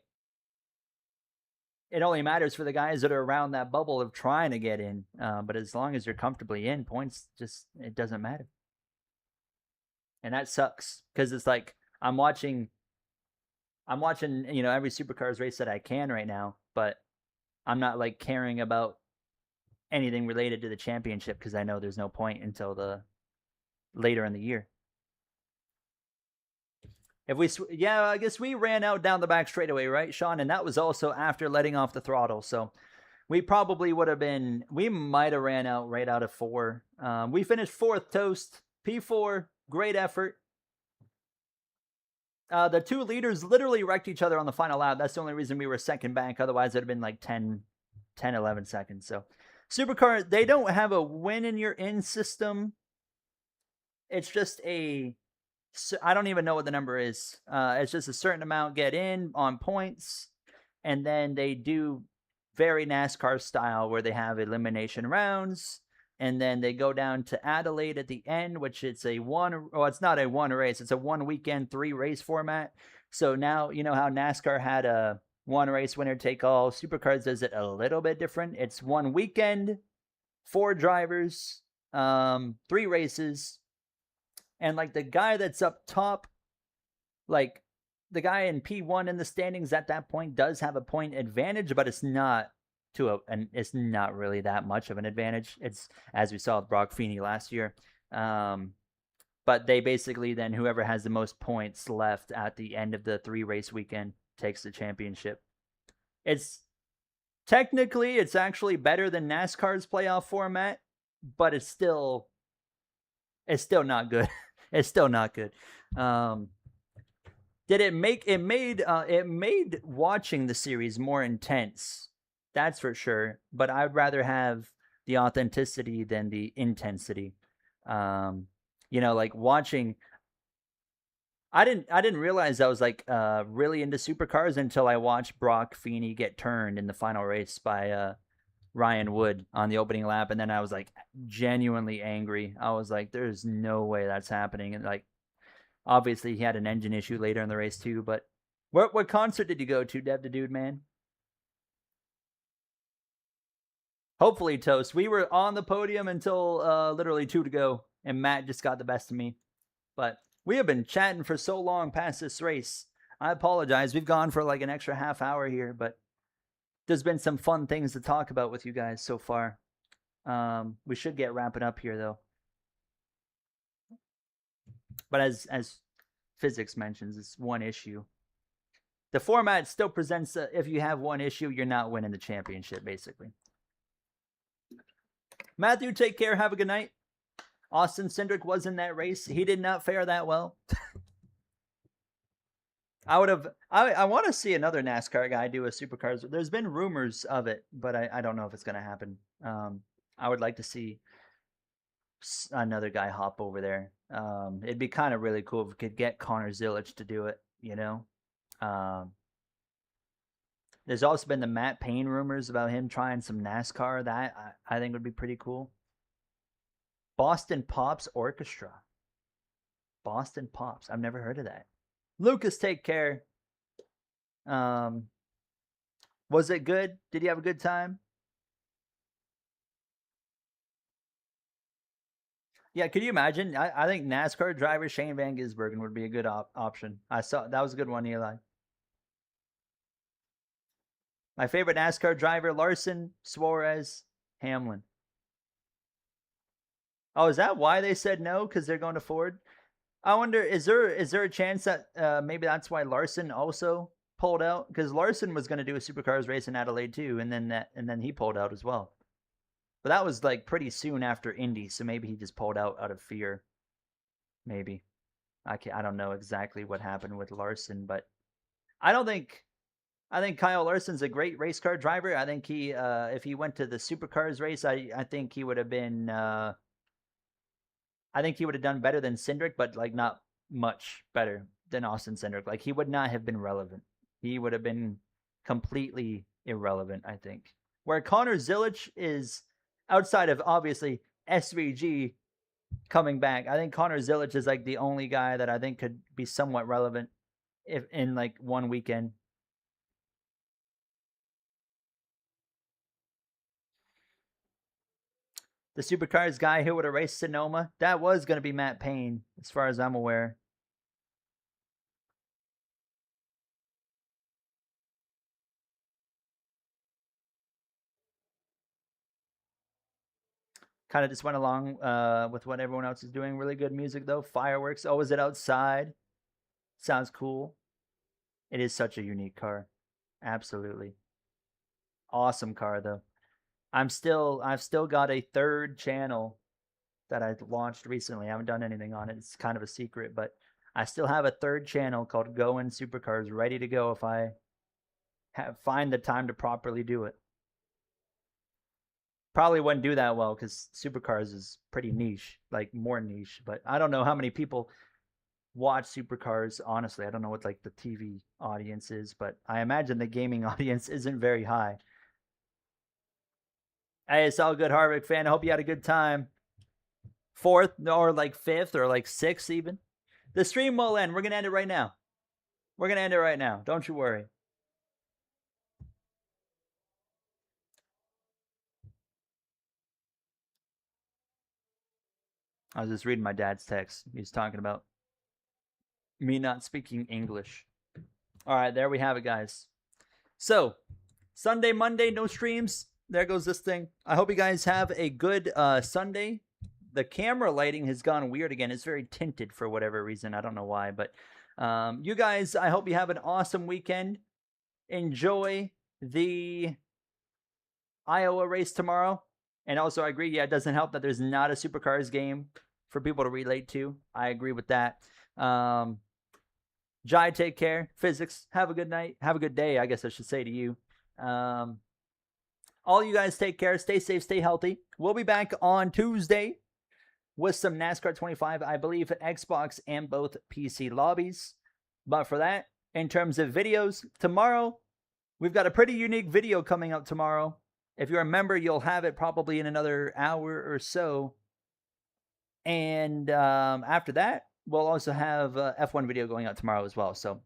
it only matters for the guys that are around that bubble of trying to get in. But as long as you're comfortably in, points just it doesn't matter. And that sucks because it's like I'm watching, you know, every Supercars race that I can right now, but I'm not like caring about anything related to the championship because I know there's no point until the later in the year. If we, yeah, I guess we ran out down the back straightaway, right, Sean? And that was also after letting off the throttle. So we probably would have been, we might have ran out right out of 4. We finished 4th, Toast. P4, great effort. The 2 leaders literally wrecked each other on the final lap. That's the only reason we were second back. Otherwise, it would have been like 10, 11 seconds. So Supercar, they don't have a win in your in system. It's just I don't even know what the number is. It's just a certain amount get in on points. And then they do very NASCAR style where they have elimination rounds. And then they go down to Adelaide at the end, which it's it's not a 1 race. It's a 1 weekend, 3 race format. So now, you know how NASCAR had a 1 race winner take all. Supercars does it a little bit different. It's 1 weekend, 4 drivers, 3 races. And like the guy that's up top, like the guy in P1 in the standings at that point does have a point advantage, but it's not it's not really that much of an advantage. It's as we saw with Brock Feeney last year. But they basically then whoever has the most points left at the end of the 3 race weekend takes the championship. It's actually better than NASCAR's playoff format, but it's still not good. It's still not good. Did it make it made watching the series more intense? That's for sure. But I'd rather have the authenticity than the intensity. You know, like watching. I didn't realize I was like really into supercars until I watched Brock Feeney get turned in the final race by Ryan Wood on the opening lap, and then I was like genuinely angry. I was like, "There's no way that's happening." And like, obviously, he had an engine issue later in the race too. But what concert did you go to, Dev the Dude, man? Hopefully, Toast. We were on the podium until literally 2 to go, and Matt just got the best of me. But we have been chatting for so long past this race. I apologize. We've gone for like an extra half hour here, but there's been some fun things to talk about with you guys so far. We should get wrapping up here, though. But as physics mentions, it's one issue. The format still presents if you have one issue, you're not winning the championship, basically. Matthew, take care. Have a good night. Austin Cindric was in that race. He did not fare that well. I want to see another NASCAR guy do a supercars. There's been rumors of it, but I don't know if it's going to happen. I would like to see another guy hop over there. It'd be kind of really cool if we could get Connor Zilic to do it, you know? There's also been the Matt Payne rumors about him trying some NASCAR. That I think would be pretty cool. Boston Pops Orchestra. Boston Pops. I've never heard of that. Lucas, take care. Was it good? Did you have a good time? Yeah, could you imagine? I think NASCAR driver Shane Van Gisbergen would be a good option. I saw that was a good one, Eli. My favorite NASCAR driver: Larson, Suarez, Hamlin. Oh, is that why they said no? Because they're going to Ford? I wonder, is there a chance that maybe that's why Larson also pulled out? Because Larson was going to do a supercars race in Adelaide too, and then he pulled out as well. But that was like pretty soon after Indy, so maybe he just pulled out of fear. Maybe. I don't know exactly what happened with Larson, but I think Kyle Larson's a great race car driver. I think he if he went to the supercars race, I think he would have been I think he would have done better than Cindric, but like not much better than Austin Cindric. Like he would not have been relevant. He would have been completely irrelevant, I think. Where Connor Zilic is outside of obviously SVG coming back, I think Connor Zilic is like the only guy that I think could be somewhat relevant if in like one weekend. The supercars guy who would have raced Sonoma, that was going to be Matt Payne, as far as I'm aware. Kind of just went along with what everyone else is doing. Really good music, though. Fireworks. Oh, is it outside? Sounds cool. It is such a unique car. Absolutely. Awesome car, though. I've still got a third channel that I launched recently. I haven't done anything on it. It's kind of a secret, but I still have a third channel called Going Supercars ready to go if I find the time to properly do it. Probably wouldn't do that well because supercars is pretty niche, like more niche. But I don't know how many people watch supercars. Honestly, I don't know what like the TV audience is, but I imagine the gaming audience isn't very high. Hey, it's all good, Harvick fan. I hope you had a good time. 4th or like 5th or like 6th even. The stream will end. We're gonna end it right now. Don't you worry. I was just reading my dad's text. He's talking about me not speaking English. All right, there we have it, guys. So, Sunday, Monday, no streams. There goes this thing. I hope you guys have a good Sunday. The camera lighting has gone weird again. It's very tinted for whatever reason. I don't know why, but you guys, I hope you have an awesome weekend. Enjoy the Iowa race tomorrow. And also, I agree, yeah, it doesn't help that there's not a supercars game for people to relate to. I agree with that. Jai, take care. Physics, have a good night. Have a good day, I guess I should say to you. All you guys take care. Stay safe, stay healthy. We'll be back on Tuesday with some NASCAR 25, I believe, Xbox and both PC lobbies. But for that, in terms of videos, tomorrow, we've got a pretty unique video coming up tomorrow. If you're a member, you'll have it probably in another hour or so. And after that, we'll also have a F1 video going out tomorrow as well. So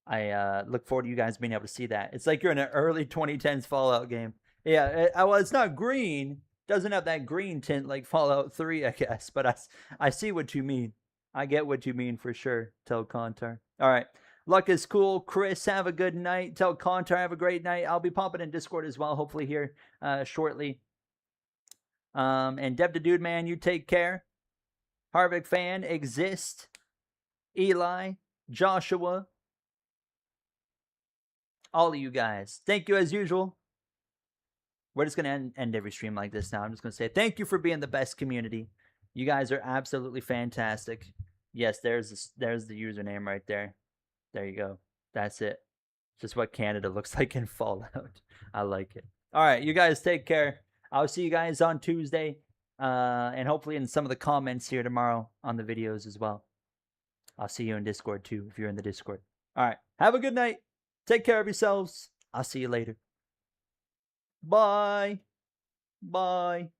I look forward to you guys being able to see that. It's like you're in an early 2010s Fallout game. Yeah, well, it's not green. Doesn't have that green tint like Fallout 3, I guess. But I see what you mean. I get what you mean for sure. Tell Contar. All right. Luck is cool. Chris, have a good night. Tell Contar, have a great night. I'll be popping in Discord as well, hopefully here shortly. And Deb the Dude, man, you take care. Harvick fan, Exist, Eli, Joshua, all of you guys. Thank you as usual. We're just going to end every stream like this now. I'm just going to say thank you for being the best community. You guys are absolutely fantastic. Yes, there's the username right there. There you go. That's it. Just what Canada looks like in Fallout. I like it. All right, you guys take care. I'll see you guys on Tuesday. And hopefully in some of the comments here tomorrow on the videos as well. I'll see you in Discord too if you're in the Discord. All right. Have a good night. Take care of yourselves. I'll see you later. Bye. Bye.